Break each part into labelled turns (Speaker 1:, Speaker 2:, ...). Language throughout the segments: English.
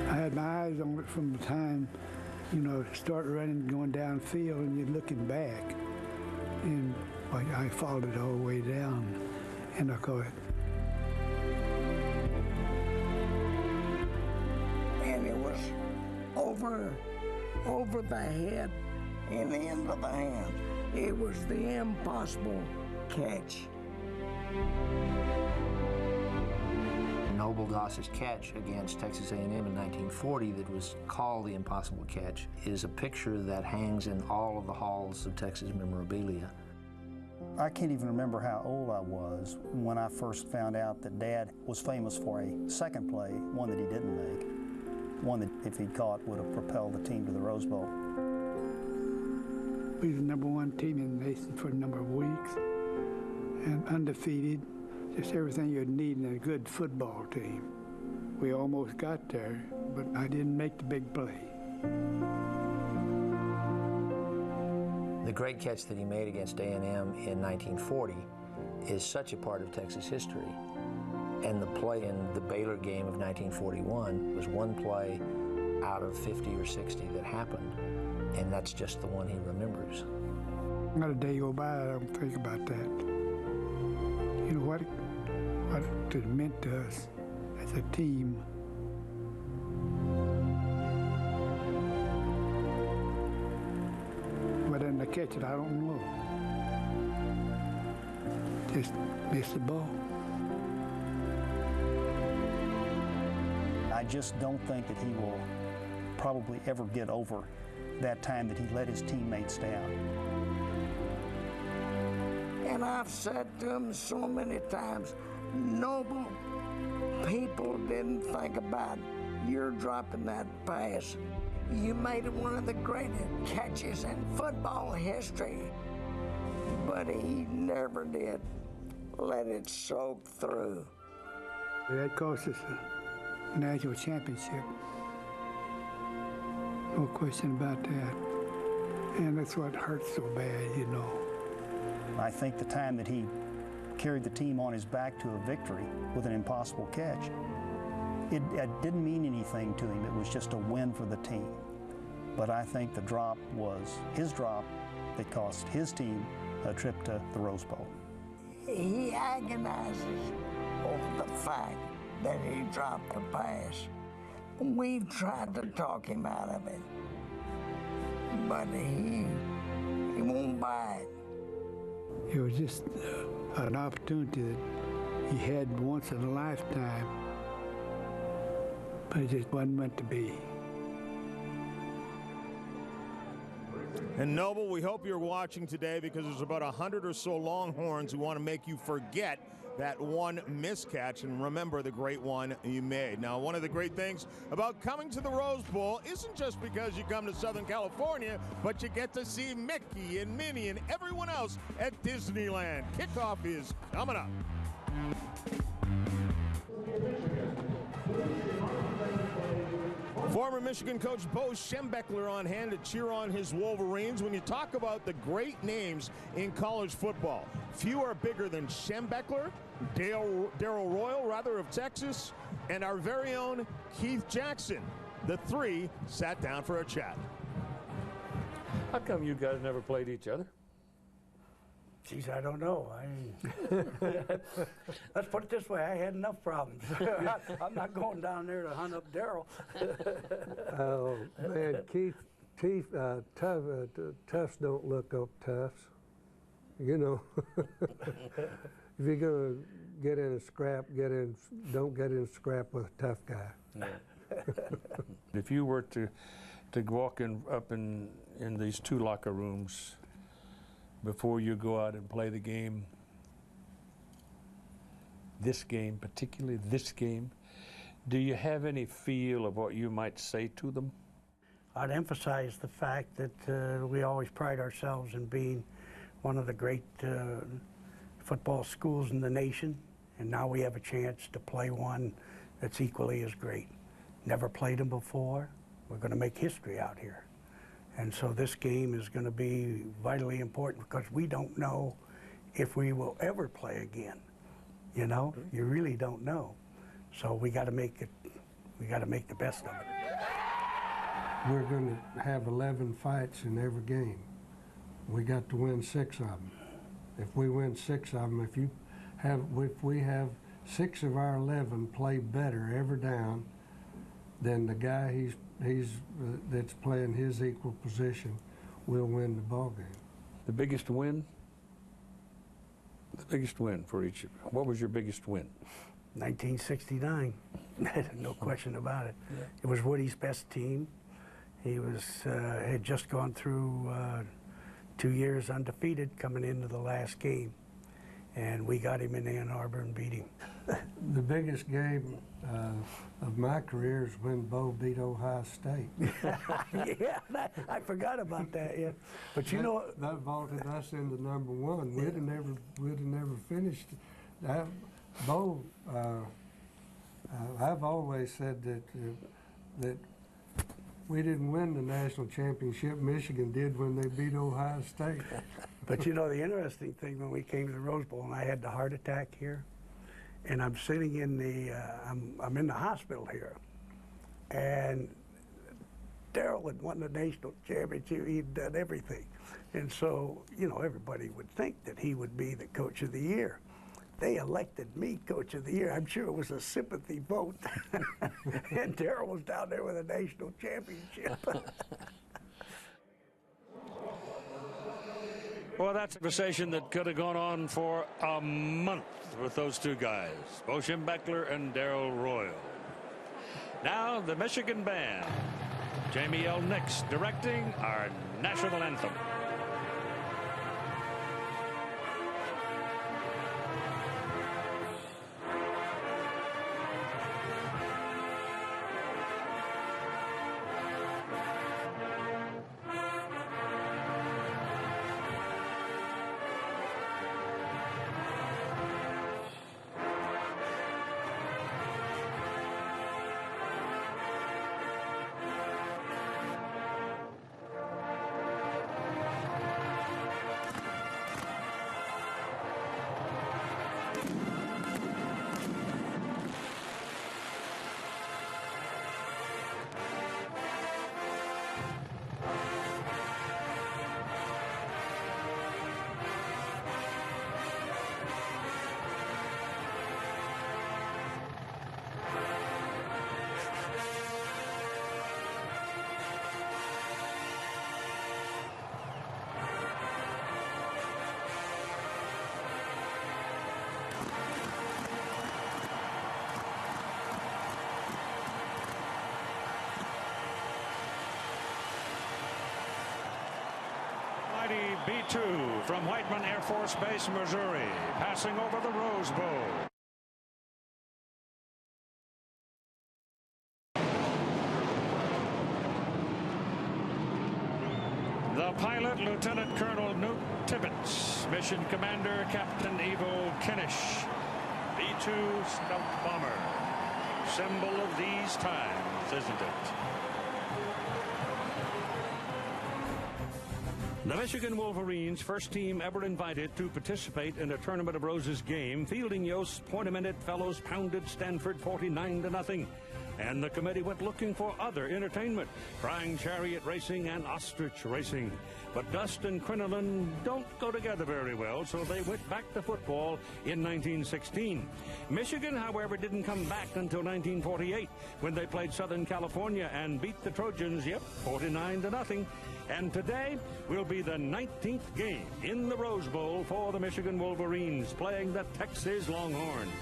Speaker 1: I had my eyes on it from the time, you know, start running, going downfield, and you're looking back. And I followed it all the way down, and I caught it.
Speaker 2: And it was over the head and into the hand. It was the impossible catch.
Speaker 3: Noble Goss's catch against Texas A&M in 1940 that was called the impossible catch is a picture that hangs in all of the halls of Texas memorabilia.
Speaker 4: I can't even remember how old I was when I first found out that Dad was famous for a second play, one that he didn't make, one that if he'd caught would have propelled the team to the Rose Bowl.
Speaker 1: We were the #1 team in the nation for a number of weeks, and undefeated, just everything you'd need in a good football team. We almost got there, but I didn't make the big play.
Speaker 3: The great catch that he made against A&M in 1940 is such a part of Texas history. And the play in the Baylor game of 1941 was one play out of 50 or 60 that happened, and that's just the one he remembers.
Speaker 1: Not a day go by I don't think about that. You know what it meant to us as a team. Whether I catch it, I don't know. Just missed the ball.
Speaker 4: I just don't think that he will probably ever get over that time that he let his teammates down.
Speaker 2: And I've said to him so many times, Noble, people didn't think about your dropping that pass. You made it one of the greatest catches in football history, but he never did let it soak through.
Speaker 1: That cost us a national championship. No question about that. And that's what hurts so bad, you know.
Speaker 4: I think the time that he carried the team on his back to a victory with an impossible catch, it didn't mean anything to him. It was just a win for the team. But I think the drop was his drop that cost his team a trip to the Rose Bowl.
Speaker 2: He agonizes over the fact that he dropped the pass. We've tried to talk him out of it, but he won't buy it.
Speaker 1: It was just an opportunity that he had once in a lifetime, but it just wasn't meant to be.
Speaker 5: And Noble, we hope you're watching today because there's about 100 or so Longhorns who want to make you forget that one miscatch and remember the great one you made. Now, one of the great things about coming to the Rose Bowl isn't just because you come to Southern California, but you get to see Mickey and Minnie and everyone else at Disneyland. Kickoff is coming up. Former Michigan coach Bo Schembechler on hand to cheer on his Wolverines. When you talk about the great names in college football, few are bigger than Schembechler, Darrell Royal, rather, of Texas, and our very own Keith Jackson. The three sat down for a chat.
Speaker 6: How come you guys never played each other?
Speaker 7: Geez, I don't know. Let's put it this way, I had enough problems. I'm not going down there to hunt up Darrell.
Speaker 8: Oh, man, Tufts don't look up Tufts. You know, if you're going to get in a scrap, don't get in a scrap with a tough guy.
Speaker 6: Yeah. If you were to walk up in these two locker rooms before you go out and play the game, particularly this game, do you have any feel of what you might say to them?
Speaker 7: I'd emphasize the fact that we always pride ourselves in being one of the great football schools in the nation, and now we have a chance to play one that's equally as great. Never played them before. We're going to make history out here. And so this game is going to be vitally important because we don't know if we will ever play again. You know, you really don't know. So we got to make it We got to make the best of it.
Speaker 8: We're going to have 11 fights in every game. We got to win 6 of them. If we win 6 of them, if we have 6 of our 11 play better every down than the guy that's playing his equal position, we'll win the ball game.
Speaker 6: The biggest win? The biggest win for each of you. What was your biggest win?
Speaker 7: 1969, no question about it. Yeah. It was Woody's best team. He had just gone through 2 years undefeated coming into the last game, and we got him in Ann Arbor and beat him.
Speaker 8: The biggest game of my career is when Bo beat Ohio State.
Speaker 7: Yeah, I forgot about that. Yeah, but you know
Speaker 8: that vaulted us into #1. We'd have never finished. Bo, I've always said that we didn't win the national championship. Michigan did when they beat Ohio State.
Speaker 7: But you know the interesting thing, when we came to the Rose Bowl and I had the heart attack here, and I'm sitting in the I'm in the hospital here, and Darryl had won the national championship. He'd done everything, and so you know everybody would think that he would be the coach of the year. They elected me coach of the year. I'm sure it was a sympathy vote. And Darryl was down there with a national championship.
Speaker 6: Well, that's a conversation that could have gone on for a month with those two guys, Bo Schembechler and Darryl Royal. Now, the Michigan Band. Jamie L. Nix directing our national anthem. B-2 from Whiteman Air Force Base, Missouri, passing over the Rose Bowl. The pilot, Lieutenant Colonel Newt Tibbetts, mission commander, Captain Evo Kinish. B-2 stealth bomber, symbol of these times, isn't it? The Michigan Wolverines, first team ever invited to participate in a Tournament of Roses game, fielding Yost, Point-A-Minute Fellows pounded Stanford 49-0. And the committee went looking for other entertainment, trying chariot racing and ostrich racing. But dust and crinoline don't go together very well, so they went back to football in 1916. Michigan, however, didn't come back until 1948, when they played Southern California and beat the Trojans, 49-0. And today will be the 19th game in the Rose Bowl for the Michigan Wolverines, playing the Texas Longhorns.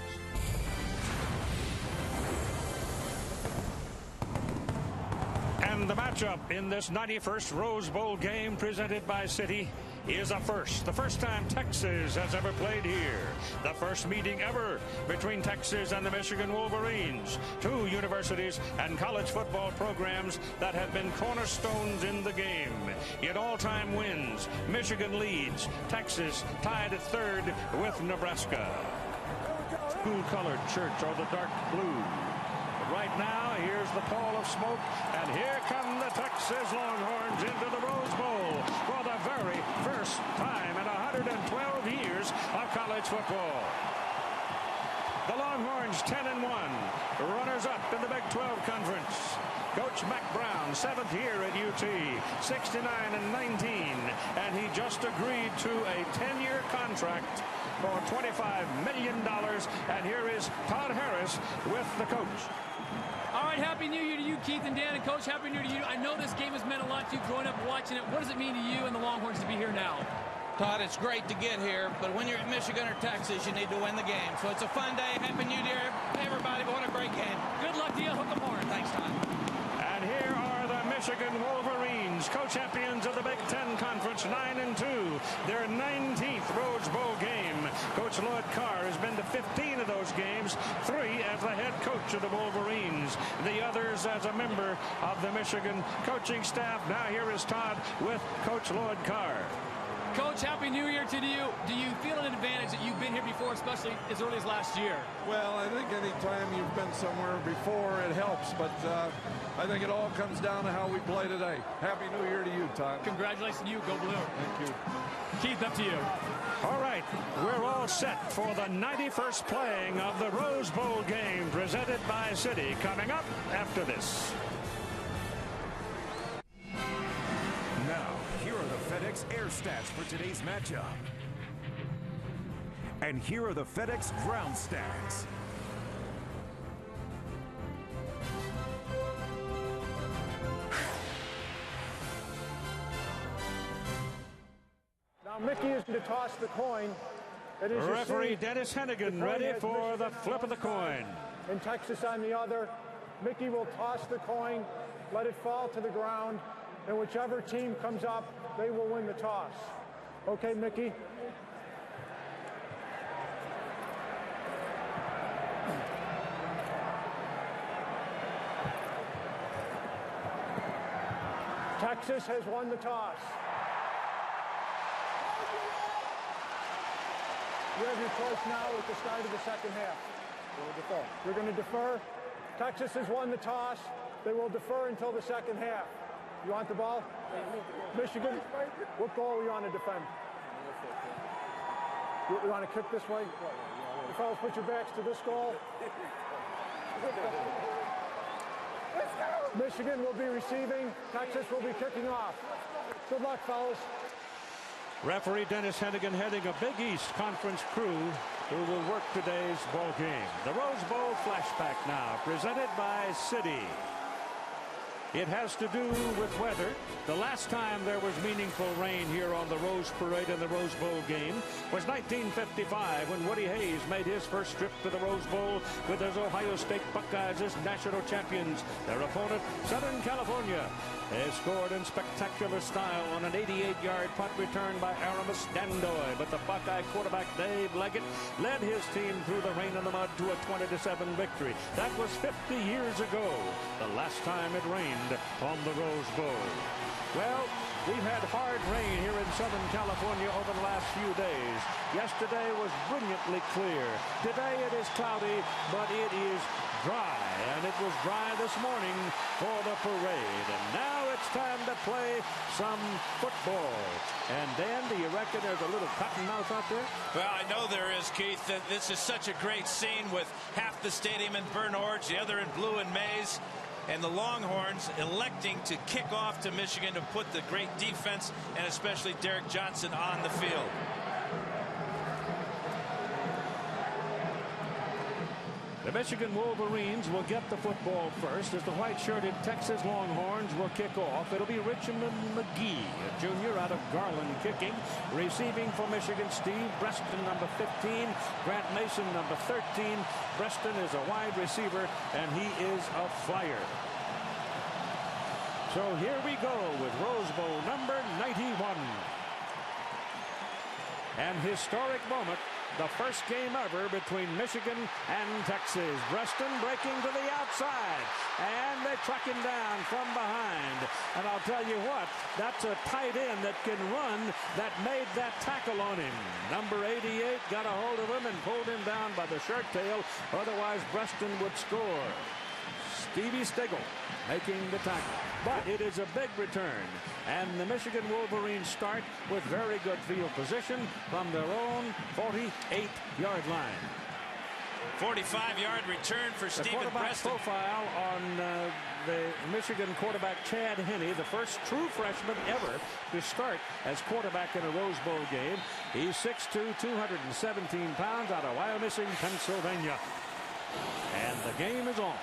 Speaker 6: And the matchup in this 91st Rose Bowl game presented by Citi is a first. The first time Texas has ever played here. The first meeting ever between Texas and the Michigan Wolverines. Two universities and college football programs that have been cornerstones in the game. In all-time wins, Michigan leads. Texas tied at third with Nebraska. School-colored shirts are the dark blue. Right now, here's the pall of smoke, and here come the Texas Longhorns into the Rose Bowl for the very first time in 112 years of college football. The Longhorns 10-1, runners runners-up in the Big 12 Conference. Coach Mac Brown, 7th year at UT, 69-19, and he just agreed to a 10-year contract for $25 million. And here is Todd Harris with the coach.
Speaker 9: All right, Happy New Year to you, Keith and Dan, and Coach, Happy New Year to you. I know this game has meant a lot to you growing up watching it. What does it mean to you and the Longhorns to be here now?
Speaker 10: Todd, it's great to get here, but when you're at Michigan or Texas, you need to win the game. So it's a fun day. Happy New Year, everybody. What a great game.
Speaker 9: Good luck to you. Hook 'em horn.
Speaker 10: Thanks, Todd.
Speaker 6: And here are the Michigan Wolverines, co-champions of the Big 10 Conference, 9-2. Their 19th Rose Bowl game. Coach Lloyd Carr has been to 15 of those games, 3 as the head coach of the Wolverines, the others as a member of the Michigan coaching staff. Now here is Todd with Coach Lloyd Carr.
Speaker 9: Coach, Happy New Year to you. Do you feel an advantage that you've been here before, especially as early as last year?
Speaker 11: Well, I think any time you've been somewhere before, it helps. But I think it all comes down to how we play today. Happy New Year to you, Todd.
Speaker 9: Congratulations to you. Go Blue.
Speaker 11: Thank you.
Speaker 9: Keith, up to you.
Speaker 6: All right, we're all set for the 91st playing of the Rose Bowl game presented by Citi. Coming up after this.
Speaker 12: Now, here are the FedEx Air stats for today's matchup. And here are the FedEx Ground stats.
Speaker 13: Now Mickey is to toss the coin. It is
Speaker 6: Referee Dennis Hennigan ready for the flip of the coin.
Speaker 13: And Texas on the other. Mickey will toss the coin, let it fall to the ground, and whichever team comes up, they will win the toss. Okay, Mickey? Texas has won the toss. You have your choice now at the start of the second half. You're going to defer. Texas has won the toss. They will defer until the second half. You want the ball? Michigan, what goal you want to defend? You want to kick this way? You fellas put your backs to this goal. Michigan will be receiving. Texas will be kicking off. Good luck, fellas.
Speaker 6: Referee Dennis Hennigan heading a Big East Conference crew who will work today's ball game. The Rose Bowl flashback now, presented by Citi. It has to do with weather. The last time there was meaningful rain here on the Rose Parade and the Rose Bowl game was 1955 when Woody Hayes made his first trip to the Rose Bowl with his Ohio State Buckeyes as national champions. Their opponent, Southern California, they scored in spectacular style on an 88-yard punt return by Aramis Dandoy, but the Buckeye quarterback Dave Leggett led his team through the rain and the mud to a 20-7 victory. That was 50 years ago, the last time it rained on the Rose Bowl. Well, we've had hard rain here in Southern California over the last few days. Yesterday was brilliantly clear. Today it is cloudy, but it is dry, and it was dry this morning for the parade. And now it's time to play some football. And Dan, do you reckon there's a little cottonmouth out there?
Speaker 14: Well, I know there is, Keith. This is such a great scene with half the stadium in burnt orange, the other in blue and maize, and the Longhorns electing to kick off to Michigan to put the great defense and especially Derek Johnson on the field.
Speaker 6: The Michigan Wolverines will get the football first as the white-shirted Texas Longhorns will kick off. It'll be Richmond McGee, a junior out of Garland, kicking. Receiving for Michigan, Steve Breston, number 15. Grant Mason, number 13. Breston is a wide receiver, and he is a flyer. So here we go with Rose Bowl number 91. An historic moment. The first game ever between Michigan and Texas. Breston breaking to the outside, and they track him down from behind. And I'll tell you what, that's a tight end that can run that made that tackle on him. Number 88 got a hold of him and pulled him down by the shirt tail. Otherwise, Breston would score. Stevie Stigall making the tackle. But it is a big return, and the Michigan Wolverines start with very good field position from their own 48-yard line.
Speaker 14: 45-yard return for
Speaker 6: The
Speaker 14: Stephen
Speaker 6: quarterback
Speaker 14: Preston.
Speaker 6: profile on the Michigan quarterback Chad Henne, the first true freshman ever to start as quarterback in a Rose Bowl game. He's 6'2", 217 pounds, out of Wyomissing, Pennsylvania. And the game is on.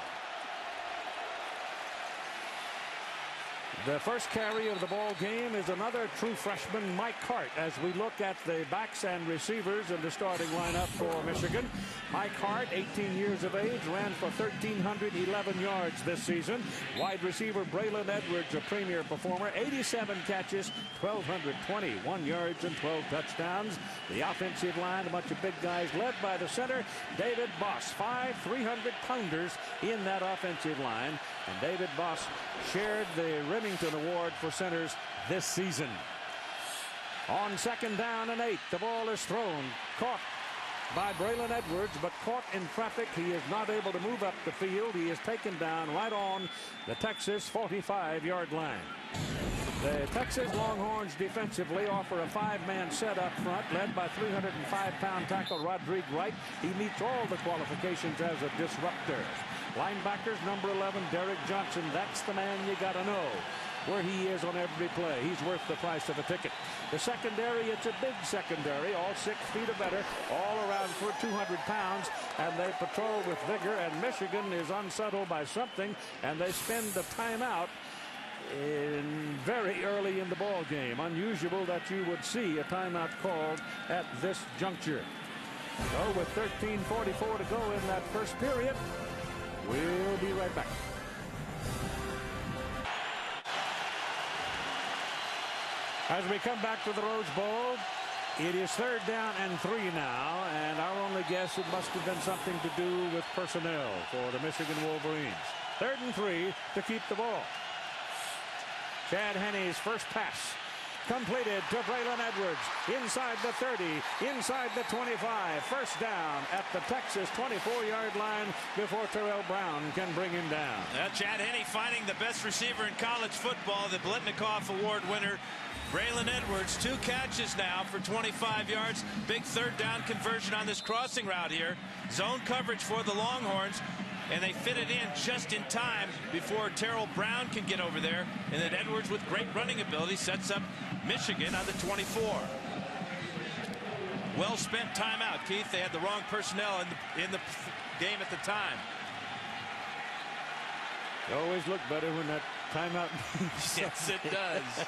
Speaker 6: The first carry of the ball game is another true freshman, Mike Hart, as we look at the backs and receivers in the starting lineup for Michigan. Mike Hart, 18 years of age, ran for 1,311 yards this season. Wide receiver Braylon Edwards, a premier performer, 87 catches, 1,221 yards and 12 touchdowns. The offensive line, a bunch of big guys led by the center, David Boss, 5 300-pounders in that offensive line. And David Boss shared the Remington Award for centers this season. On second down and 8, the ball is thrown. Caught by Braylon Edwards, but caught in traffic. He is not able to move up the field. He is taken down right on the Texas 45-yard line. The Texas Longhorns defensively offer a 5-man set up front, led by 305-pound tackle Rodrigue Wright. He meets all the qualifications as a disruptor. Linebackers, number 11, Derek Johnson. That's the man you got to know where he is on every play. He's worth the price of a ticket. The secondary, it's a big secondary, all 6 feet or better, all around for 200 pounds, and they patrol with vigor, and Michigan is unsettled by something, and they spend the timeout very early in the ball game. Unusual that you would see a timeout called at this juncture. So with 13:44 to go in that first period, we'll be right back. As we come back to the Rose Bowl, it is 3rd down and 3 now, and our only guess, it must have been something to do with personnel for the Michigan Wolverines. 3rd and 3 to keep the ball. Chad Henne's first pass completed to Braylon Edwards inside the 30, inside the 25. First down at the Texas 24-yard line before Terrell Brown can bring him down.
Speaker 14: Chad Henne finding the best receiver in college football, the Blitnikoff Award winner, Braylon Edwards. 2 catches now for 25 yards. Big 3rd down conversion on this crossing route here. Zone coverage for the Longhorns. And they fit it in just in time before Terrell Brown can get over there. And then Edwards, with great running ability, sets up Michigan on the 24. Well spent timeout, Keith. They had the wrong personnel in the game at the time.
Speaker 6: You always look better when that timeout.
Speaker 14: Yes, it does.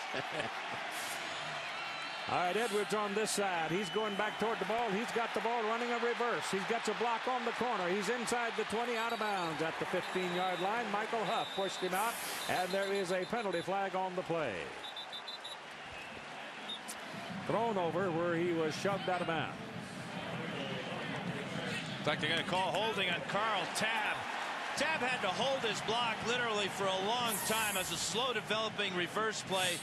Speaker 6: All right, Edwards on this side. He's going back toward the ball. He's got the ball running a reverse. He's got a block on the corner. He's inside the 20, out of bounds at the 15-yard line. Michael Huff pushed him out, and there is a penalty flag on the play. Thrown over where he was shoved out of bounds.
Speaker 14: Looks like they're going to call holding on Carl Tabb. Tabb had to hold his block literally for a long time as a slow developing reverse play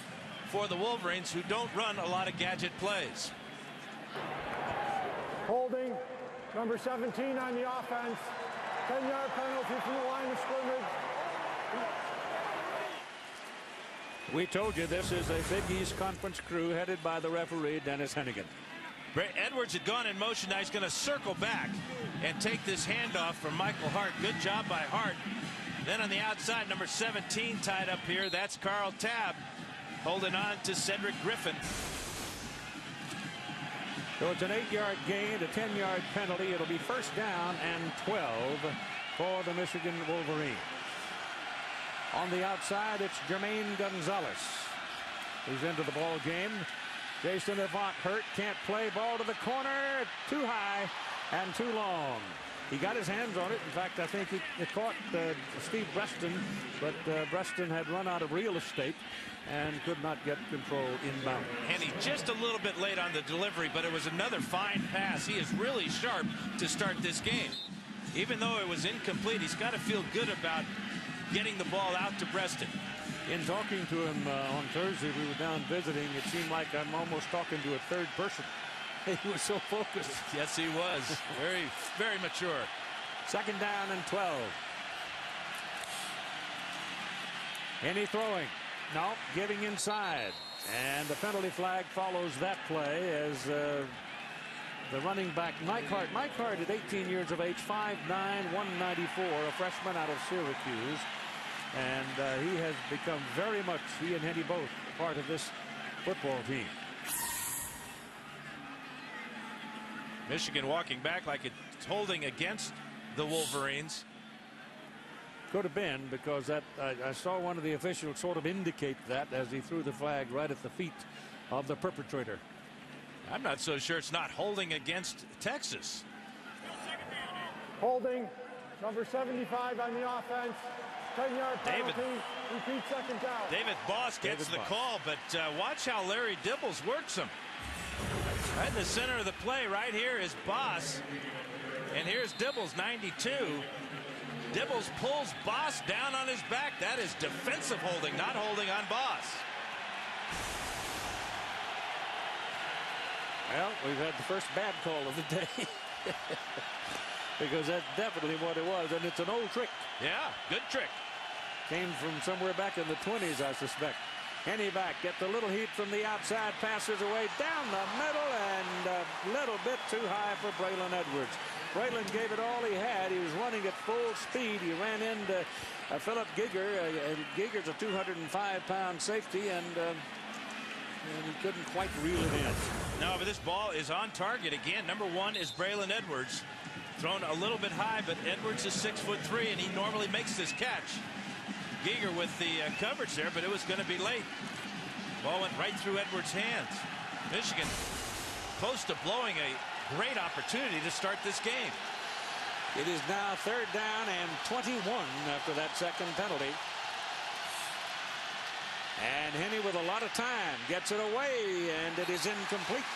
Speaker 14: for the Wolverines, who don't run a lot of gadget plays.
Speaker 13: Holding, number 17 on the offense. 10-yard penalty from the line of scrimmage.
Speaker 6: We told you this is a Big East Conference crew headed by the referee, Dennis Hennigan.
Speaker 14: Edwards had gone in motion. Now he's going to circle back and take this handoff from Michael Hart. Good job by Hart. Then on the outside, number 17 tied up here. That's Carl Tabb holding on to Cedric Griffin.
Speaker 6: So it's an 8-yard gain, a 10-yard penalty. It'll be 1st down and 12 for the Michigan Wolverines. On the outside, it's Jermaine Gonzalez. He's into the ball game. Jason Avant hurt, can't play. Ball to the corner, too high and too long. He got his hands on it. In fact, I think he caught Steve Breaston, but Breaston had run out of real estate and could not get control inbound.
Speaker 14: And he just a little bit late on the delivery, but it was another fine pass. He is really sharp to start this game. Even though it was incomplete, he's got to feel good about getting the ball out to Breaston.
Speaker 6: In talking to him on Thursday, we were down visiting. It seemed like I'm almost talking to a third person. He was so focused.
Speaker 14: Yes, he was. Very, very mature.
Speaker 6: 2nd down and 12. Any throwing? No, giving inside. And the penalty flag follows that play as
Speaker 15: the running back, Mike Hart. Mike Hart at 18 years of age, 5'9", 194, a freshman out of Syracuse. And he has become very much, he and Henny both, part of this football team.
Speaker 14: Michigan walking back like it's holding against the Wolverines.
Speaker 15: Could have been, because that I saw one of the officials sort of indicate that as he threw the flag right at the feet of the perpetrator.
Speaker 14: I'm not so sure it's not holding against Texas.
Speaker 13: Holding, number 75 on the offense. 10-yard penalty. Repeat, second down.
Speaker 14: David Boss gets the call, but watch how Larry Dibbles works him. Right in the center of the play, right here is Boss. And here's Dibbles, 92. Dibbles pulls Boss down on his back. That is defensive holding, not holding on Boss.
Speaker 15: Well, we've had the first bad call of the day. Because that's definitely what it was, and it's an old trick.
Speaker 14: Yeah, good trick.
Speaker 15: Came from somewhere back in the 20s, I suspect. Henny back, get the little heat from the outside, passes away down the middle, and a little bit too high for Braylon Edwards. Braylon gave it all he had. He was running at full speed. He ran into Philip Giger. Giger's a 205-pound safety, and he couldn't quite reel it in.
Speaker 14: No, but this ball is on target again. Number 1 is Braylon Edwards. Thrown a little bit high, but Edwards is 6'3", and he normally makes this catch. Giger with the coverage there, but it was going to be late. Ball went right through Edwards' hands. Michigan close to blowing a great opportunity to start this game.
Speaker 15: It is now 3rd down and 21 after that second penalty. And Henny with a lot of time gets it away, and it is incomplete.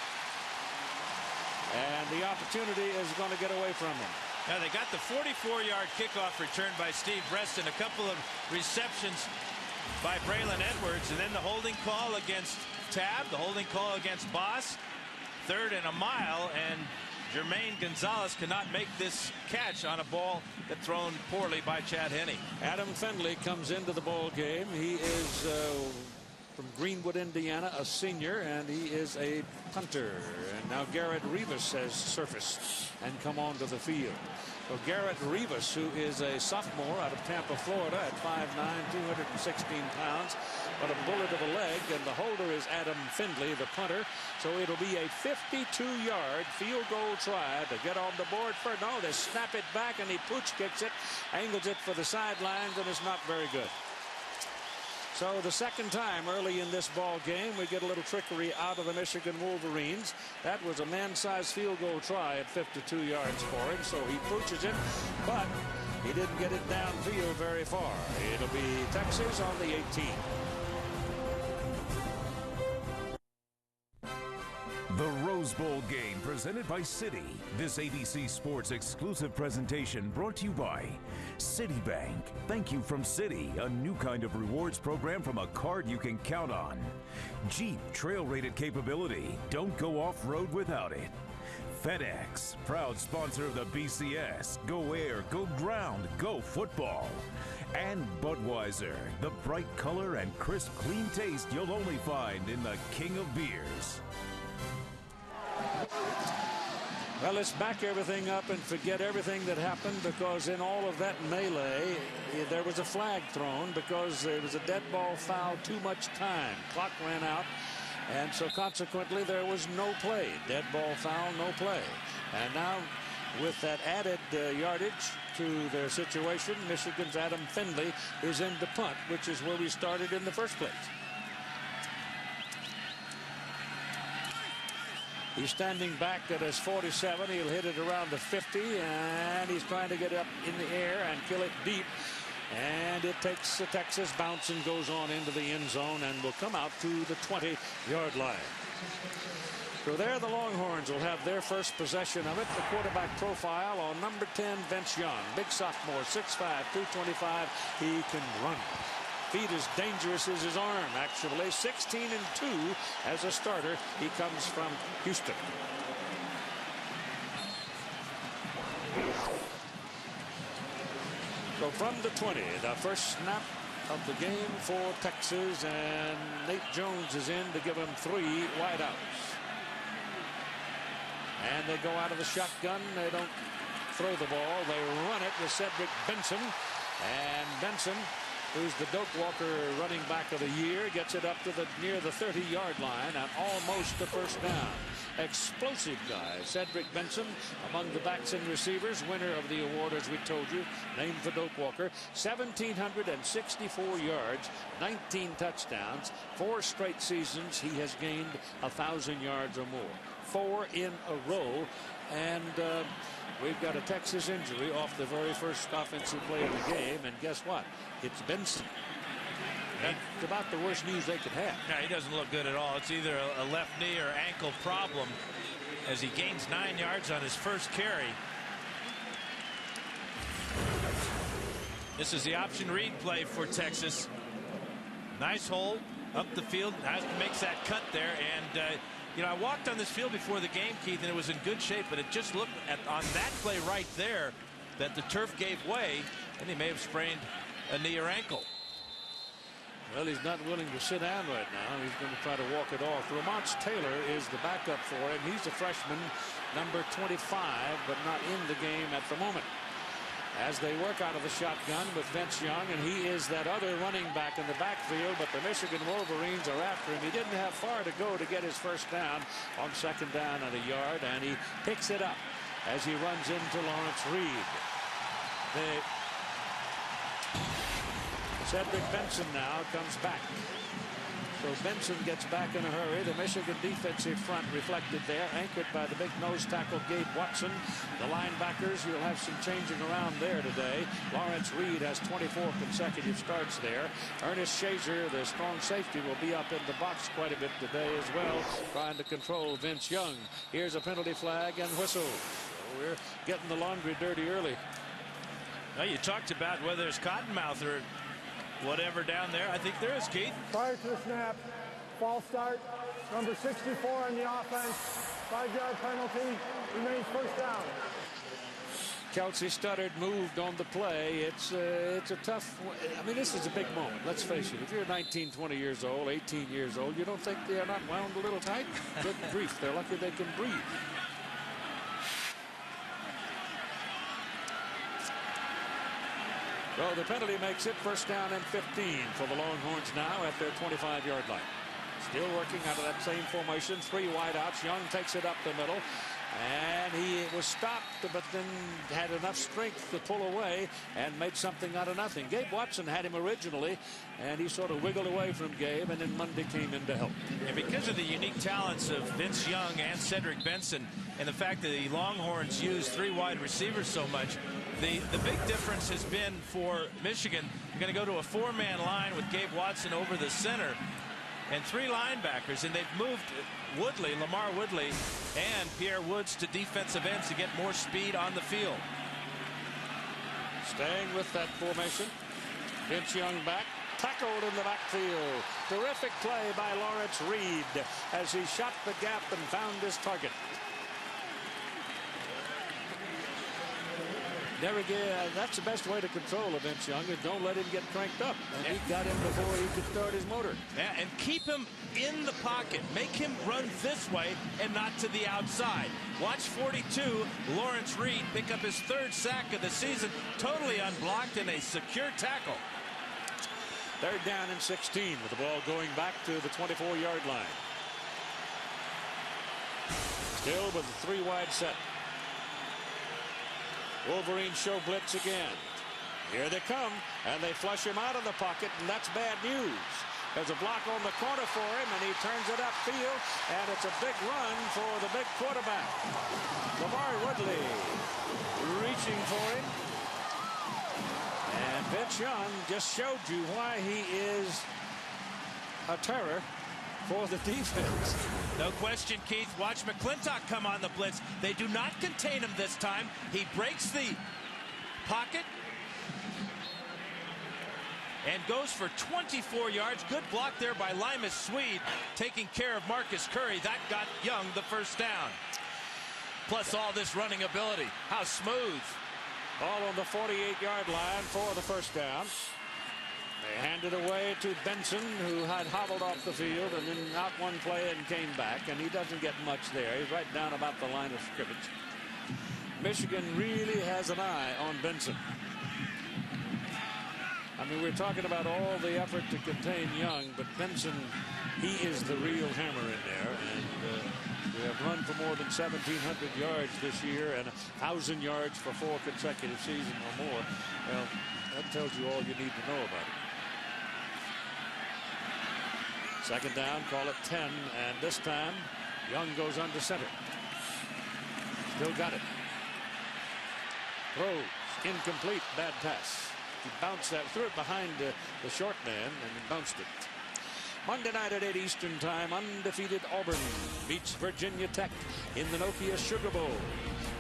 Speaker 15: And the opportunity is going to get away from him.
Speaker 14: Now they got the 44-yard kickoff return by Steve Breston, a couple of receptions by Braylon Edwards, and then the holding call against Tab, the holding call against Boss. 3rd and a mile, and Jermaine Gonzalez cannot make this catch on a ball that thrown poorly by Chad Henne.
Speaker 15: Adam Findlay comes into the ball game. He is from Greenwood, Indiana, a senior, and he is a punter. And now Garrett Rivas has surfaced and come onto the field. So Garrett Rivas, who is a sophomore out of Tampa, Florida, at 5'9", 216 pounds, but a bullet of a leg, and the holder is Adam Findlay, the punter. So it'll be a 52-yard field goal try to get on the board for. No, they snap it back, and he pooch kicks it, angles it for the sidelines, and it's not very good. So the second time early in this ball game, we get a little trickery out of the Michigan Wolverines. That was a man-sized field goal try at 52 yards for him, so he pooches it, but he didn't get it downfield very far. It'll be Texas on the 18.
Speaker 12: The Rose Bowl game presented by Citi. This ABC Sports exclusive presentation brought to you by Citibank. Thank you from Citi, a new kind of rewards program from a card you can count on. Jeep trail-rated capability. Don't go off-road without it. FedEx, proud sponsor of the BCS. Go air, go ground, go football. And Budweiser, the bright color and crisp, clean taste you'll only find in the king of beers.
Speaker 15: Well, let's back everything up and forget everything that happened, because in all of that melee, there was a flag thrown because there was a dead ball foul, too much time. Clock ran out, and so consequently there was no play. Dead ball foul, no play. And now with that added yardage to their situation, Michigan's Adam Findlay is in the punt, which is where we started in the first place. He's standing back at his 47. He'll hit it around the 50, and he's trying to get up in the air and kill it deep. And it takes a Texas bounce and goes on into the end zone and will come out to the 20-yard line. So there the Longhorns will have their first possession of it. The quarterback profile on number 10, Vince Young. Big sophomore, 6'5", 225. He can run. Feet as dangerous as his arm, actually. 16-2 as a starter. He comes from Houston. So from the 20, the first snap of the game for Texas, and Nate Jones is in to give him 3 wideouts. And they go out of the shotgun. They don't throw the ball. They run it with Cedric Benson. And Benson, who's the Doak Walker running back of the year, gets it up to near the 30-yard line and almost the first down. Explosive guy, Cedric Benson, among the backs and receivers, winner of the award, as we told you, named for Doak Walker. 1,764 yards, 19 touchdowns, 4 straight seasons. He has gained 1,000 yards or more, 4 in a row. And we've got a Texas injury off the very first offensive play of the game. And guess what? It's Benson. It's about the worst news they could have.
Speaker 14: Yeah, he doesn't look good at all. It's either a left knee or ankle problem as he gains 9 yards on his first carry. This is the option read play for Texas. Nice hole up the field. Makes that cut there. And you know, I walked on this field before the game, Keith, and it was in good shape, but it just looked on that play right there that the turf gave way, and he may have sprained a knee or ankle.
Speaker 15: Well, he's not willing to sit down right now. He's going to try to walk it off. Lamont Taylor is the backup for him. He's a freshman, number 25, but not in the game at the moment. As they work out of the shotgun with Vince Young, and he is that other running back in the backfield, but the Michigan Wolverines are after him. He didn't have far to go to get his first down on second down at a yard, and he picks it up as he runs into Lawrence Reed. Cedric Benson now comes back. So Benson gets back in a hurry. The Michigan defensive front reflected there, anchored by the big nose tackle Gabe Watson. The linebackers, you'll have some changing around there today. Lawrence Reed has 24 consecutive starts there. Ernest Shazer, the strong safety, will be up in the box quite a bit today as well, trying to control Vince Young. Here's a penalty flag and whistle. So we're getting the laundry dirty early.
Speaker 14: Well, you talked about whether there's cottonmouth or whatever down there. I think there is, Keith.
Speaker 13: Prior to the snap, false start, number 64 on the offense, 5-yard penalty, remains first down.
Speaker 15: Kelsey Studdard moved on the play. It's a tough. I mean, this is a big moment. Let's face it. If you're 19, 20 years old, 18 years old, you don't think they're not wound a little tight? Good grief. They're lucky they can breathe. So the penalty makes it first down and 15 for the Longhorns now at their 25-yard line. Still working out of that same formation. 3 wideouts. Young takes it up the middle. And he was stopped, but then had enough strength to pull away and made something out of nothing. Gabe Watson had him originally, and he sort of wiggled away from Gabe, and then Monday came in to help.
Speaker 14: And because of the unique talents of Vince Young and Cedric Benson, and the fact that the Longhorns use 3 wide receivers so much, the big difference has been for Michigan, you're going to go to a 4-man line with Gabe Watson over the center and 3 linebackers, and they've moved Woodley, Lamar Woodley, and Pierre Woods to defensive ends to get more speed on the field.
Speaker 15: Staying with that formation, Vince Young back, tackled in the backfield. Terrific play by Lawrence Reed as he shot the gap and found his target. That's the best way to control a Vince Young, is don't let him get cranked up. And he got him before he could start his motor.
Speaker 14: Yeah, and keep him in the pocket. Make him run this way and not to the outside. Watch 42, Lawrence Reed pick up his 3rd sack of the season, totally unblocked in a secure tackle.
Speaker 15: 3rd down and 16 with the ball going back to the 24-yard line. Still with the 3 wide set. Wolverines show blitz again. Here they come, and they flush him out of the pocket, and that's bad news. There's a block on the corner for him, and he turns it upfield, and it's a big run for the big quarterback. Lamar Woodley reaching for him. And Vince Young just showed you why he is a terror for the defense.
Speaker 14: No question, Keith. Watch McClintock come on the blitz. They do not contain him this time. He breaks the pocket and goes for 24 yards. Good block there by Limas Swede, taking care of Marcus Curry. That got Young the first down. Plus all this running ability. How smooth.
Speaker 15: All on the 48-yard line for the first down. They handed away to Benson, who had hobbled off the field and then out one play and came back, and he doesn't get much there. He's right down about the line of scrimmage. Michigan really has an eye on Benson. I mean, we're talking about all the effort to contain Young, but Benson, he is the real hammer in there. And we have run for more than 1,700 yards this year and 1,000 yards for 4 consecutive seasons or more. Well, that tells you all you need to know about it. Second down, call it 10, and this time Young goes under center. Still got it. Throws incomplete, bad pass. He bounced that, threw it behind the short man, and he bounced it. Monday night at 8 Eastern Time, undefeated Auburn beats Virginia Tech in the Nokia Sugar Bowl.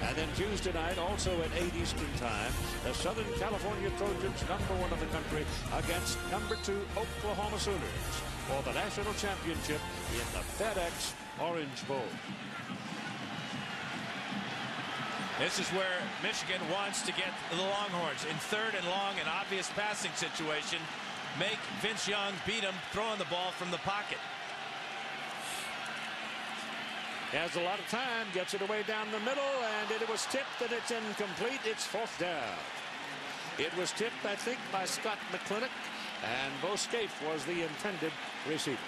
Speaker 15: And then Tuesday night, also at 8 Eastern Time, the Southern California Trojans, #1 in the country, against #2 Oklahoma Sooners for the national championship in the FedEx Orange Bowl.
Speaker 14: This is where Michigan wants to get the Longhorns in 3rd and long, an obvious passing situation. Make Vince Young beat him throwing the ball from the pocket.
Speaker 15: He has a lot of time, gets it away down the middle, and it was tipped, and it's incomplete. It's 4th down. It was tipped, I think, by Scott McClintock, and Bo Scaife was the intended receiver.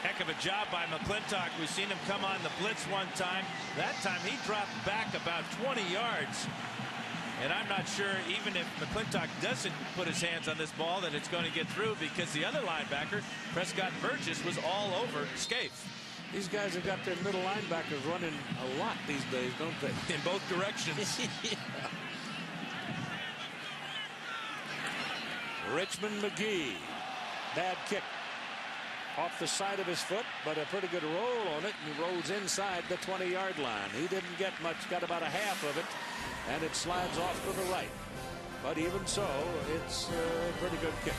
Speaker 14: Heck of a job by McClintock. We've seen him come on the blitz one time. That time he dropped back about 20 yards. And I'm not sure, even if McClintock doesn't put his hands on this ball, that it's going to get through, because the other linebacker, Prescott Burgess, was all over Scaife.
Speaker 15: These guys have got their middle linebackers running a lot these days, don't they?
Speaker 14: In both directions.
Speaker 15: Yeah. Richmond McGee. Bad kick. Off the side of his foot, but a pretty good roll on it, and he rolls inside the 20-yard line. He didn't get much, got about a half of it, and it slides off to the right. But even so, it's a pretty good kick.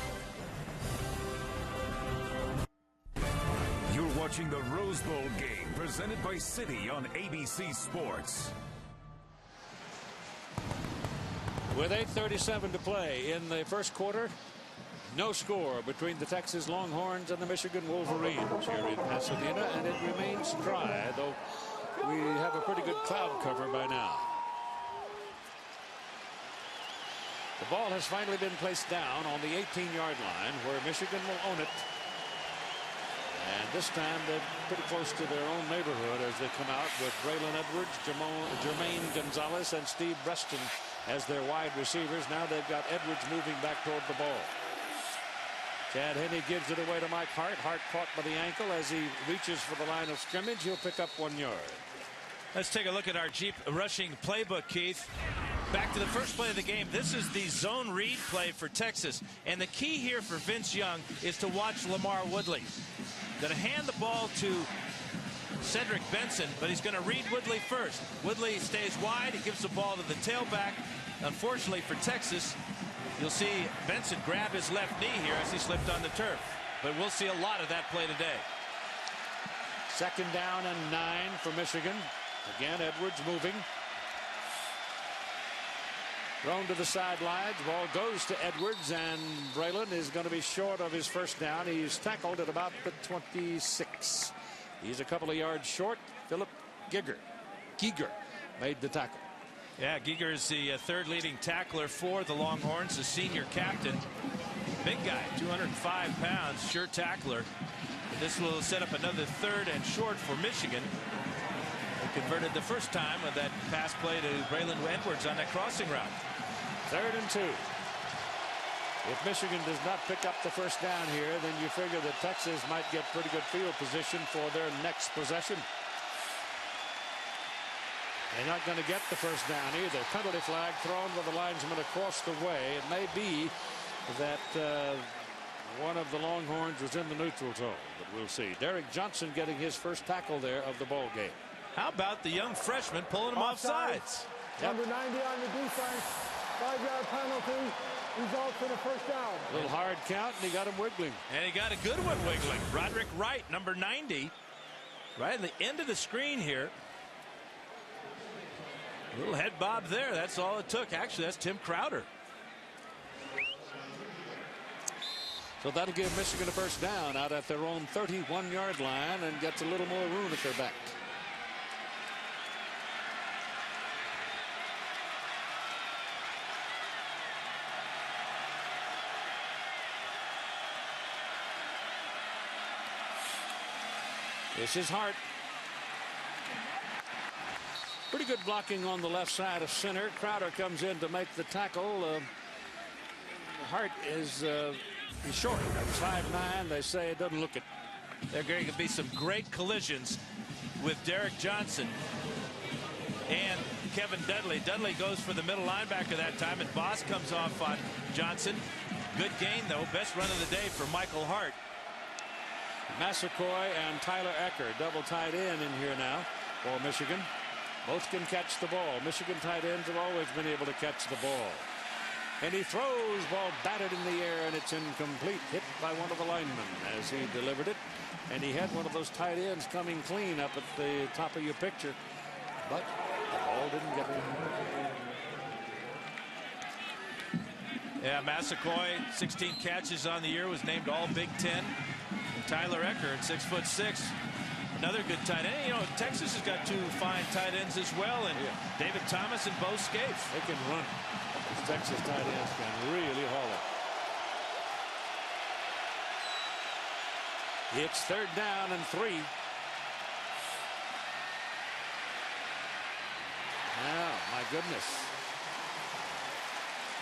Speaker 12: You're watching the Rose Bowl game presented by Citi on ABC Sports.
Speaker 15: With 8:37 to play in the first quarter, no score between the Texas Longhorns and the Michigan Wolverines here in Pasadena, and it remains dry, though we have a pretty good cloud cover by now. The ball has finally been placed down on the 18-yard line, where Michigan will own it. And this time they're pretty close to their own neighborhood as they come out with Braylon Edwards, Jermaine Gonzalez, and Steve Breston as their wide receivers. Now they've got Edwards moving back toward the ball. Chad Henne gives it away to Mike Hart. Hart caught by the ankle as he reaches for the line of scrimmage. He'll pick up 1 yard.
Speaker 14: Let's take a look at our Jeep rushing playbook, Keith. Back to the first play of the game. This is the zone read play for Texas. And the key here for Vince Young is to watch Lamar Woodley. Going to hand the ball to Cedric Benson, but he's going to read Woodley first. Woodley stays wide. He gives the ball to the tailback. Unfortunately for Texas, you'll see Benson grab his left knee here as he slipped on the turf. But we'll see a lot of that play today.
Speaker 15: 2nd down and 9 for Michigan. Again, Edwards moving. Thrown to the sidelines. Ball goes to Edwards, and Braylon is going to be short of his first down. He's tackled at about the 26. He's a couple of yards short. Philip Giger made the tackle.
Speaker 14: Yeah, Giger is the 3rd leading tackler for the Longhorns, the senior captain. Big guy, 205 pounds, sure tackler. But this will set up another 3rd and short for Michigan. They converted the first time with that pass play to Braylon Edwards on that crossing route.
Speaker 15: 3rd and 2. If Michigan does not pick up the first down here, then you figure that Texas might get pretty good field position for their next possession. They're not going to get the first down either. Penalty flag thrown with the linesman across the way. It may be that one of the Longhorns was in the neutral zone, but we'll see. Derek Johnson getting his first tackle there of the ball game.
Speaker 14: How about the young freshman pulling him off sides?
Speaker 13: Number 90 on the defense. 5-yard penalty. Results in a first down.
Speaker 15: A little hard count, and he got him wiggling.
Speaker 14: And he got a good one wiggling. Roderick Wright, number 90. Right at the end of the screen here. A little head bob there. That's all it took. Actually, that's Tim Crowder.
Speaker 15: So that'll give Michigan a first down out at their own 31-yard line and gets a little more room at their back. This is Hart. Pretty good blocking on the left side of center. Crowder comes in to make the tackle. Hart is he's short. At 5'9", they say it doesn't look it.
Speaker 14: There are going to be some great collisions with Derek Johnson and Kevin Dudley. Dudley goes for the middle linebacker that time, and Boss comes off on Johnson. Good gain, though. Best run of the day for Michael Hart.
Speaker 15: Massaquoi and Tyler Ecker double tight end in here now for Michigan. Both can catch the ball. Michigan tight ends have always been able to catch the ball. And he throws, ball batted in the air, and it's incomplete. Hit by one of the linemen as he delivered it. And he had one of those tight ends coming clean up at the top of your picture. But the ball didn't get him.
Speaker 14: Yeah, Massaquoi, 16 catches on the year, was named All Big Ten. Tyler Ecker at 6'6", another good tight end. You know, Texas has got two fine tight ends as well, and David Thomas and Bo Scapes.
Speaker 15: They can run. These Texas tight ends can really haul it. It's 3rd down and 3. Now, my goodness.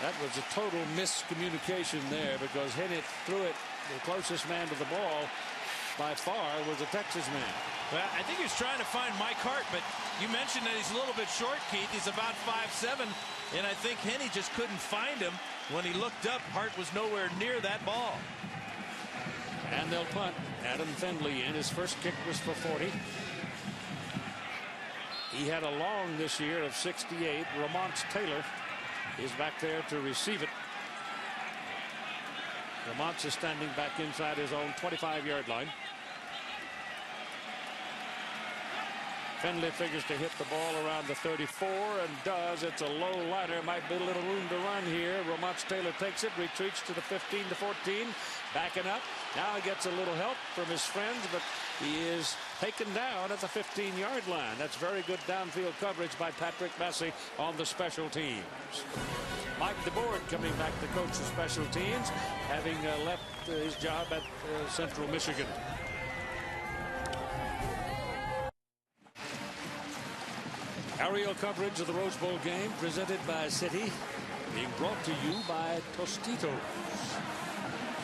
Speaker 15: That was a total miscommunication there because Hennett threw it. The closest man to the ball by far was a Texas man.
Speaker 14: Well, I think he was trying to find Mike Hart, but you mentioned that he's a little bit short, Keith. He's about 5'7", and I think Henney just couldn't find him. When he looked up, Hart was nowhere near that ball.
Speaker 15: And they'll punt. Adam Findlay in. His first kick was for 40. He had a long this year of 68. Ramont Taylor is back there to receive it. Lamont is standing back inside his own 25-yard line. Findlay figures to hit the ball around the 34 and does. It's a low liner. Might be a little room to run here. Ramont Taylor takes it, retreats to the 15 to 14. Backing up. Now he gets a little help from his friends, but he is taken down at the 15-yard line. That's very good downfield coverage by Patrick Massey on the special teams. Mike DeBoard coming back to coach the special teams, having left his job at Central Michigan. Aerial coverage of the Rose Bowl game presented by Citi, being brought to you by Tostitos.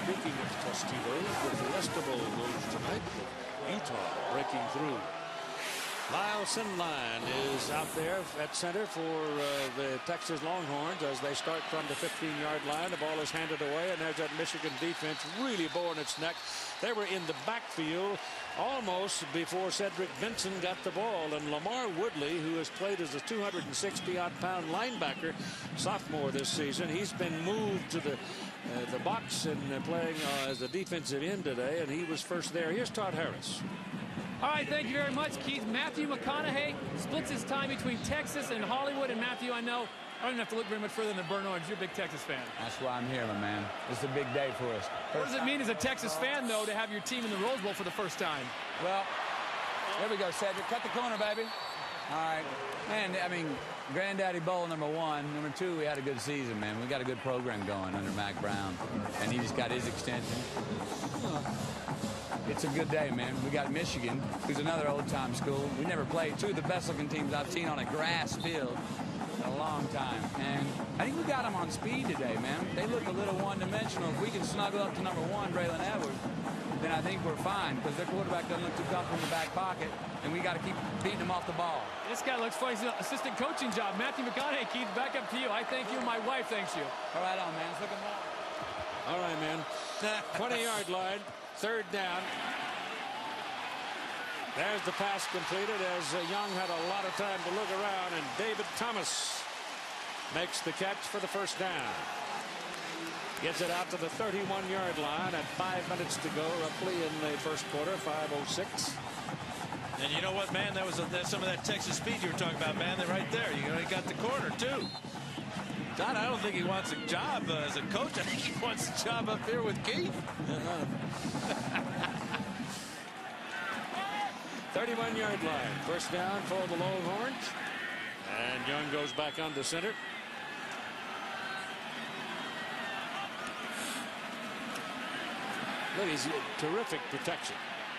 Speaker 15: Speaking of Tostitos, the Fiesta Bowl goes tonight with Utah breaking through. Lyle Sinline is out there at center for the Texas Longhorns as they start from the 15-yard line. The ball is handed away, and there's that Michigan defense really boring its neck. They were in the backfield almost before Cedric Benson got the ball, and Lamar Woodley, who has played as a 260-odd-pound linebacker, sophomore this season, he's been moved to the box and playing as a defensive end today, and he was first there. Here's Todd Harris.
Speaker 9: All right, thank you very much, Keith. Matthew McConaughey splits his time between Texas and Hollywood. And Matthew, I know I don't even have to look very much further than Burnt Orange. You're a big Texas fan.
Speaker 16: That's why I'm here, my man. It's a big day for us.
Speaker 9: What does it mean as a Texas fan, though, to have your team in the Rose Bowl for the first time?
Speaker 16: Well, there we go, Cedric. Cut the corner, baby. All right. Man, I mean, Granddaddy Bowl, number 1. Number 2, we had a good season, man. We got a good program going under Mac Brown. And he just got his extension. It's a good day, man. We got Michigan, who's another old-time school. We never played 2 of the best-looking teams I've seen on a grass field in a long time. And I think we got them on speed today, man. They look a little one-dimensional. If we can snuggle up to number 1, Braylon Edwards, then I think we're fine because their quarterback doesn't look too comfortable in the back pocket, and we got to keep beating them off the ball.
Speaker 9: This guy looks funny. He's an assistant coaching job. Matthew McConaughey, Keith, back up to you. I thank you. My wife thanks you.
Speaker 16: All right on, man. It's looking more.
Speaker 15: All right, man. 20-yard line. 3rd down. There's the pass completed as Young had a lot of time to look around, and David Thomas makes the catch for the first down. Gets it out to the 31-yard line at 5 minutes to go, roughly in the first quarter, 5:06.
Speaker 14: And you know what, man? That was some of that Texas speed you were talking about, man. They're right there. You got the corner, too. Todd, I don't think he wants a job as a coach. I think he wants a job up here with Keith.
Speaker 15: 31-yard line. First down for the Longhorns. And Young goes back under center. Look, he's terrific protection.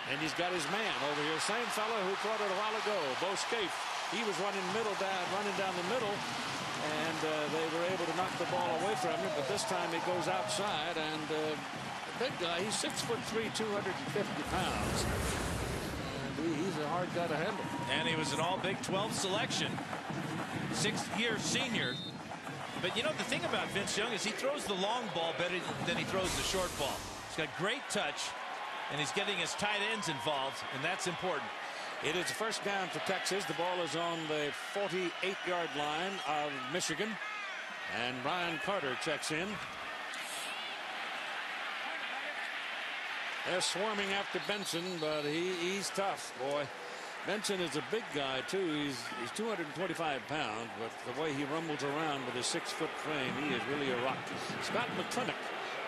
Speaker 15: And he's got his man over here. Same fellow who caught it a while ago, Bo Scaife. He was running down the middle. And they were able to knock the ball away from him. But this time it goes outside. And the big guy, he's 6'3", 250 pounds. And he's a hard guy to handle.
Speaker 14: And he was an all Big 12 selection. 6th-year senior. But you know, the thing about Vince Young is he throws the long ball better than he throws the short ball. He's got great touch, and he's getting his tight ends involved, and that's important.
Speaker 15: It is a first down for Texas. The ball is on the 48-yard line of Michigan. And Brian Carter checks in. They're swarming after Benson, but he's tough, boy. Benson is a big guy, too. He's 225 pounds, but the way he rumbles around with his 6-foot frame, he is really a rock. Scott McClintock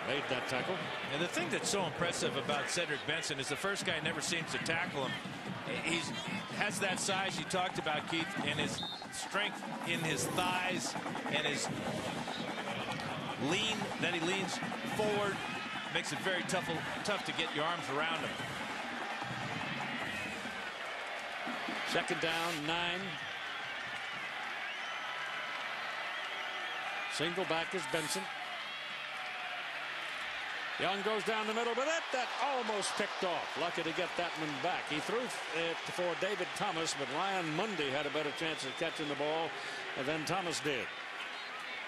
Speaker 15: made that tackle.
Speaker 14: And the thing that's so impressive about Cedric Benson is the first guy never seems to tackle him. He has that size you talked about, Keith, and his strength in his thighs and his lean, that he leans forward, makes it very tough to get your arms around him.
Speaker 15: Second down, 9. Single back is Benson. Young goes down the middle, but that almost picked off. Lucky to get that one back. He threw it for David Thomas, but Ryan Mundy had a better chance of catching the ball than Thomas did.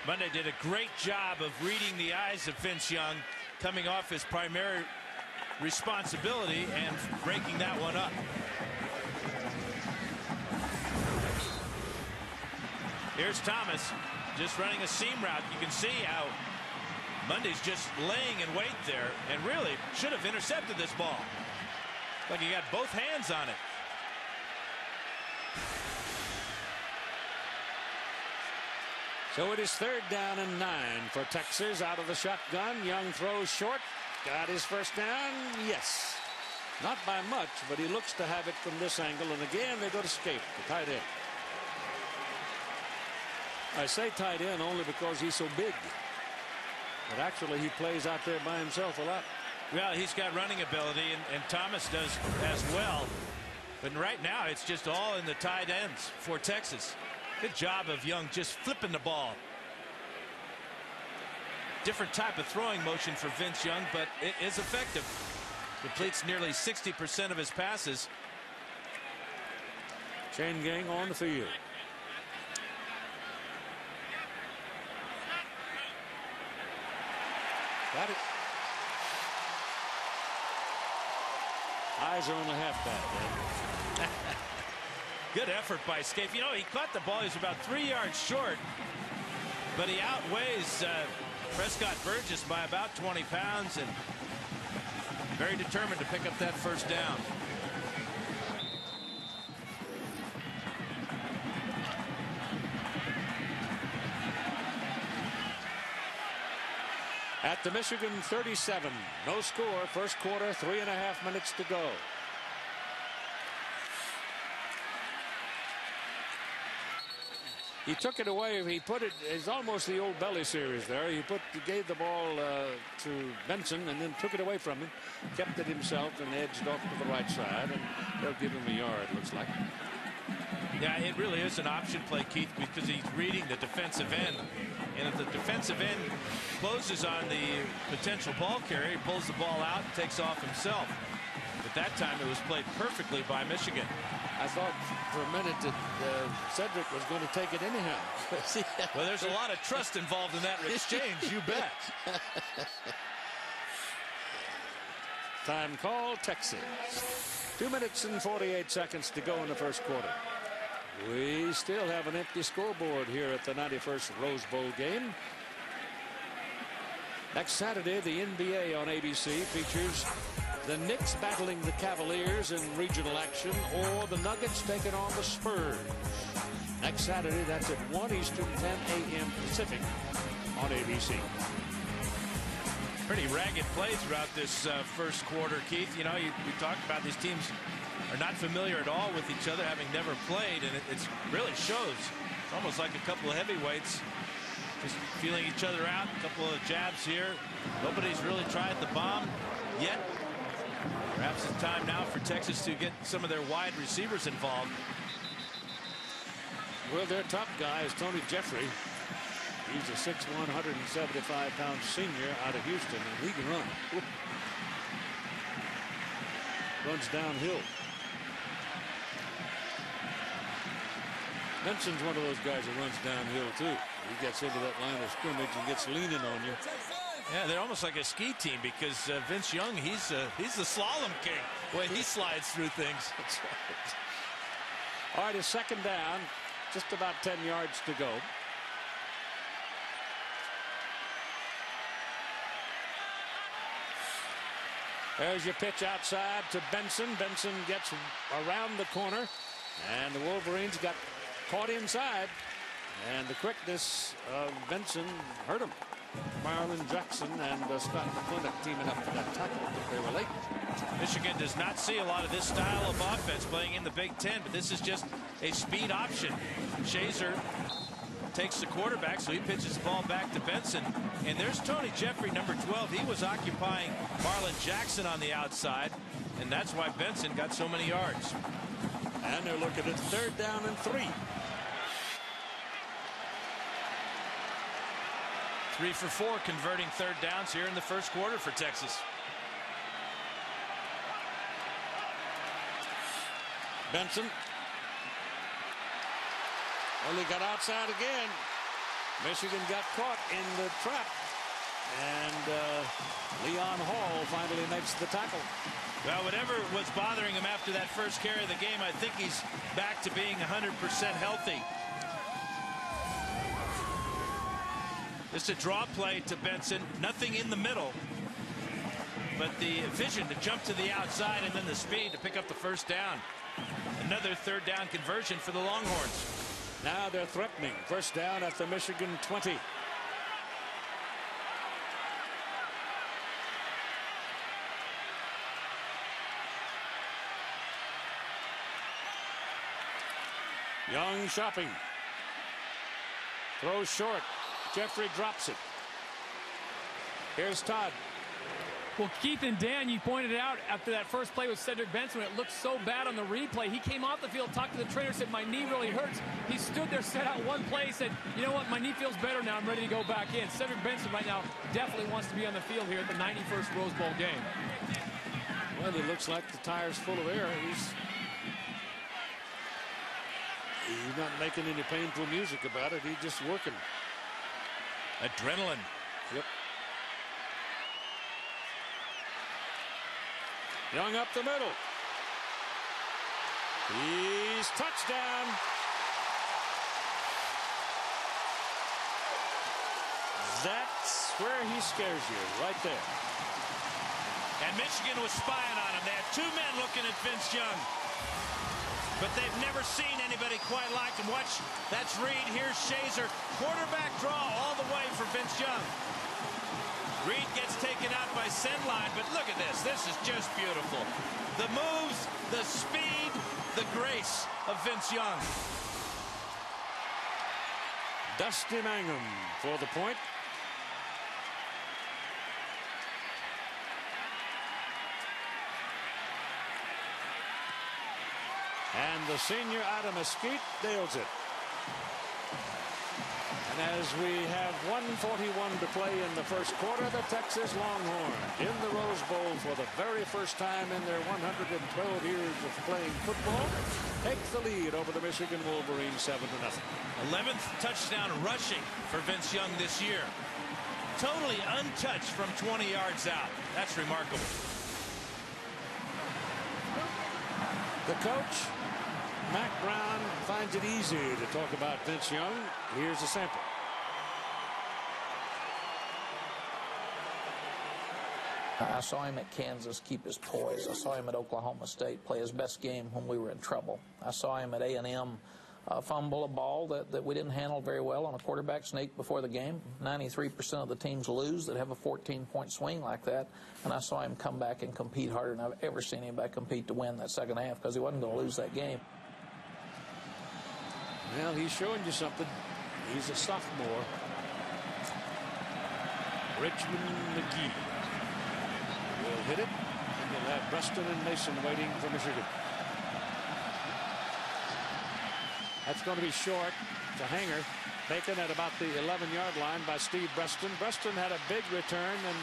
Speaker 14: Mundy did a great job of reading the eyes of Vince Young, coming off his primary responsibility and breaking that one up. Here's Thomas just running a seam route. You can see how Mundy's just laying in wait there and really should have intercepted this ball. Like he got both hands on it.
Speaker 15: So it is third down and 9 for Texas out of the shotgun. Young throws short. Got his first down. Yes. Not by much, but he looks to have it from this angle. And again, they go to Scaife, the tight end. I say tight end only because he's so big. But actually, he plays out there by himself a lot.
Speaker 14: Well, he's got running ability, and Thomas does as well. But right now, it's just all in the tight ends for Texas. Good job of Young just flipping the ball. Different type of throwing motion for Vince Young, but it is effective. Completes nearly 60% of his passes.
Speaker 15: Chain gang on the field. Got it. Eyes are on the halfback.
Speaker 14: Good effort by Scaife. You know, he caught the ball. He was about 3 yards short, but he outweighs Prescott Burgess by about 20 pounds and very determined to pick up that first down.
Speaker 15: At the Michigan 37, no score, first quarter, 3.5 minutes to go. He took it away. He put it, it's almost the old Belly series there. He gave the ball to Benson and then took it away from him, kept it himself and edged off to the right side, and they'll give him a yard, looks like.
Speaker 14: Yeah, it really is an option play, Keith, because he's reading the defensive end. And if the defensive end closes on the potential ball carrier, he pulls the ball out and takes off himself. But that time it was played perfectly by Michigan.
Speaker 15: I thought for a minute that Cedric was going to take it anyhow.
Speaker 14: Well, there's a lot of trust involved in that exchange, you bet.
Speaker 15: Time call, Texas. 2 minutes and 48 seconds to go in the first quarter. We still have an empty scoreboard here at the 91st Rose Bowl game. Next Saturday, the NBA on ABC features the Knicks battling the Cavaliers in regional action, or the Nuggets taking on the Spurs. Next Saturday, that's at 1 Eastern, 10 a.m. Pacific on ABC.
Speaker 14: Pretty ragged play throughout this first quarter, Keith. You know, we talked about these teams are not familiar at all with each other, having never played, and it really shows. It's almost like a couple of heavyweights just feeling each other out. A couple of jabs here. Nobody's really tried the bomb yet. Perhaps it's time now for Texas to get some of their wide receivers involved.
Speaker 15: Well, their top guy is Tony Jeffrey. He's a 6'1", 175-pound senior out of Houston, and he can run. Runs downhill. Benson's one of those guys who runs downhill, too. He gets into that line of scrimmage and gets leaning on you.
Speaker 14: Yeah, they're almost like a ski team because Vince Young, he's the slalom king. The way he slides through things.
Speaker 15: That's right. All right, it's second down. Just about 10 yards to go. There's your pitch outside to Benson. Benson gets around the corner, and the Wolverines got caught inside, and the quickness of Benson hurt him. Marlon Jackson and Scott McClintock teaming up for that tackle, but they were late.
Speaker 14: Michigan does not see a lot of this style of offense playing in the Big Ten, but this is just a speed option. Shazer takes the quarterback, so he pitches the ball back to Benson. And there's Tony Jeffrey, number 12. He was occupying Marlon Jackson on the outside, and that's why Benson got so many yards.
Speaker 15: And they're looking at third down and 3.
Speaker 14: 3 for 4 converting third downs here in the first quarter for Texas.
Speaker 15: Benson. Well, he got outside again. Michigan got caught in the trap. And Leon Hall finally makes the tackle.
Speaker 14: Well, whatever was bothering him after that first carry of the game, I think he's back to being 100% healthy. It's a draw play to Benson. Nothing in the middle. But the vision to jump to the outside and then the speed to pick up the first down. Another third down conversion for the Longhorns.
Speaker 15: Now they're threatening. First down at the Michigan 20. Young shopping. Throws short. Jeffrey drops it. Here's Todd.
Speaker 9: Well, Keith and Dan, you pointed out after that first play with Cedric Benson, when it looked so bad on the replay, he came off the field, talked to the trainer, said, my knee really hurts. He stood there, set out one play, said, you know what, my knee feels better now, I'm ready to go back in. Cedric Benson right now definitely wants to be on the field here at the 91st Rose Bowl game.
Speaker 15: Well, it looks like the tire's full of air. He's not making any painful music about it. He's just working.
Speaker 14: Adrenaline.
Speaker 15: Yep. Young up the middle. He's touchdown. That's where he scares you, right there.
Speaker 14: And Michigan was spying on him. They had 2 men looking at Vince Young. But they've never seen anybody quite like him. Watch, that's Reed. Here's Shazer. Quarterback draw all the way for Vince Young. Reed gets taken out by Sendline, but look at this. This is just beautiful. The moves, the speed, the grace of Vince Young.
Speaker 15: Dusty Mangum for the point. And the senior out of Mesquite nails it. And as we have 1:41 to play in the first quarter, the Texas Longhorns in the Rose Bowl for the very first time in their 112 years of playing football take the lead over the Michigan Wolverines 7-0.
Speaker 14: 11th touchdown rushing for Vince Young this year. Totally untouched from 20 yards out. That's remarkable.
Speaker 15: The coach, Mac Brown, finds it easy to talk about Vince Young. Here's a sample.
Speaker 17: I saw him at Kansas keep his poise. I saw him at Oklahoma State play his best game when we were in trouble. I saw him at A&M fumble a ball that we didn't handle very well on a quarterback sneak before the game. 93% of the teams lose that have a 14-point swing like that, and I saw him come back and compete harder than I've ever seen anybody compete to win that second half because he wasn't going to lose that game.
Speaker 15: Well, he's showing you something. He's a sophomore. Richmond McGee will hit it, and you'll have Preston and Mason waiting for Michigan. That's going to be short. It's a hanger taken at about the 11-yard line by Steve Preston. Preston had a big return and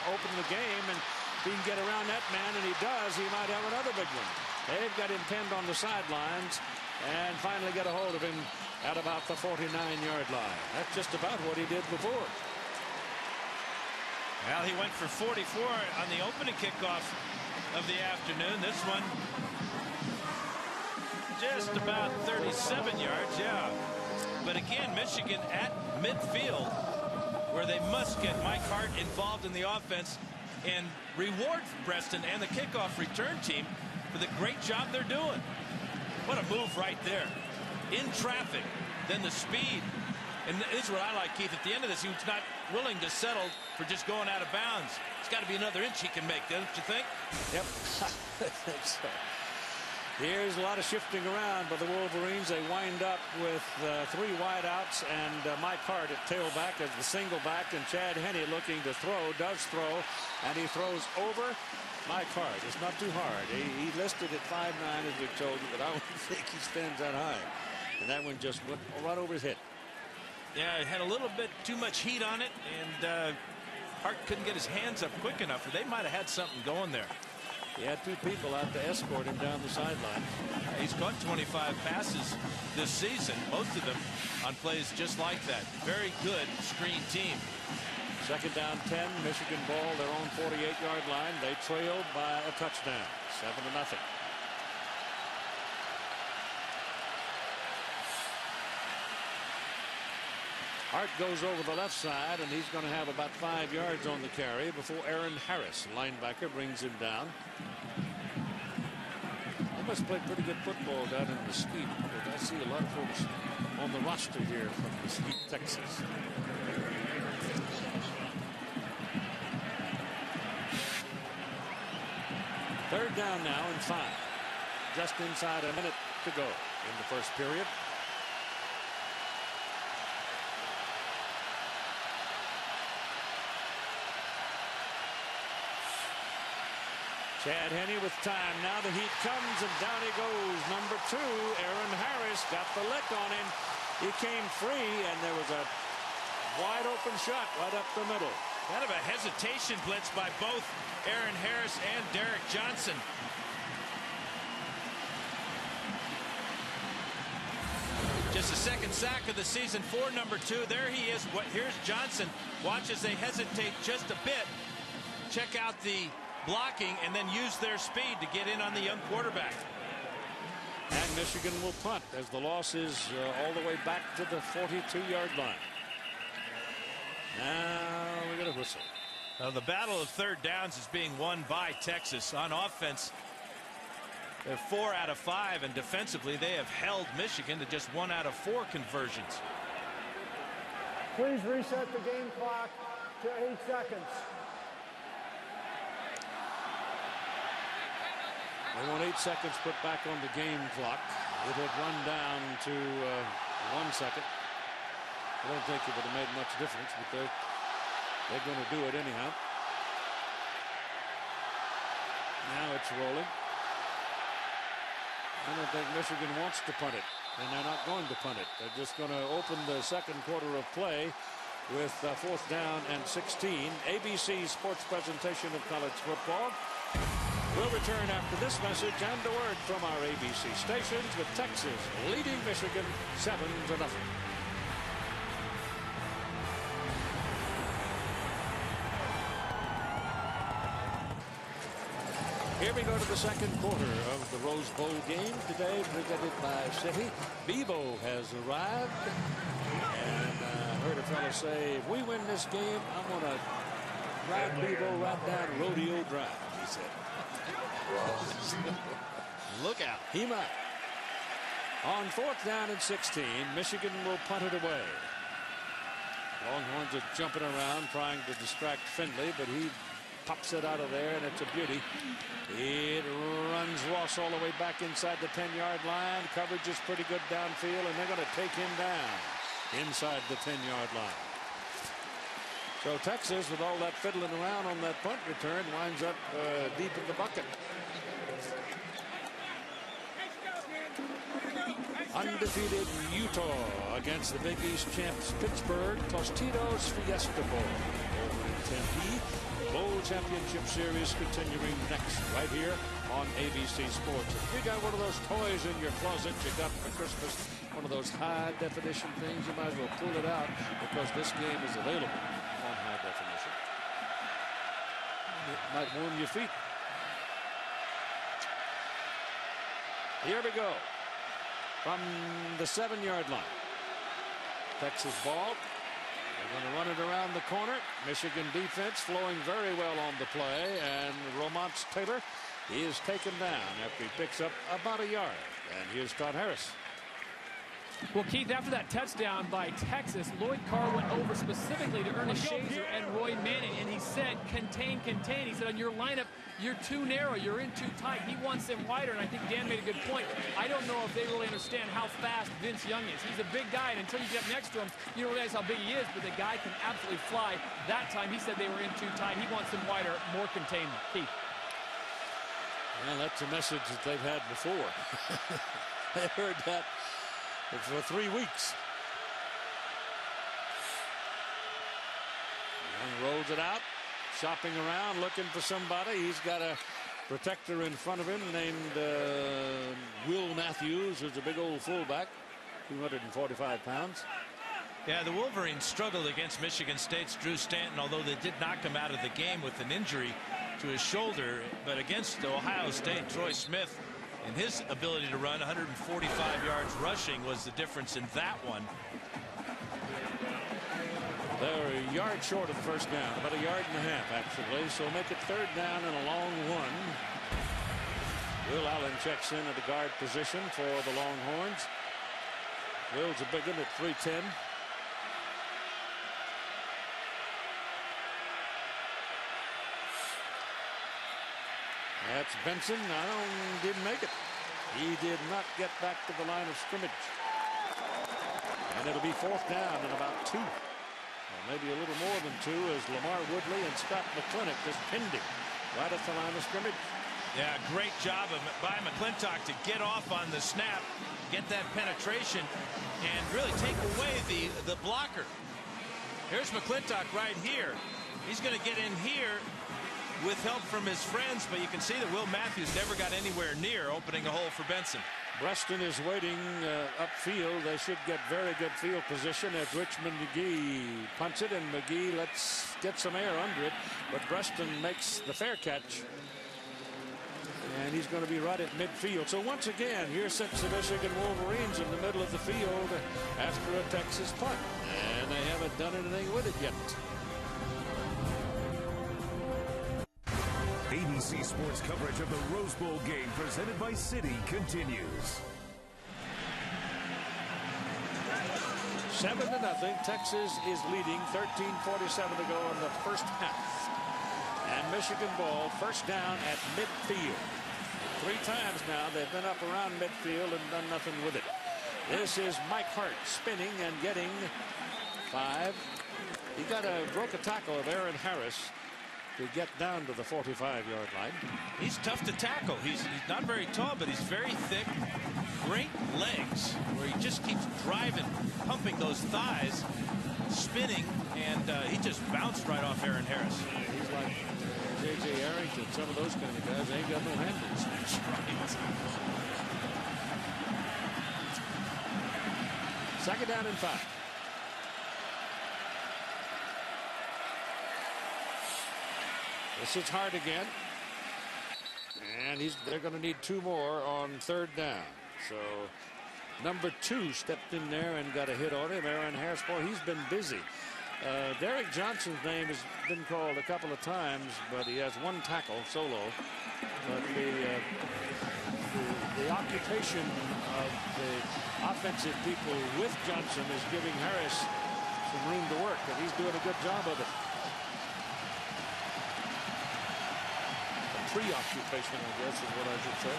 Speaker 15: open the game, and if he can get around that man, and he does, he might have another big one. They've got him pinned on the sidelines and finally get a hold of him at about the 49-yard line. That's just about what he did before.
Speaker 14: Well, he went for 44 on the opening kickoff of the afternoon. This one just about 37 yards, yeah. But again, Michigan at midfield, where they must get Mike Hart involved in the offense and reward Preston and the kickoff return team for the great job they're doing. What a move right there. In traffic, then the speed. And this is what I like, Keith. At the end of this, he was not willing to settle for just going out of bounds. It's got to be another inch he can make, don't you think?
Speaker 15: Yep. I think so. Here's a lot of shifting around by the Wolverines. They wind up with 3 wideouts and Mike Hart at tailback as the single back, and Chad Henne looking to throw, does throw, and he throws over Mike Hart. It's not too hard. He listed at 5'9", as we told you, but I don't think he stands that high. And that one just went right over his head.
Speaker 14: Yeah, it had a little bit too much heat on it, and Hart couldn't get his hands up quick enough, or they might have had something going there.
Speaker 15: He had 2 people out to escort him down the sideline.
Speaker 14: He's caught 25 passes this season, most of them on plays just like that. Very good screen team.
Speaker 15: Second down 10, Michigan ball, their own 48-yard line. They trailed by a touchdown, 7-0. Hart goes over the left side, and he's going to have about 5 yards on the carry before Aaron Harris, linebacker, brings him down. They must play pretty good football down in Mesquite, because I see a lot of folks on the roster here from Mesquite, Texas. Third down now and 5. Just inside a minute to go in the first period. Chad Henne with time. Now the heat comes, and down he goes. Number 2, Aaron Harris, got the lick on him. He came free, and there was a wide open shot right up the middle.
Speaker 14: Kind of a hesitation blitz by both Aaron Harris and Derek Johnson. Just the second sack of the season for number 2. There he is. Here's Johnson. Watch as they hesitate just a bit. Check out the blocking and then use their speed to get in on the young quarterback.
Speaker 15: And Michigan will punt as the loss is all the way back to the 42-yard line. Now we got a whistle.
Speaker 14: The battle of third downs is being won by Texas. On offense, they're 4 out of 5, and defensively they have held Michigan to just 1 out of 4 conversions.
Speaker 13: Please reset the game clock to 8 seconds.
Speaker 15: They want 8 seconds put back on the game clock. It had run down to 1 second. I don't think it would have made much difference, but they're going to do it anyhow. Now it's rolling. I don't think Michigan wants to punt it, and they're not going to punt it. They're just going to open the second quarter of play with 4th down and 16. ABC Sports presentation of college football. We'll return after this message and a word from our ABC stations with Texas leading Michigan 7-0. Here we go to the second quarter of the Rose Bowl game today, presented by City. Bebo has arrived, and I heard a fellow say, if we win this game, I'm going to ride Bebo right down Rodeo Drive, he said.
Speaker 14: Look out.
Speaker 15: He might. On 4th down and 16, Michigan will punt it away. Longhorns are jumping around trying to distract Finley, but he pops it out of there, and it's a beauty. It runs Ross all the way back inside the 10-yard line. Coverage is pretty good downfield, and they're going to take him down inside the 10-yard line. So Texas, with all that fiddling around on that punt return, winds up deep in the bucket. Undefeated Utah against the Big East champs Pittsburgh Tostitos Fiesta Bowl over in Tempe. Bowl Championship Series continuing next right here on ABC Sports. If you got one of those toys in your closet you got for Christmas, one of those high definition things, you might as well pull it out because this game is available on high definition. It might warm your feet. Here we go. From the 7-yard line. Texas ball. They're going to run it around the corner. Michigan defense flowing very well on the play. And Romance Taylor is taken down after he picks up about a yard. And here's Todd Harris.
Speaker 9: Well, Keith, after that touchdown by Texas, Lloyd Carr went over specifically to Ernest Shazer and Roy Manning, and he said, contain, contain. He said, on your lineup, you're too narrow, you're in too tight. He wants them wider, and I think Dan made a good point. I don't know if they really understand how fast Vince Young is. He's a big guy, and until you get next to him, you don't realize how big he is, but the guy can absolutely fly. That time, he said they were in too tight. He wants them wider, more containment. Keith.
Speaker 15: Well, that's a message that they've had before. They heard that for 3 weeks. Young rolls it out, shopping around, looking for somebody. He's got a protector in front of him named Will Matthews, who's a big old fullback, 245 pounds.
Speaker 14: Yeah, the Wolverines struggled against Michigan State's Drew Stanton, although they did knock him out of the game with an injury to his shoulder. But against Ohio State, Troy Smith, and his ability to run 145 yards rushing was the difference in that one.
Speaker 15: They're a yard short of the first down, about a yard and a half, actually. So make it 3rd down and a long one. Will Allen checks in at the guard position for the Longhorns. Will's a big one at 310. That's Benson. Didn't make it. He did not get back to the line of scrimmage. And it'll be 4th down and about 2. Or maybe a little more than 2 as Lamar Woodley and Scott McClintock just pinned him right at the line of scrimmage.
Speaker 14: Yeah, great job by McClintock to get off on the snap, get that penetration, and really take away the blocker. Here's McClintock right here. He's going to get in here with help from his friends, but you can see that Will Matthews never got anywhere near opening a hole for Benson.
Speaker 15: Preston is waiting upfield. They should get very good field position as Richmond McGee punts it, and McGee lets get some air under it, but Preston makes the fair catch, and he's going to be right at midfield. So once again, here sits the Michigan Wolverines in the middle of the field after a Texas punt, and they haven't done anything with it yet.
Speaker 12: ABC Sports coverage of the Rose Bowl game presented by Citi continues.
Speaker 15: 7-0. Texas is leading. 13:47 to go in the first half. And Michigan ball, 1st down at midfield. 3 times now they've been up around midfield and done nothing with it. This is Mike Hart spinning and getting 5. He broke a tackle of Aaron Harris to get down to the 45-yard line.
Speaker 14: He's tough to tackle. He's not very tall, but he's very thick. Great legs, where he just keeps driving, pumping those thighs, spinning, and he just bounced right off Aaron Harris.
Speaker 15: Yeah, he's like J.J. Arrington, some of those kind of guys. They ain't got no handles.
Speaker 14: That's right.
Speaker 15: 2nd down and 5. This is Hart again. And they're going to need 2 more on 3rd down. So number 2 stepped in there and got a hit on him. Aaron Harris, boy, he's been busy. Derek Johnson's name has been called a couple of times, but he has one tackle solo. But the occupation of the offensive people with Johnson is giving Harris some room to work, and he's doing a good job of it. A preoccupation, I guess, is what I should say.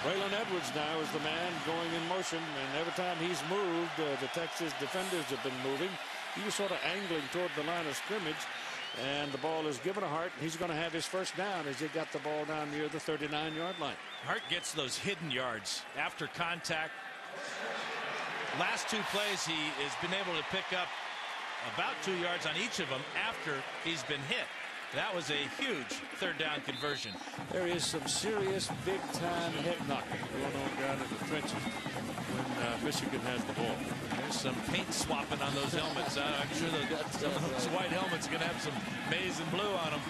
Speaker 15: Braylon Edwards now is the man going in motion, and every time he's moved, the Texas defenders have been moving. He was sort of angling toward the line of scrimmage, and the ball is given to Hart. He's going to have his first down as he got the ball down near the 39-yard line.
Speaker 14: Hart gets those hidden yards after contact. Last two plays, he has been able to pick up about 2 yards on each of them after he's been hit. That was a huge third down conversion.
Speaker 15: There is some serious big-time head knocking going on down in the trenches when Michigan has the ball.
Speaker 14: There's some paint swapping on those helmets. I'm sure some of those white helmets are going to have some maize and blue on them,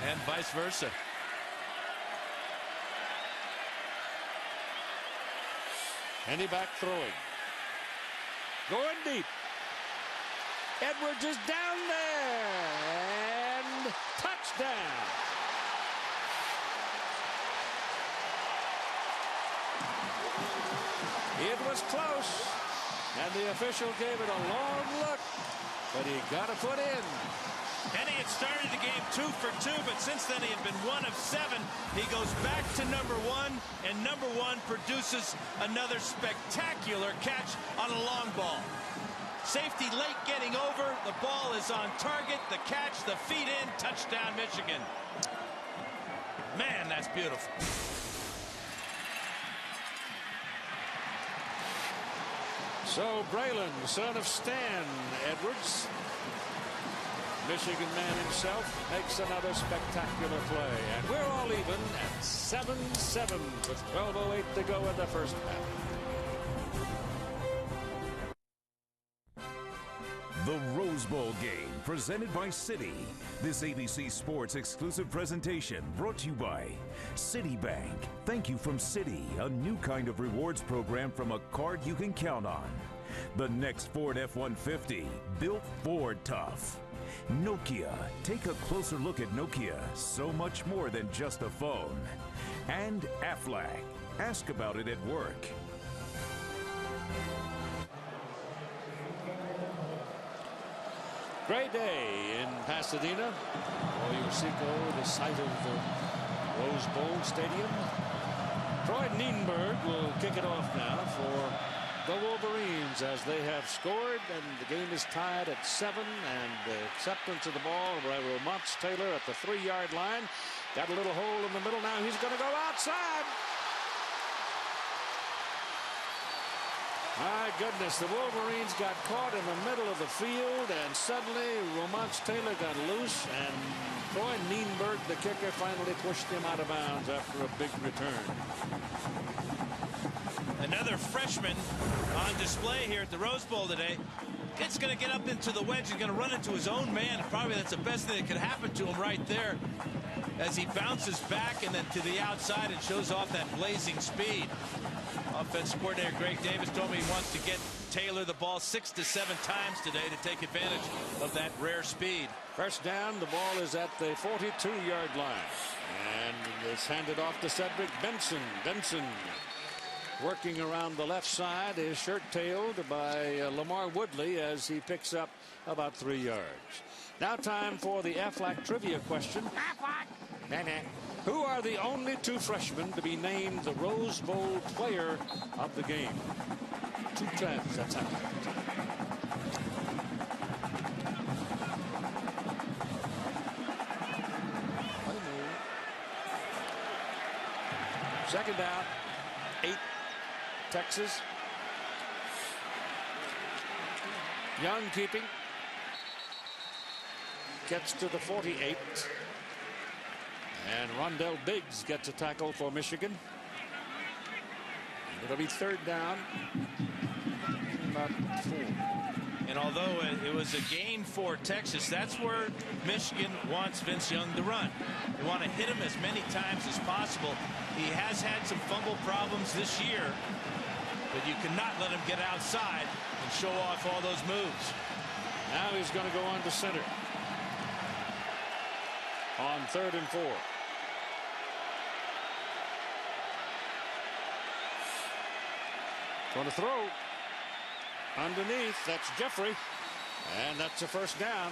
Speaker 14: and vice versa.
Speaker 15: Henny back throwing. Going deep. Edwards is down there. And touchdown. It was close. And the official gave it a long look. But he got a foot in.
Speaker 14: Henny had started the game 2 for 2, but since then he had been 1 of 7. He goes back to number 1, and number 1 produces another spectacular catch on a long ball. Safety late getting over. The ball is on target. The catch, the feet in. Touchdown, Michigan. Man, that's beautiful.
Speaker 15: So Braylon, son of Stan Edwards, Michigan man himself, makes another spectacular play. And we're all even at 7-7 with 12:08 to go in the first half.
Speaker 12: The Rose Bowl game, presented by Citi. This ABC Sports exclusive presentation brought to you by Citibank. Thank you from Citi, a new kind of rewards program from a card you can count on. The next Ford F-150, built Ford tough. Nokia, take a closer look at Nokia, so much more than just a phone. And Aflac, ask about it at work.
Speaker 15: Great day in Pasadena. Arroyo Seco, the site of the Rose Bowl Stadium. Troy Nienberg will kick it off now for the Wolverines as they have scored, and the game is tied at 7, and the acceptance of the ball by Romonts Taylor at the 3-yard line. Got a little hole in the middle. Now he's going to go outside. My goodness, the Wolverines got caught in the middle of the field, and suddenly Romonts Taylor got loose, and Troy Nienberg, the kicker, finally pushed him out of bounds after a big return.
Speaker 14: Another freshman on display here at the Rose Bowl today. It's going to get up into the wedge. He's going to run into his own man. Probably that's the best thing that could happen to him right there as he bounces back and then to the outside and shows off that blazing speed. Offensive coordinator Greg Davis told me he wants to get Taylor the ball 6 to 7 times today to take advantage of that rare speed.
Speaker 15: First down, the ball is at the 42-yard line. And it's handed off to Cedric Benson. Benson working around the left side is shirt-tailed by Lamar Woodley as he picks up about 3 yards. Now time for the Aflac trivia question. Aflac! Who are the only 2 freshmen to be named the Rose Bowl player of the game? 2 times that's happened. Second down, 8, Texas. Young keeping. Gets to the 48. And Rondell Biggs gets a tackle for Michigan. It'll be third down. About 4.
Speaker 14: And although it was a gain for Texas, that's where Michigan wants Vince Young to run. They want to hit him as many times as possible. He has had some fumble problems this year, but you cannot let him get outside and show off all those moves.
Speaker 15: Now he's going to go on to center on 3rd and 4. Going to throw underneath. That's Jeffrey, and that's a first down.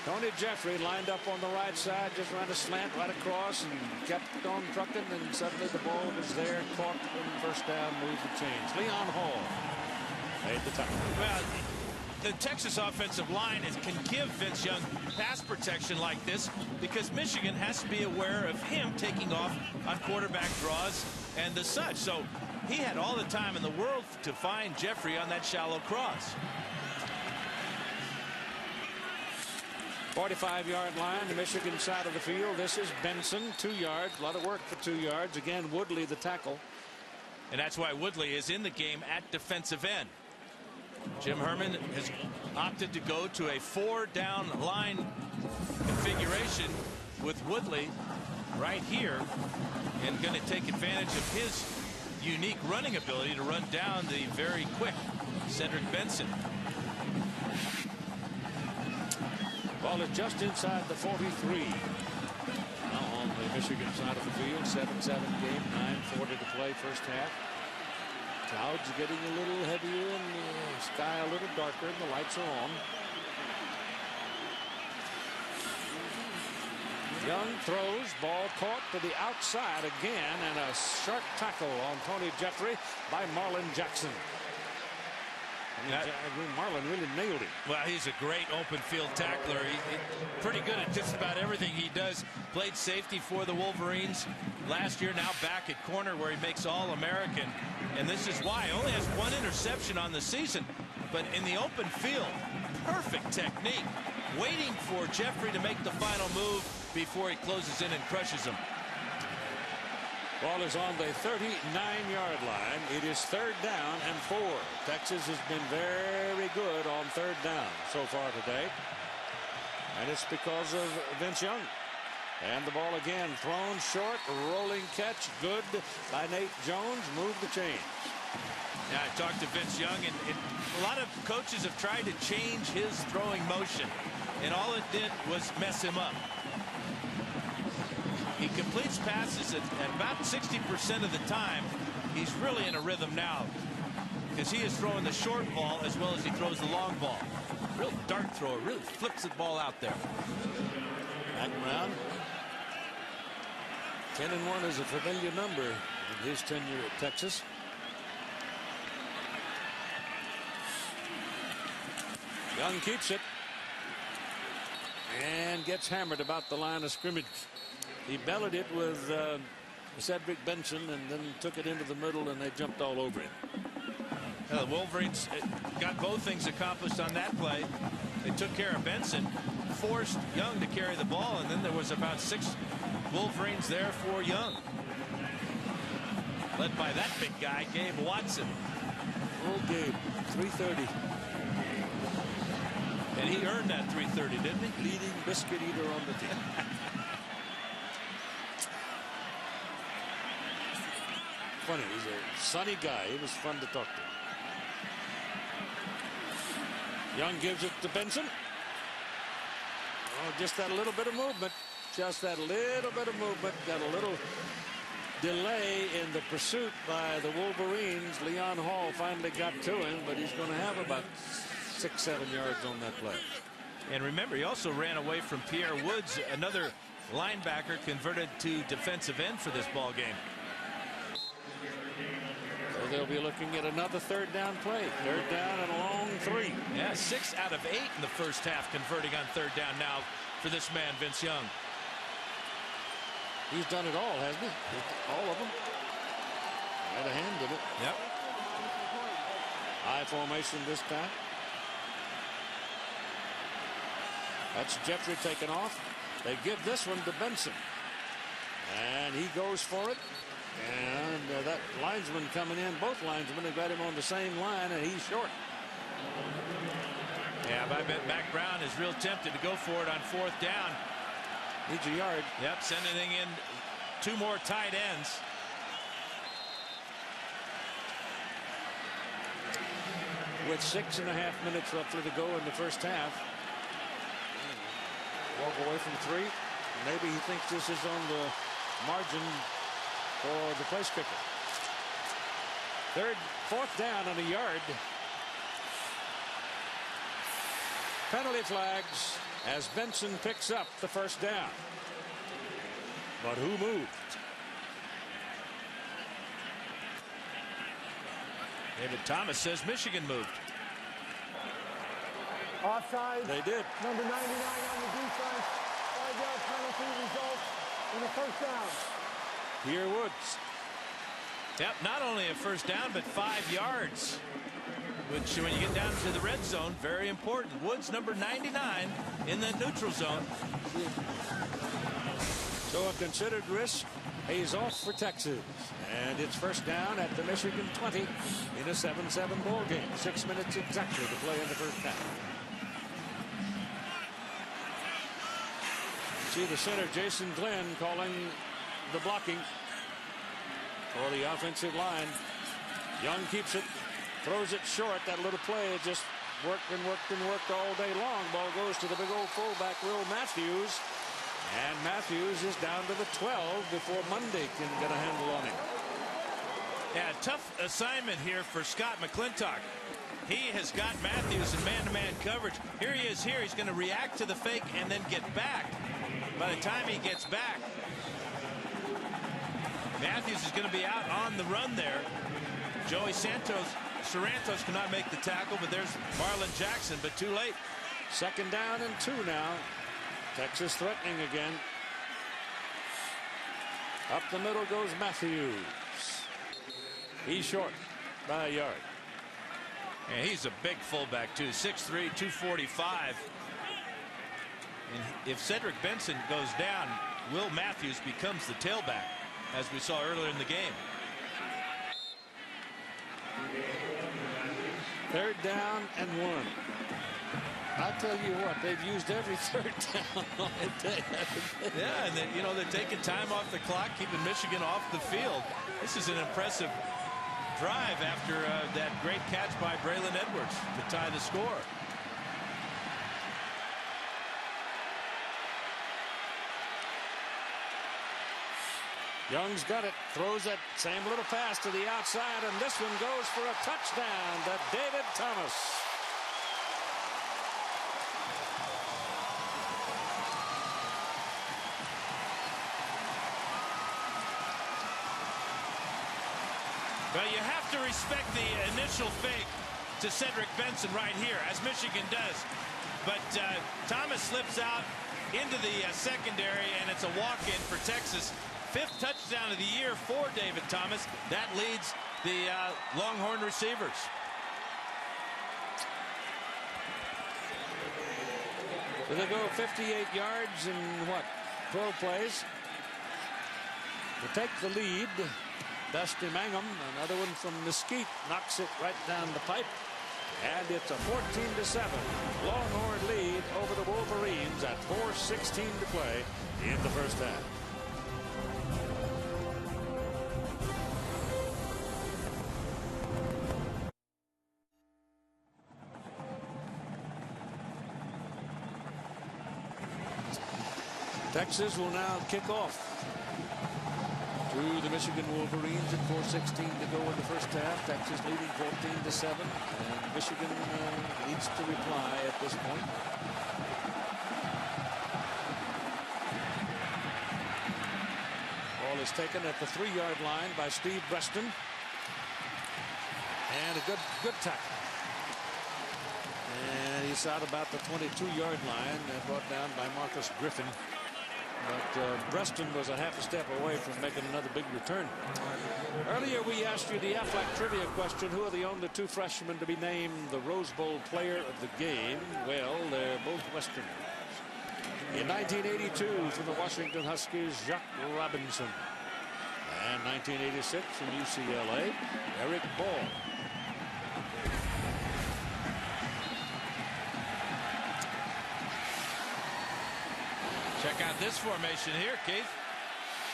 Speaker 15: Tony Jeffrey lined up on the right side, just ran a slant right across and kept on trucking, and suddenly the ball was there, caught, and first down, moved the chains. Leon Hall made the tackle.
Speaker 14: Well, the Texas offensive line can give Vince Young pass protection like this because Michigan has to be aware of him taking off on quarterback draws and the such. So he had all the time in the world to find Jeffrey on that shallow cross.
Speaker 15: 45-yard line, the Michigan side of the field. This is Benson, 2 yards. A lot of work for 2 yards. Again, Woodley, the tackle.
Speaker 14: And that's why Woodley is in the game at defensive end. Jim Herman has opted to go to a 4-down line configuration with Woodley right here, and going to take advantage of his unique running ability to run down the very quick Cedric Benson.
Speaker 15: Ball is just inside the 43. Now on the Michigan side of the field, 7-7 game, 9:40 to play first half. Clouds are getting a little heavier and the sky a little darker, and the lights are on. Young throws, ball caught to the outside again, and a sharp tackle on Tony Jeffrey by Marlon Jackson. Marlon really nailed him.
Speaker 14: Well, he's a great open field tackler. He's pretty good at just about everything he does. Played safety for the Wolverines last year, now back at corner where he makes All-American. And this is why he only has 1 interception on the season. But in the open field, perfect technique. Waiting for Jeffrey to make the final move before he closes in and crushes him.
Speaker 15: Ball is on the 39-yard line. It is 3rd down and 4. Texas has been very good on 3rd down so far today. And it's because of Vince Young. And the ball again thrown short, rolling catch, good by Nate Jones, moved the chains.
Speaker 14: Yeah, I talked to Vince Young, and a lot of coaches have tried to change his throwing motion, and all it did was mess him up. He completes passes at about 60% of the time. He's really in a rhythm now because he is throwing the short ball as well as he throws the long ball. Real dart thrower, really flips the ball out there.
Speaker 15: Mack Brown, 10-1 is a familiar number in his tenure at Texas. Young keeps it and gets hammered about the line of scrimmage. He bellied it with Cedric Benson and then took it into the middle, and they jumped all over him.
Speaker 14: The Wolverines got both things accomplished on that play. They took care of Benson, forced Young to carry the ball, and then there was about 6 Wolverines there for Young. Led by that big guy, Gabe Watson.
Speaker 15: Oh, Gabe, 330.
Speaker 14: And he earned that 330, didn't he?
Speaker 15: Leading biscuit eater on the team. Funny, he's a sunny guy. He was fun to talk to. Young gives it to Benson. Oh, just that little bit of movement. Just that little bit of movement. Got a little delay in the pursuit by the Wolverines. Leon Hall finally got to him, but he's going to have about 6-7 yards on that play.
Speaker 14: And remember, he also ran away from Pierre Woods, another linebacker converted to defensive end for this ball game.
Speaker 15: So they'll be looking at another 3rd down play. 3rd down and a long 3.
Speaker 14: Yeah, 6 out of 8 in the first half converting on 3rd down now for this man, Vince Young.
Speaker 15: He's done it all, hasn't he? All of them. Had a hand in it.
Speaker 14: Yep.
Speaker 15: High formation this time. That's Jeffrey taken off. They give this one to Benson. And he goes for it. And that linesman coming in, both linesmen have got him on the same line, and he's short.
Speaker 14: Yeah, but I bet Mack Brown is real tempted to go for it on 4th down.
Speaker 15: Needs a yard.
Speaker 14: Yep, sending in 2 more tight ends.
Speaker 15: with 6.5 minutes roughly to go in the first half. Walk away from 3. Maybe he thinks this is on the margin for the place kicker. 4th down on a yard. Penalty flags as Benson picks up the first down. But who moved?
Speaker 14: David Thomas says Michigan moved.
Speaker 13: Offside.
Speaker 15: They did.
Speaker 13: Number 99 on the defense. 5-yard penalty results in a first down.
Speaker 15: Here Woods.
Speaker 14: Yep, not only a first down, but 5 yards, which when you get down to the red zone, very important. Woods, number 99, in the neutral zone.
Speaker 15: So a considered risk pays off for Texas. And it's first down at the Michigan 20 in a 7-7 ball game. 6 minutes exactly to play in the first half. See the center, Jason Glenn, calling the blocking for the offensive line. Young keeps it, throws it short. That little play just worked and worked and worked all day long. Ball goes to the big old fullback, Will Matthews. And Matthews is down to the 12 before Monday can get a handle on him.
Speaker 14: Yeah, tough assignment here for Scott McClintock. He has got Matthews in man-to-man coverage. Here he is here. He's going to react to the fake and then get back. By the time he gets back, Matthews is going to be out on the run there. Joey Sarantos cannot make the tackle, but there's Marlon Jackson, but too late.
Speaker 15: 2nd down and 2 now. Texas threatening again. Up the middle goes Matthews. He's short by a yard.
Speaker 14: And he's a big fullback, too. 6'3", 245. And if Cedric Benson goes down, Will Matthews becomes the tailback, as we saw earlier in the game.
Speaker 15: 3rd down and 1. I'll tell you what, they've used every 3rd down all day.
Speaker 14: Yeah, and then, you know, they're taking time off the clock, keeping Michigan off the field. This is an impressive drive after that great catch by Braylon Edwards to tie the score.
Speaker 15: Young's got it, throws that same little pass to the outside, and this one goes for a touchdown to David Thomas.
Speaker 14: Well, you have to respect the initial fake to Cedric Benson right here, as Michigan does. But Thomas slips out into the secondary, and it's a walk-in for Texas. 5th touchdown of the year for David Thomas. That leads the Longhorn receivers.
Speaker 15: So they go 58 yards in, 12 plays. To take the lead, Dusty Mangum, another one from Mesquite, knocks it right down the pipe. And it's a 14-7 Longhorn lead over the Wolverines at 4:16 to play in the first half. Texas will now kick off to the Michigan Wolverines at 4:16 to go in the first half. Texas leading 14-7, and Michigan needs to reply at this point. Ball is taken at the 3-yard line by Steve Breaston, and a good tackle. And he's out about the 22-yard line, brought down by Marcus Griffin. But Breaston was a half a step away from making another big return. Earlier we asked you the Aflac trivia question, who are the only 2 freshmen to be named the Rose Bowl player of the game? Well, they're both Westerners. In 1982 from the Washington Huskies, Jacques Robinson. And 1986 from UCLA, Eric Ball.
Speaker 14: Check out this formation here, Keith.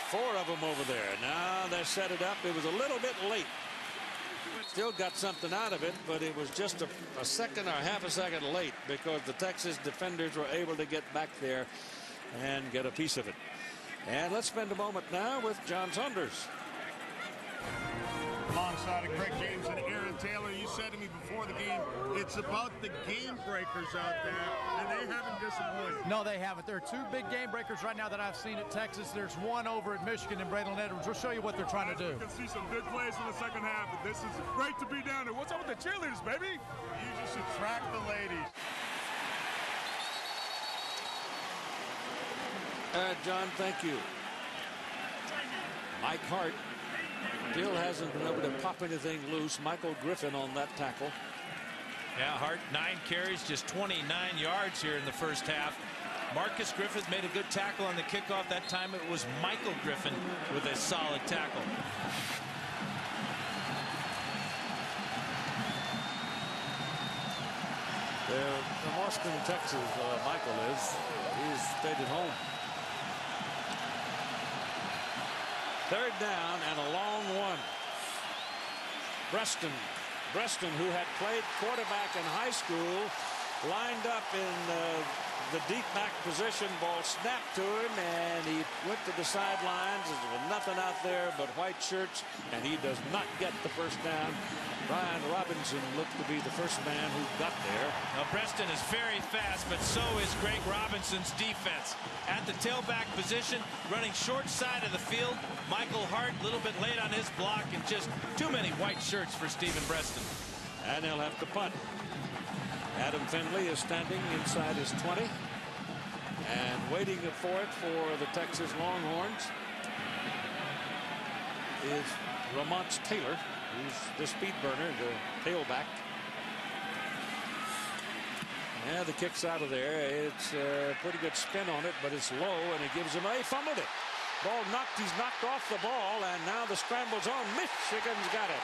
Speaker 15: 4 of them over there. Now they set it up. It was a little bit late. Still got something out of it, but it was just a second or half a second late because the Texas defenders were able to get back there and get a piece of it. And let's spend a moment now with John Saunders.
Speaker 5: Alongside of Craig James and Aaron Taylor, you said to me before the game, it's about the game breakers out there, and they haven't disappointed.
Speaker 18: No, they haven't. There are two big game breakers right now that I've seen at Texas. There's one over at Michigan and Braylon Edwards. We'll show you what they're trying to do.
Speaker 5: You can see some good plays in the second half, but this is great to be down there. What's up with the cheerleaders, baby? You just attract the ladies.
Speaker 15: John, thank you. Mike Hart still hasn't been able to pop anything loose. Michael Griffin on that tackle.
Speaker 14: Yeah, Hart, 9 carries, just 29 yards here in the first half. Marcus Griffith made a good tackle on the kickoff. That time it was Michael Griffin with a solid tackle.
Speaker 15: From Austin, Texas, Michael is. He's stayed at home. Third down and a long one. Preston, who had played quarterback in high school, lined up in the deep back position. Ball snapped to him, and he went to the sidelines. There was nothing out there but white shirts, and he does not get the first down. Brian Robinson looked to be the first man who got there.
Speaker 14: Now, Preston is very fast, but so is Greg Robinson's defense. At the tailback position, running short side of the field. Michael Hart a little bit late on his block, and just too many white shirts for Stephen Preston.
Speaker 15: And they'll have to punt. Adam Finley is standing inside his 20 and waiting for it for the Texas Longhorns is Lamont Taylor, who's the speed burner, the tailback. Yeah, the kick's out of there. It's a pretty good spin on it, but it's low, and it gives him he fumbled it. Ball knocked, he's knocked off the ball, and now the scramble's on. Michigan's got it.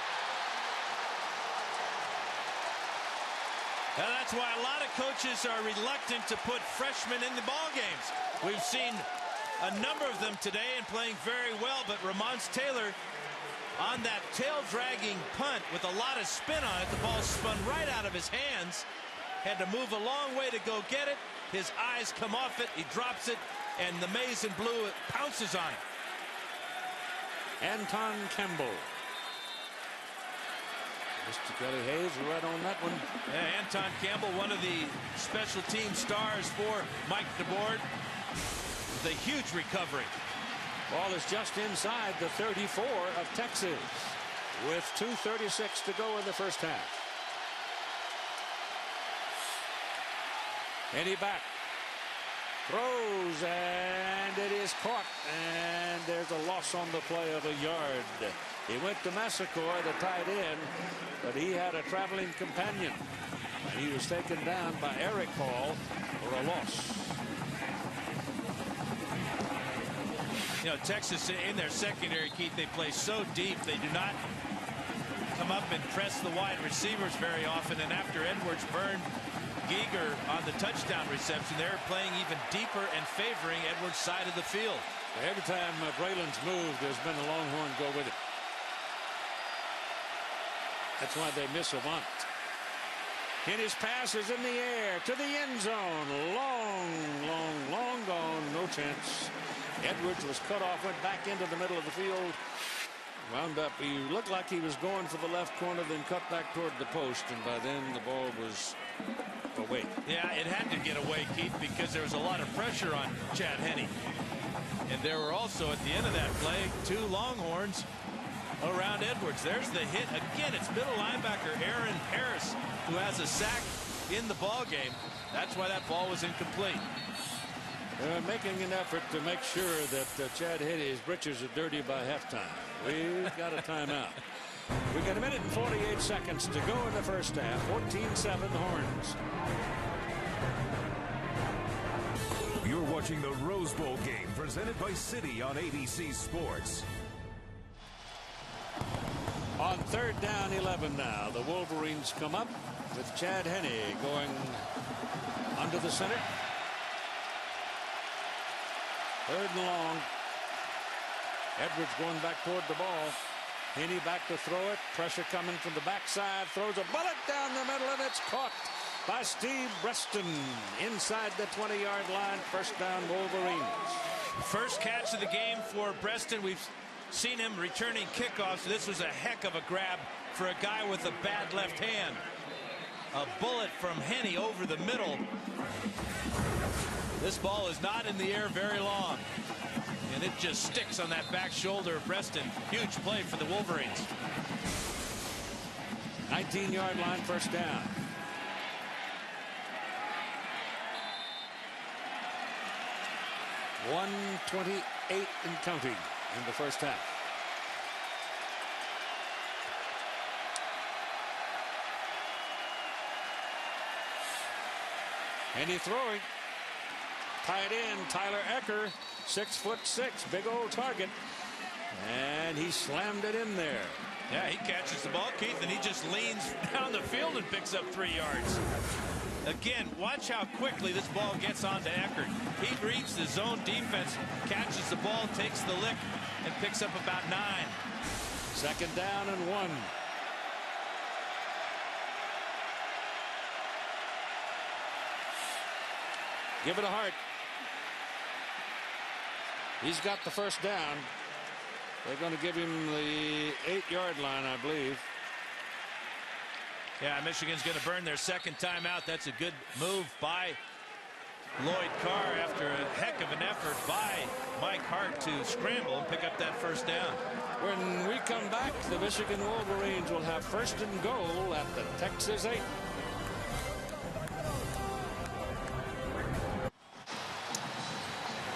Speaker 14: Now that's why a lot of coaches are reluctant to put freshmen in the ball games. We've seen a number of them today and playing very well, but Lamont Taylor on that tail-dragging punt with a lot of spin on it. The ball spun right out of his hands. Had to move a long way to go get it. His eyes come off it. He drops it, and the maize and blue pounces on it.
Speaker 15: Anton Campbell. Mr. Kelly Hayes right on that one.
Speaker 14: Yeah, Anton Campbell, one of the special team stars for Mike DeBoard. The huge recovery.
Speaker 15: Ball is just inside the 34 of Texas with 2:36 to go in the first half. Any back. Throws, and it is caught, and there's a loss on the play of a yard. He went to Massacor, the tight end, but he had a traveling companion. He was taken down by Eric Hall for a loss.
Speaker 14: You know, Texas in their secondary, Keith, they play so deep. They do not come up and press the wide receivers very often. And after Edwards burned Giger on the touchdown reception, they're playing even deeper and favoring Edwards' side of the field.
Speaker 15: Every time Braylon's moved, there's been a Longhorn go with it. That's why they miss Avant. And his pass is in the air to the end zone. Long gone. No chance. Edwards was cut off, went back into the middle of the field. Wound up, he looked like he was going for the left corner, then cut back toward the post, and by then the ball was away.
Speaker 14: Yeah, it had to get away, Keith, because there was a lot of pressure on Chad Henne. And there were also, at the end of that play, 2 Longhorns around Edwards. There's the hit. Again, it's middle linebacker Aaron Harris who has a sack in the ball game. That's why that ball was incomplete.
Speaker 15: Making an effort to make sure that Chad Henne's britches are dirty by halftime. We've got a timeout. We've got 1 minute and 48 seconds to go in the first half. 14-7 Horns.
Speaker 12: You're watching the Rose Bowl game presented by City on ABC Sports.
Speaker 15: On 3rd down, 11 now. The Wolverines come up with Chad Henne going under the center. 3rd and long. Edwards going back toward the ball. Henney back to throw it. Pressure coming from the backside. Throws a bullet down the middle, and it's caught by Steve Breston inside the 20-yard line. First down, Wolverines.
Speaker 14: First catch of the game for Breston. We've seen him returning kickoffs. This was a heck of a grab for a guy with a bad left hand. A bullet from Henney over the middle. This ball is not in the air very long. And it just sticks on that back shoulder of Breston. Huge play for the Wolverines.
Speaker 15: 19-yard line, first down. .128 and counting in the first half. Henney throwing. Tied in, Tyler Ecker, 6'6", big old target. And he slammed it in there.
Speaker 14: Yeah, he catches the ball, Keith, and he just leans down the field and picks up 3 yards. Again, watch how quickly this ball gets onto Eckert. He reads the zone defense, catches the ball, takes the lick, and picks up about 9.
Speaker 15: Second down and 1. Give it a Hart. He's got the first down. They're going to give him the 8-yard line, I believe.
Speaker 14: Yeah, Michigan's going to burn their second timeout. That's a good move by Lloyd Carr after a heck of an effort by Mike Hart to scramble and pick up that first down.
Speaker 15: When we come back, the Michigan Wolverines will have first and goal at the Texas 8.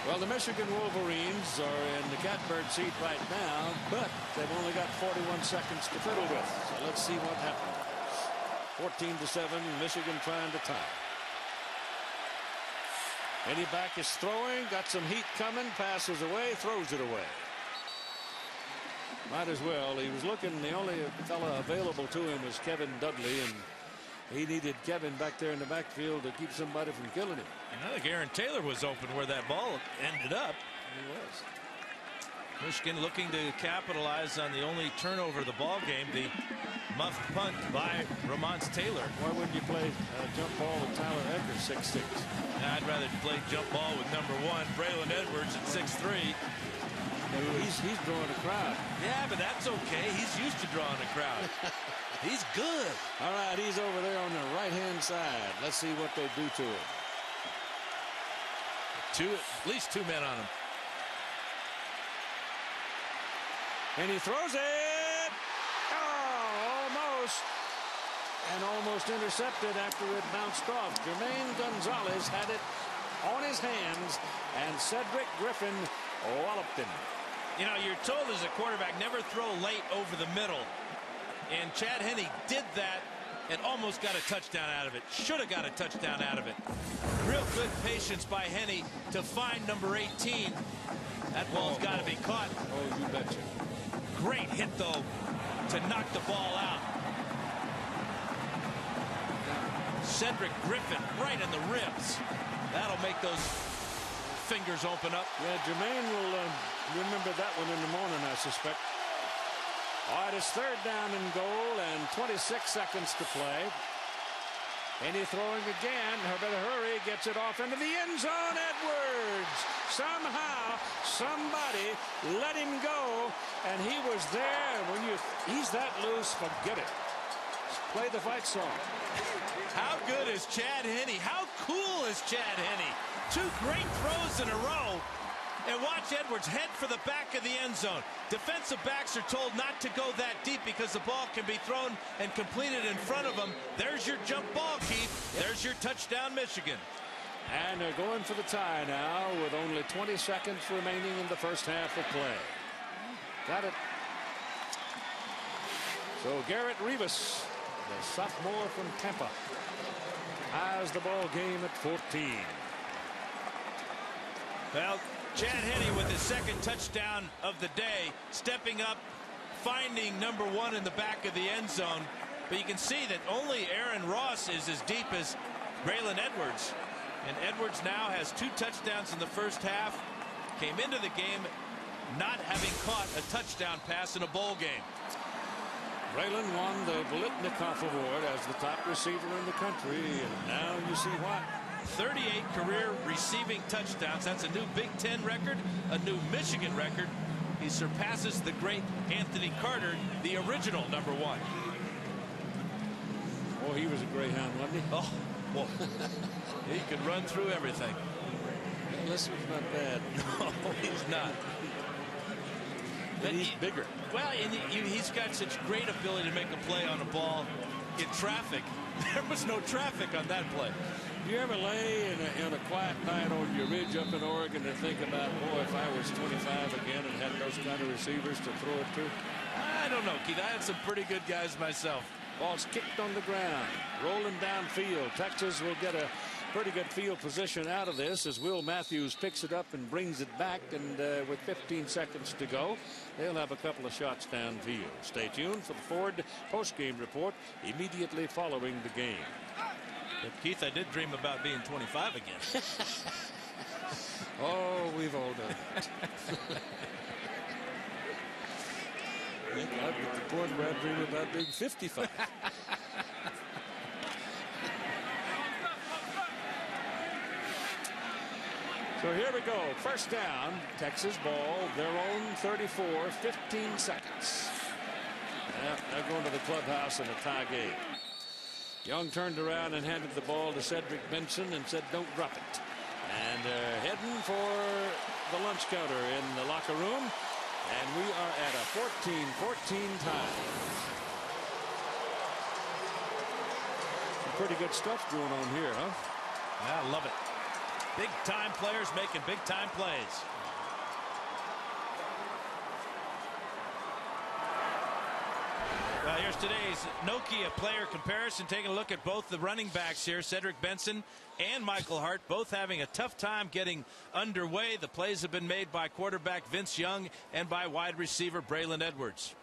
Speaker 15: Well, the Michigan Wolverines are in the catbird seat right now, but they've only got 41 seconds to fiddle with. So let's see what happens. 14-7, Michigan trying to tie. Henney back is throwing, got some heat coming, passes away, throws it away. Might as well. He was looking, the only fella available to him was Kevin Dudley, and he needed Kevin back there in the backfield to keep somebody from killing him.
Speaker 14: I think Aaron Taylor was open where that ball ended up.
Speaker 15: He was.
Speaker 14: Michigan looking to capitalize on the only turnover of the ball game, the muffed punt by Ramons Taylor.
Speaker 15: Why wouldn't you play jump ball with Tyler Ecker, 6'6"?
Speaker 14: I'd rather play jump ball with number 1, Braylon Edwards at 6'3".
Speaker 15: He's drawing a crowd.
Speaker 14: Yeah, but that's okay. He's used to drawing a crowd. He's good.
Speaker 15: All right, he's over there on the right-hand side. Let's see what they do to him.
Speaker 14: At least 2 men on him.
Speaker 15: And he throws it. Oh, almost. And almost intercepted after it bounced off. Jermaine Gonzalez had it on his hands, and Cedric Griffin walloped him.
Speaker 14: You know, you're told as a quarterback, never throw late over the middle. And Chad Henne did that and almost got a touchdown out of it. Should have got a touchdown out of it. Real good patience by Henne to find number 18. That ball's got to be caught.
Speaker 15: Oh, you betcha.
Speaker 14: Great hit, though, to knock the ball out. Cedric Griffin right in the ribs. That'll make those fingers open up.
Speaker 15: Yeah, Jermaine will remember that one in the morning, I suspect. All right, it's third down and goal and 26 seconds to play. Henne throwing again. Better hurry. Gets it off into the end zone. Edwards. Somehow, somebody let him go, and he was there. When he's that loose, forget it. Play the fight song.
Speaker 14: How good is Chad Henne? How cool is Chad Henne? 2 great throws in a row. And watch Edwards head for the back of the end zone. Defensive backs are told not to go that deep because the ball can be thrown and completed in front of them. There's your jump ball, Keith. Yep. There's your touchdown, Michigan.
Speaker 15: And they're going for the tie now with only 20 seconds remaining in the first half of play. Got it. So Garrett Rivas, the sophomore from Tampa, has the ball game at 14.
Speaker 14: Well, Chad Henne with his second touchdown of the day, stepping up, finding number 1 in the back of the end zone. But you can see that only Aaron Ross is as deep as Braylon Edwards. And Edwards now has 2 touchdowns in the first half. Came into the game not having caught a touchdown pass in a bowl game.
Speaker 15: Braylon won the Blitnikoff Award as the top receiver in the country, and now you see why.
Speaker 14: 38 career receiving touchdowns. That's a new Big Ten record, a new Michigan record. He surpasses the great Anthony Carter, the original #1.
Speaker 15: Oh, he was a greyhound, wasn't he?
Speaker 14: Oh, well, he could run through everything.
Speaker 15: This was not bad.
Speaker 14: No, he's not.
Speaker 15: But he's bigger.
Speaker 14: Well, and he's got such great ability to make a play on a ball in traffic. There was no traffic on that play.
Speaker 15: Do you ever lay in a quiet night on your ridge up in Oregon and think about, boy, if I was 25 again and had those kind of receivers to throw it to?
Speaker 14: I don't know, Keith. I had some pretty good guys myself.
Speaker 15: Ball's kicked on the ground, rolling downfield. Texas will get a pretty good field position out of this as Will Matthews picks it up and brings it back, and with 15 seconds to go, they'll have a couple of shots downfield. Stay tuned for the Ford post-game report immediately following the game.
Speaker 14: But Keith, I did dream about being 25 again.
Speaker 15: Oh, we've all done it. I'm at the point where I dream about being 55. So here we go. First down. Texas ball. Their own 34. 15 seconds. Yeah, they're going to the clubhouse in a tie game. Young turned around and handed the ball to Cedric Benson and said, don't drop it. And heading for the lunch counter in the locker room. And we are at a 14-14 tie. Some pretty good stuff going on here, huh?
Speaker 14: I love it. Big time players making big time plays. Well, here's today's Nokia player comparison. Taking a look at both the running backs here, Cedric Benson and Michael Hart, both having a tough time getting underway. The plays have been made by quarterback Vince Young and by wide receiver Braylon Edwards.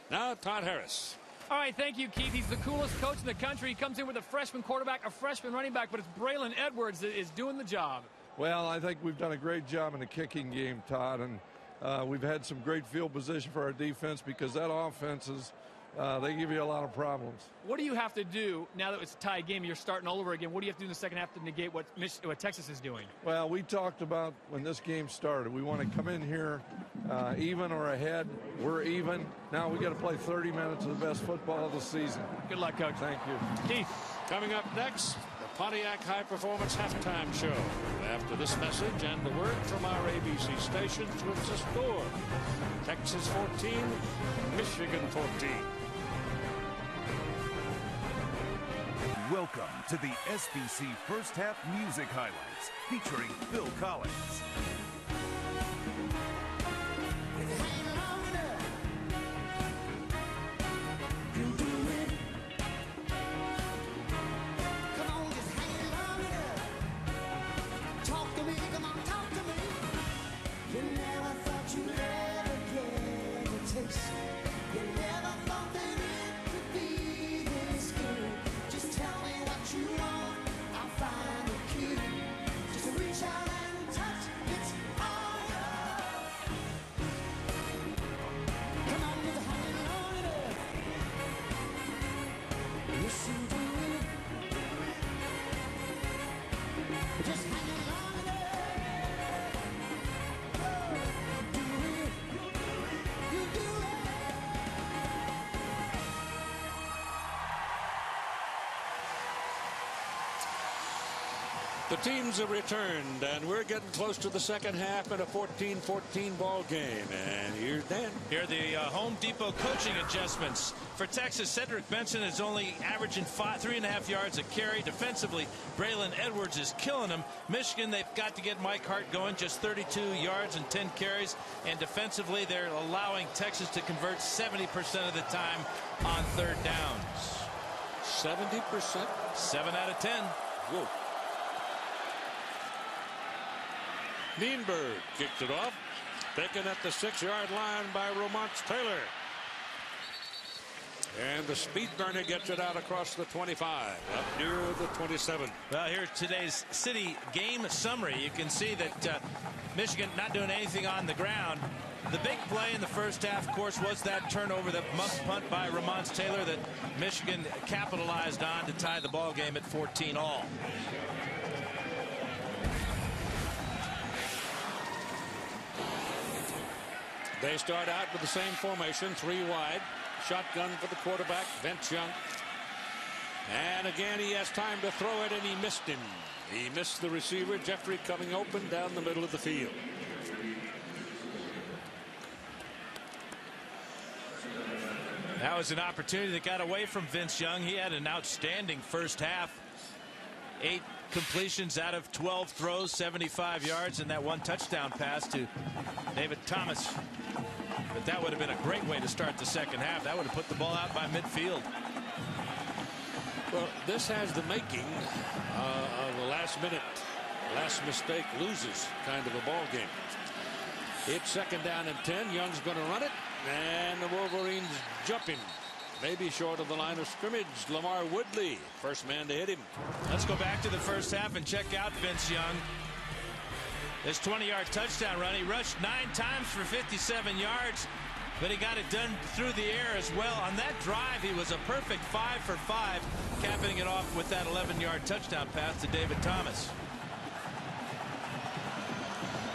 Speaker 15: Now Todd Harris.
Speaker 9: All right, thank you, Keith. He's the coolest coach in the country. He comes in with a freshman quarterback, a freshman running back, but it's Braylon Edwards that is doing the job.
Speaker 11: Well, I think we've done a great job in the kicking game, Todd, and we've had some great field position for our defense because that offense is they give you a lot of problems.
Speaker 9: What do you have to do now that it's a tie game? You're starting all over again. What do you have to do in the second half to negate what Texas is doing?
Speaker 11: Well, we talked about when this game started. We want to come in here even or ahead. We're even. Now we got to play 30 minutes of the best football of the season.
Speaker 9: Good luck, Coach.
Speaker 11: Thank you.
Speaker 9: Keith.
Speaker 15: Coming up next, the Pontiac High Performance Halftime Show. After this message and the word from our ABC stations with the score. Texas 14, Michigan 14.
Speaker 12: Welcome to the SBC First Half Music Highlights featuring Phil Collins.
Speaker 15: The teams have returned, and we're getting close to the second half in a 14-14 ball game. And here's Dan.
Speaker 14: Here are the Home Depot coaching adjustments. For Texas, Cedric Benson is only averaging 3.5 yards a carry. Defensively, Braylon Edwards is killing him. Michigan, they've got to get Mike Hart going, just 32 yards and 10 carries. And defensively, they're allowing Texas to convert 70% of the time on third downs.
Speaker 15: 70%?
Speaker 14: 7 out of 10.
Speaker 15: Whoa. Nienberg kicked it off. Taken at the 6-yard line by Romance Taylor. And the speed burner gets it out across the 25, up near the 27.
Speaker 14: Well, here's today's City game summary. You can see that Michigan not doing anything on the ground. The big play in the first half, of course, was that turnover, that muff punt by Ramons Taylor that Michigan capitalized on to tie the ball game at 14-all.
Speaker 15: They start out with the same formation, 3 wide. Shotgun for the quarterback, Vince Young. And again, he has time to throw it, and he missed him. He missed the receiver, Jeffrey, coming open down the middle of the field.
Speaker 14: That was an opportunity that got away from Vince Young. He had an outstanding first half. 8 completions out of 12 throws, 75 yards, and that 1 touchdown pass to David Thomas. But that would have been a great way to start the second half. That would have put the ball out by midfield.
Speaker 15: Well, this has the making of a last mistake loses kind of a ball game. It's 2nd down and 10. Young's going to run it, and the Wolverines jump him. Maybe short of the line of scrimmage. Lamar Woodley, first man to hit him.
Speaker 14: Let's go back to the first half and check out Vince Young. This 20-yard touchdown run, he rushed 9 times for 57 yards, but he got it done through the air as well. On that drive, he was a perfect 5 for 5, capping it off with that 11-yard touchdown pass to David Thomas.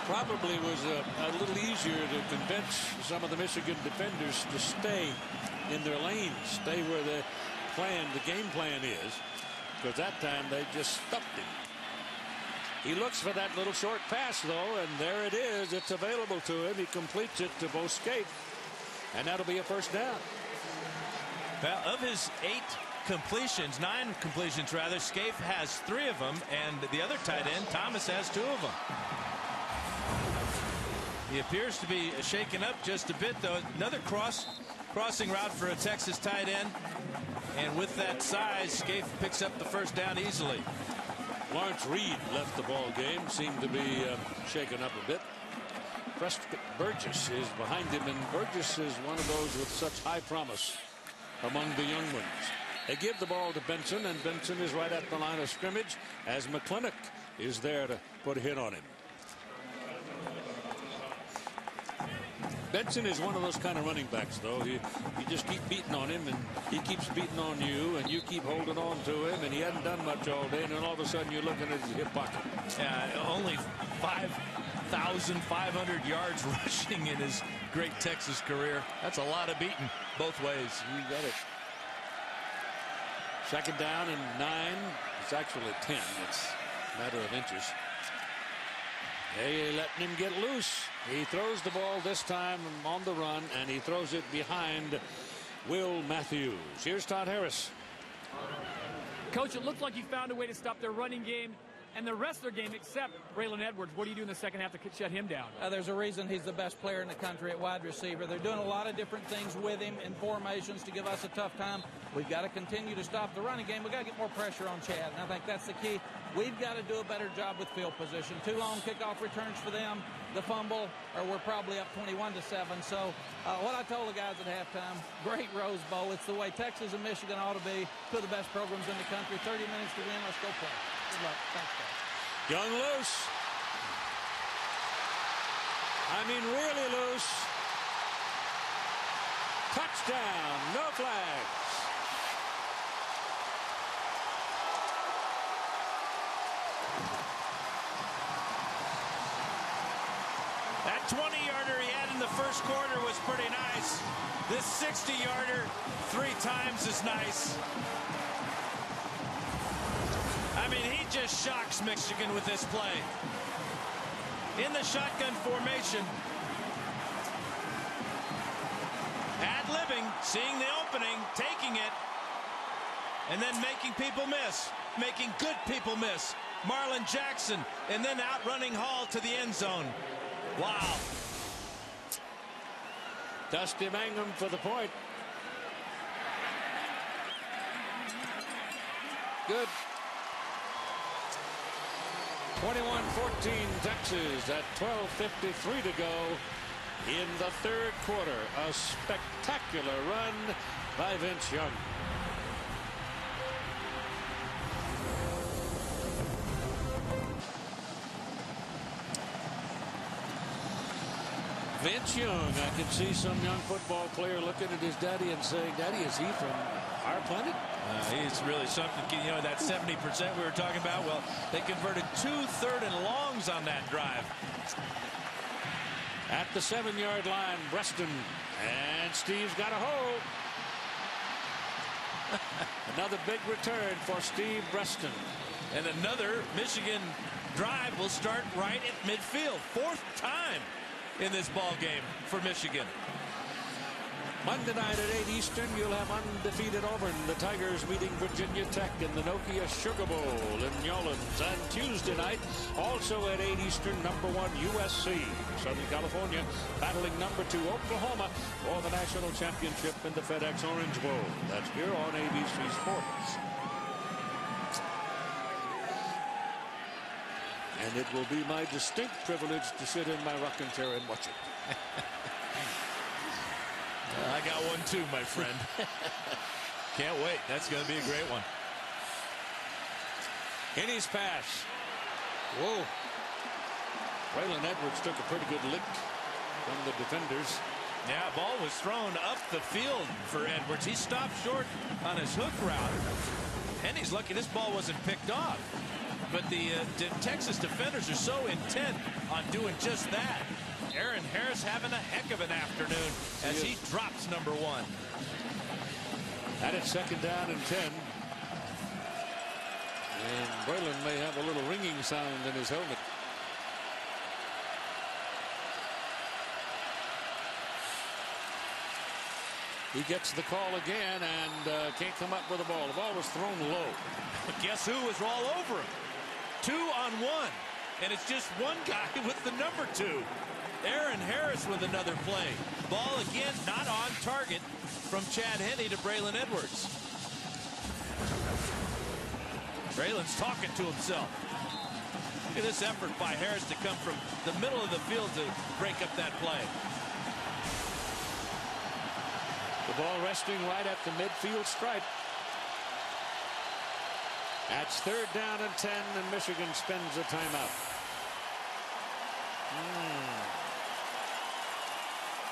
Speaker 15: Probably was a little easier to convince some of the Michigan defenders to stay in their lanes, stay where the game plan is, because that time they just stuffed him. He looks for that little short pass, though, and there it is. It's available to him. He completes it to Bo Scaife, and that'll be a first down.
Speaker 14: Well, of his 9 completions rather, Scaife has 3 of them, and the other tight end, Thomas, has 2 of them. He appears to be shaken up just a bit, though. Another crossing route for a Texas tight end, and with that size, Scaife picks up the first down easily.
Speaker 15: Lawrence Reed left the ball game, seemed to be shaken up a bit. Prescott Burgess is behind him, and Burgess is one of those with such high promise among the young ones. They give the ball to Benson, and Benson is right at the line of scrimmage as McClintock is there to put a hit on him. Benson is one of those kind of running backs, though. You just keep beating on him, and he keeps beating on you, and you keep holding on to him, and he hadn't done much all day, and then all of a sudden you're looking at his hip pocket.
Speaker 14: Yeah, only 5,500 yards rushing in his great Texas career. That's a lot of beating both ways.
Speaker 15: You got it. 2nd down and 9. It's actually 10. It's a matter of inches. They letting him get loose. He throws the ball this time on the run, and he throws it behind Will Matthews. Here's Todd Harris.
Speaker 9: Coach, it looked like you found a way to stop their running game and the rest of their game except Braylon Edwards. What do you do in the second half to shut him down?
Speaker 10: There's a reason he's the best player in the country at wide receiver. They're doing a lot of different things with him in formations to give us a tough time. We've got to continue to stop the running game. We've got to get more pressure on Chad, and I think that's the key. We've got to do a better job with field position. 2 long kickoff returns for them, the fumble, or we're probably up 21-7. So what I told the guys at halftime, great Rose Bowl. It's the way Texas and Michigan ought to be. 2 of the best programs in the country. 30 minutes to win. Let's go play. Good luck. Thanks, guys.
Speaker 15: Young loose. I mean, really loose. Touchdown. No flags.
Speaker 14: That 20-yarder he had in the first quarter was pretty nice. This 60-yarder 3 times as nice. I mean, he just shocks Michigan with this play. In the shotgun formation. Ad-libbing, seeing the opening, taking it, and then making people miss. Making good people miss. Marlon Jackson, and then outrunning Hall to the end zone. Wow.
Speaker 15: Dusty Mangum for the point. Good. 21-14 Texas at 12:53 to go in the third quarter. A spectacular run by Vince Young. Vince Young, I can see some young football player looking at his daddy and saying, "Daddy, is he from our planet?"
Speaker 14: He's really something. You know, that 70% we were talking about. Well, they converted 2 third-and-longs on that drive.
Speaker 15: At the 7-yard line, Breston, and Steve's got a hole. Another big return for Steve Breston.
Speaker 14: And another Michigan drive will start right at midfield. 4th time in this ball game for Michigan.
Speaker 15: Monday night at 8 Eastern, you'll have undefeated Auburn. The Tigers meeting Virginia Tech in the Nokia Sugar Bowl in New Orleans. And Tuesday night, also at 8 Eastern, #1 USC. Southern California battling #2 Oklahoma for the national championship in the FedEx Orange Bowl. That's here on ABC Sports. And it will be my distinct privilege to sit in my rocking chair and watch it.
Speaker 14: I got one too, my friend. Can't wait. That's going to be a great one.
Speaker 15: In his pass. Whoa. Braylon Edwards took a pretty good lick from the defenders.
Speaker 14: Yeah, ball was thrown up the field for Edwards. He stopped short on his hook route. And he's lucky this ball wasn't picked off. But the Texas defenders are so intent on doing just that. Aaron Harris having a heck of an afternoon as he drops #1.
Speaker 15: And it's 2nd down and 10. And Braylon may have a little ringing sound in his helmet. He gets the call again and can't come up with the ball. The ball was thrown low.
Speaker 14: But guess who was all over him? 2-on-1. And it's just one guy with the #2. Aaron Harris with another play. Ball again not on target from Chad Henne to Braylon Edwards. Braylon's talking to himself. Look at this effort by Harris to come from the middle of the field to break up that play.
Speaker 15: The ball resting right at the midfield stripe. That's 3rd down and 10, and Michigan spends a timeout.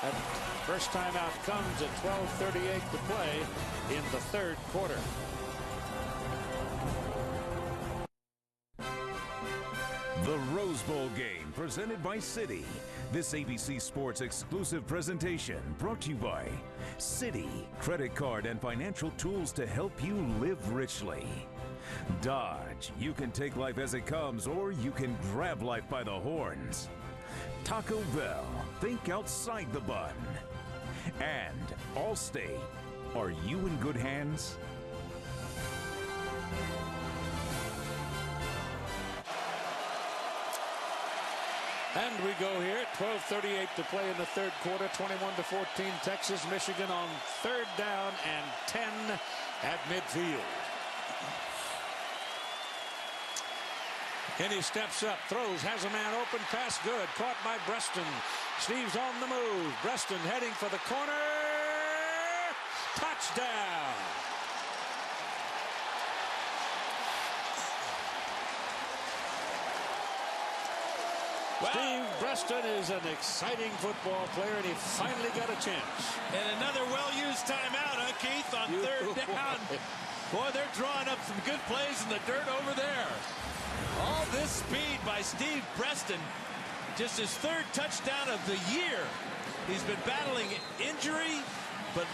Speaker 15: That first timeout comes at 12:38 to play in the 3rd quarter.
Speaker 12: The Rose Bowl game presented by Citi. This ABC Sports exclusive presentation brought to you by Citi. Credit card and financial tools to help you live richly. Dodge. You can take life as it comes, or you can grab life by the horns. Taco Bell. Think outside the bun. And Allstate. Are you in good hands?
Speaker 15: And we go here. 12:38 to play in the 3rd quarter. 21-14 Texas. Michigan on 3rd down and 10 at midfield. Henne steps up, throws, has a man open, pass good, caught by Breston. Steve's on the move. Breston heading for the corner. Touchdown. Well, Steve Breston is an exciting football player, and he finally got a chance.
Speaker 14: And another well-used timeout, huh, Keith, on 3rd down. Boy, they're drawing up some good plays in the dirt over there. All this speed by Steve Breston. Just his 3rd touchdown of the year. He's been battling injury, but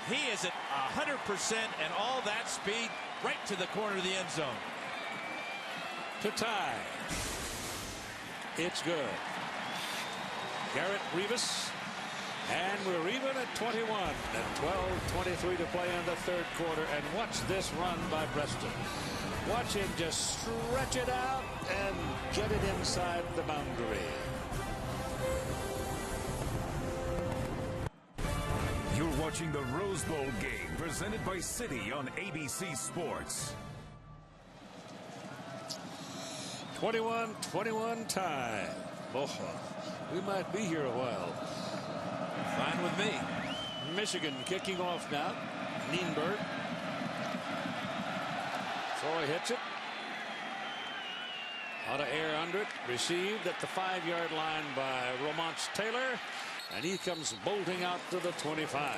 Speaker 14: he is at 100% and all that speed right to the corner of the end zone.
Speaker 15: To tie. It's good. Garrett Rivas. And we're even at 21 and 12:23 to play in the 3rd quarter. And watch this run by Breston. Watch him just stretch it out and get it inside the boundary.
Speaker 12: You're watching the Rose Bowl game presented by Citi on ABC Sports.
Speaker 15: 21-21 tie. Oh, we might be here a while.
Speaker 14: Fine with me.
Speaker 15: Michigan kicking off now. Nienberg. Troy hits it. Out of air under it. Received at the 5-yard line by Romance Taylor. And he comes bolting out to the 25.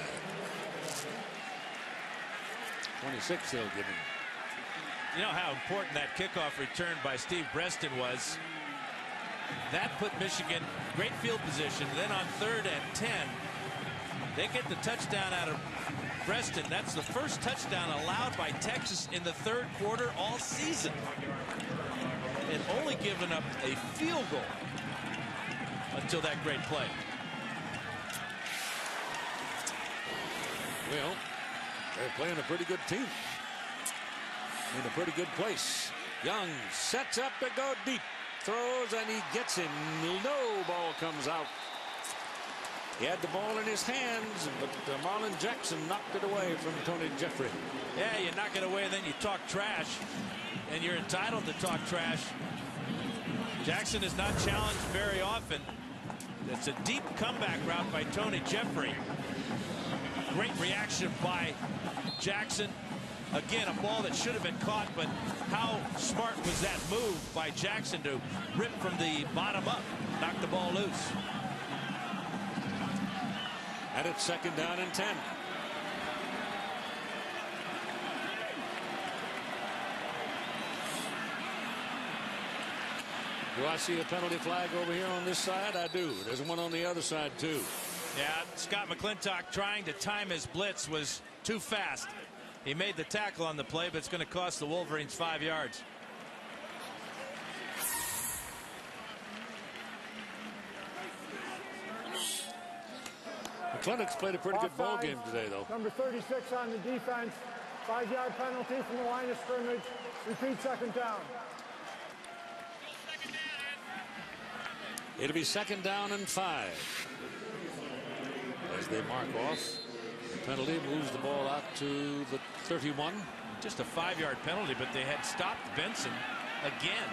Speaker 15: 26 he'll give him.
Speaker 14: You know how important that kickoff return by Steve Breaston was. That put Michigan great field position. Then on 3rd and 10, they get the touchdown out of Breaston. That's the first touchdown allowed by Texas in the 3rd quarter all season. And only given up a field goal until that great play.
Speaker 15: Well, they're playing a pretty good team. In a pretty good place. Young sets up to go deep. Throws and he gets him. No ball comes out. He had the ball in his hands, but Marlon Jackson knocked it away from Tony Jeffrey.
Speaker 14: Yeah, you knock it away and then you talk trash. And you're entitled to talk trash. Jackson is not challenged very often. It's a deep comeback route by Tony Jeffrey. Great reaction by Jackson. Again, a ball that should have been caught, but how smart was that move by Jackson to rip from the bottom up, knock the ball loose.
Speaker 15: And it's 2nd down and 10. Do I see a penalty flag over here on this side? I do. There's one on the other side, too.
Speaker 14: Yeah, Scott McClintock trying to time his blitz was too fast. He made the tackle on the play, but it's going to cost the Wolverines 5 yards.
Speaker 15: McClintock's played a pretty good ball game today, though.
Speaker 13: Number 36 on the defense. 5-yard penalty from the line of scrimmage. Repeat 2nd down.
Speaker 15: It'll be 2nd down and 5. As they mark off. The penalty moves the ball out to the 31.
Speaker 14: Just a 5-yard penalty, but they had stopped Benson again.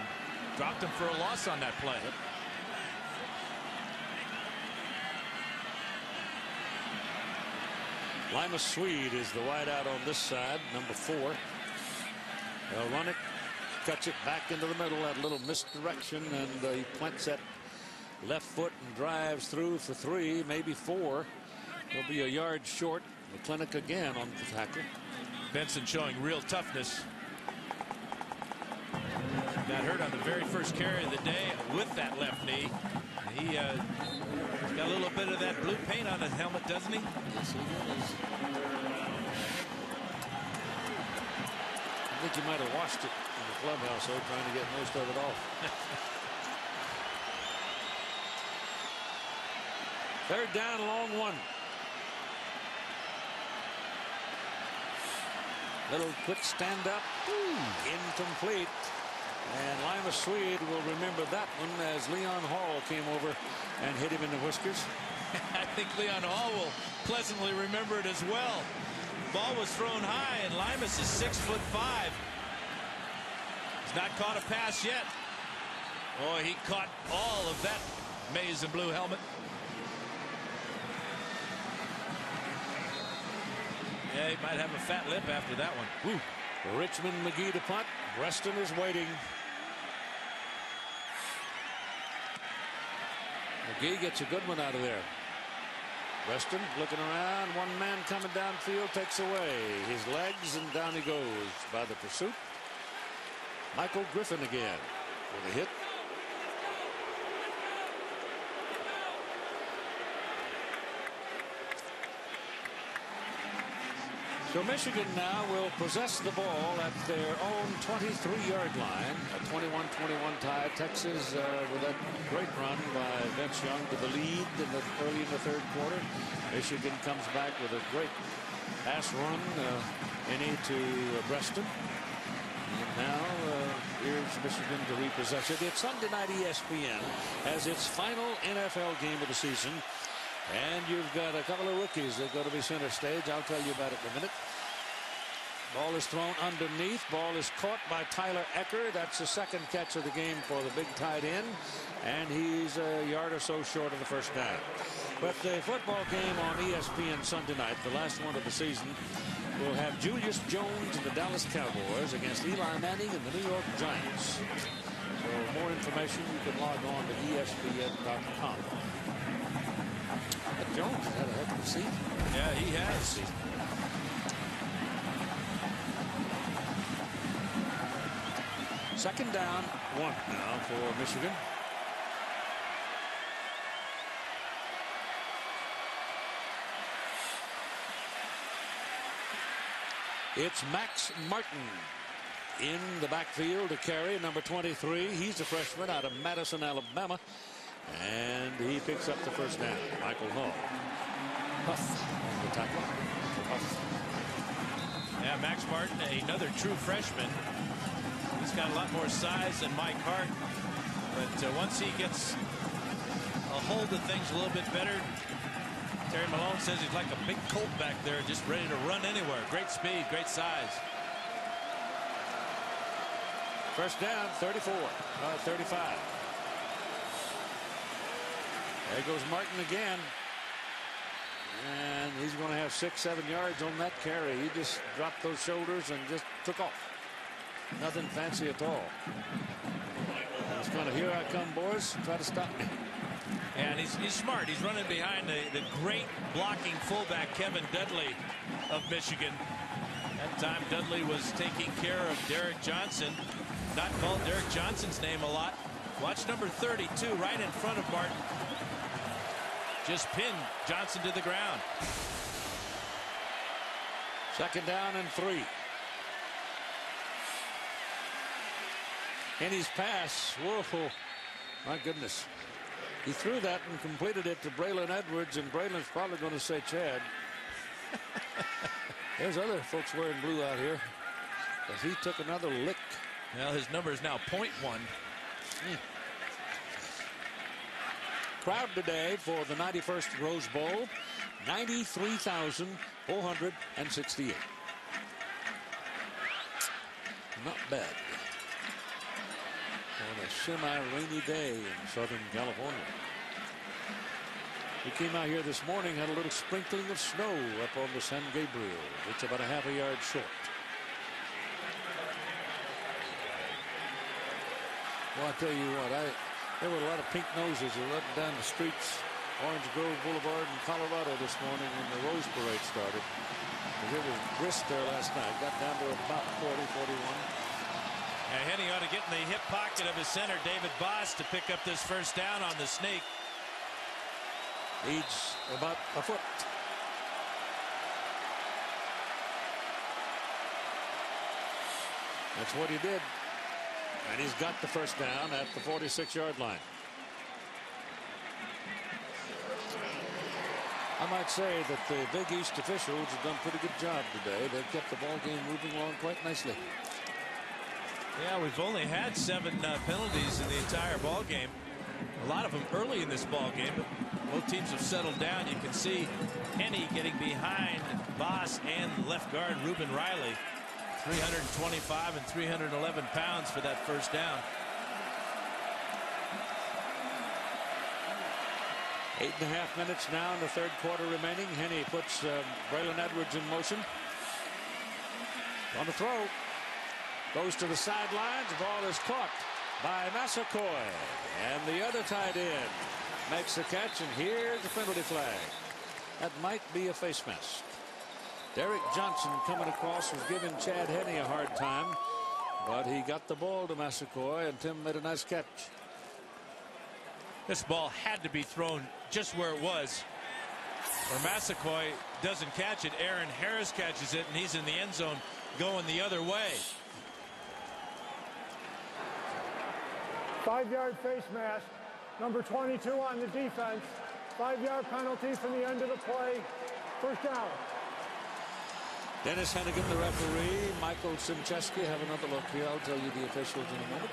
Speaker 14: Dropped him for a loss on that play.
Speaker 15: Lima Swede is the wideout on this side, number 4. They'll run it, cuts it back into the middle, that little misdirection, and he plants that left foot and drives through for 3, maybe 4. He'll be a yard short. McClintock again on the tackle.
Speaker 14: Benson showing real toughness. Got hurt on the very first carry of the day with that left knee. He got a little bit of that blue paint on his helmet, doesn't he?
Speaker 15: Yes, he does. I think he might have washed it in the clubhouse, though, trying to get most of it off. 3rd down, long one. Little quick stand up. Incomplete. And Lima Swede will remember that one as Leon Hall came over and hit him in the whiskers.
Speaker 14: I think Leon Hall will pleasantly remember it as well. Ball was thrown high, and Limas is 6'5". He's not caught a pass yet. Oh, he caught all of that maize and blue helmet. Yeah, he might have a fat lip after that one.
Speaker 15: Woo. Richmond McGee to punt. Breaston is waiting. McGee gets a good one out of there. Breaston looking around. One man coming downfield, takes away his legs, and down he goes by the pursuit. Michael Griffin again with a hit. So Michigan now will possess the ball at their own 23-yard line. A 21-21 tie. Texas with that great run by Vince Young to the lead early in the 3rd quarter. Michigan comes back with a great pass run to Breaston. And now here's Michigan to repossess it. It's Sunday night. ESPN has its final NFL game of the season. And you've got a couple of rookies that go to be center stage. I'll tell you about it in a minute. Ball is thrown underneath. Ball is caught by Tyler Ecker. That's the 2nd catch of the game for the big tight end. And he's a yard or so short of the first down. But the football game on ESPN Sunday night, the last one of the season, will have Julius Jones and the Dallas Cowboys against Eli Manning and the New York Giants. So more information, you can log on to ESPN.com. Jones had a heck of a season.
Speaker 14: Yeah, he has.
Speaker 15: Second down, 1 now for Michigan. It's Max Martin in the backfield to carry, number 23. He's a freshman out of Madison, Alabama. And he picks up the first down. Michael Hall. Huff on the tackle. Huff.
Speaker 14: Yeah, Max Martin, another true freshman. He's got a lot more size than Mike Hart. But once he gets a hold of things a little bit better, Terry Malone says he's like a big colt back there, just ready to run anywhere. Great speed, great size.
Speaker 15: First down, 34, 35. There goes Martin again. And he's going to have 6-7 yards on that carry. He just dropped those shoulders and just took off. Nothing fancy at all. It's kind of, here I come, boys. Try to stop me.
Speaker 14: And he's smart. He's running behind the great blocking fullback Kevin Dudley of Michigan. That time Dudley was taking care of Derek Johnson. Not called Derek Johnson's name a lot. Watch number 32 right in front of Martin. Just pinned Johnson to the ground.
Speaker 15: Second down and 3. Henny's pass. Whoa, my goodness. He threw that and completed it to Braylon Edwards, and Braylon's probably going to say Chad. There's other folks wearing blue out here. But he took another lick.
Speaker 14: Well, his number is now .1.
Speaker 15: Crowd today for the 91st Rose Bowl, 93,468. Not bad on a semi-rainy day in Southern California. We came out here this morning, had a little sprinkling of snow up on the San Gabriel. It's about a half a yard short. Well, I tell you what, there were a lot of pink noses up and down the streets, Orange Grove Boulevard in Colorado this morning when the Rose Parade started. It was brisk there last night. Got down to about 40, 41.
Speaker 14: And Henny ought to get in the hip pocket of his center, David Boss, to pick up this first down on the snake.
Speaker 15: Needs about a foot. That's what he did. And he's got the first down at the 46-yard line. I might say that the Big East officials have done a pretty good job today. They've kept the ball game moving along quite nicely.
Speaker 14: Yeah, we've only had 7 penalties in the entire ball game. A lot of them early in this ball game, but both teams have settled down. You can see Henny getting behind Boss and left guard Reuben Riley. 325 and 311 pounds for that first down.
Speaker 15: 8.5 minutes now in the third quarter remaining. Henny puts Braylon Edwards in motion. On the throw. Goes to the sidelines. The ball is caught by Massaquoi. And the other tight end makes the catch, and here's the penalty flag. That might be a face mask. Derek Johnson coming across was giving Chad Henny a hard time, but he got the ball to Massaquoi, and Tim made a nice catch.
Speaker 14: This ball had to be thrown just where it was. Or Massaquoi doesn't catch it. Aaron Harris catches it, and he's in the end zone going the other way.
Speaker 13: 5-yard face mask. Number 22 on the defense. 5-yard penalty from the end of the play. First down.
Speaker 15: Dennis Hennigan, the referee. Michael Simcheski, have another look here. I'll tell you the officials in a moment.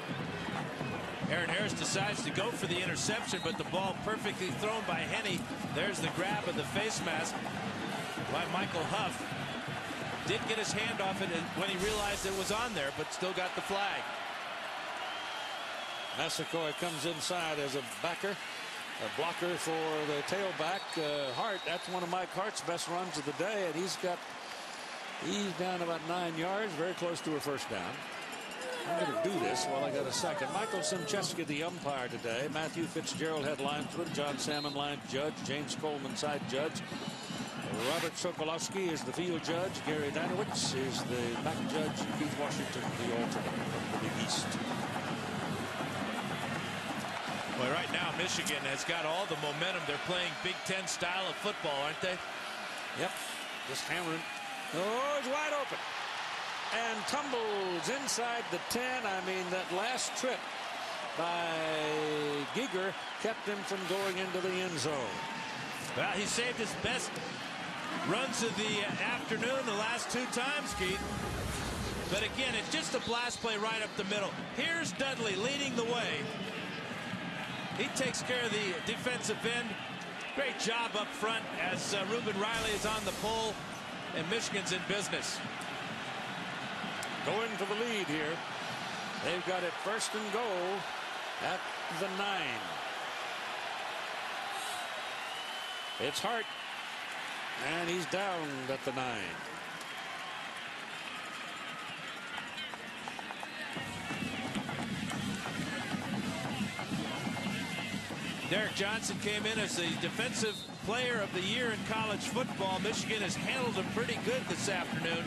Speaker 14: Aaron Harris decides to go for the interception, but the ball perfectly thrown by Henny. There's the grab of the face mask by Michael Huff. Did get his hand off it when he realized it was on there, but still got the flag.
Speaker 15: Massaquoi comes inside as a backer. A blocker for the tailback, Hart. That's one of Mike Hart's best runs of the day, and he's down about 9 yards, very close to a first down. I'm going to do this while I got a second. Michael Simcheski, the umpire today. Matthew Fitzgerald had linesman. John Salmon line judge. James Coleman side judge. Robert Sokolowski is the field judge. Gary Danowitz is the back judge. Keith Washington, the alternate from the Big East.
Speaker 14: Well, right now, Michigan has got all the momentum. They're playing Big Ten style of football, aren't they?
Speaker 15: Yep. Just hammering. Oh, it's wide open. And tumbles inside the 10. I mean, that last trip by Giger kept him from going into the end zone.
Speaker 14: Well, he saved his best runs of the afternoon the last 2 times, Keith. But again, it's just a blast play right up the middle. Here's Dudley leading the way. He takes care of the defensive end. Great job up front as Reuben Riley is on the pole, and Michigan's in business.
Speaker 15: Going for the lead here. They've got it first and goal at the 9. It's Hart, and he's down at the 9.
Speaker 14: Derek Johnson came in as the defensive player of the year in college football. Michigan has handled him pretty good this afternoon.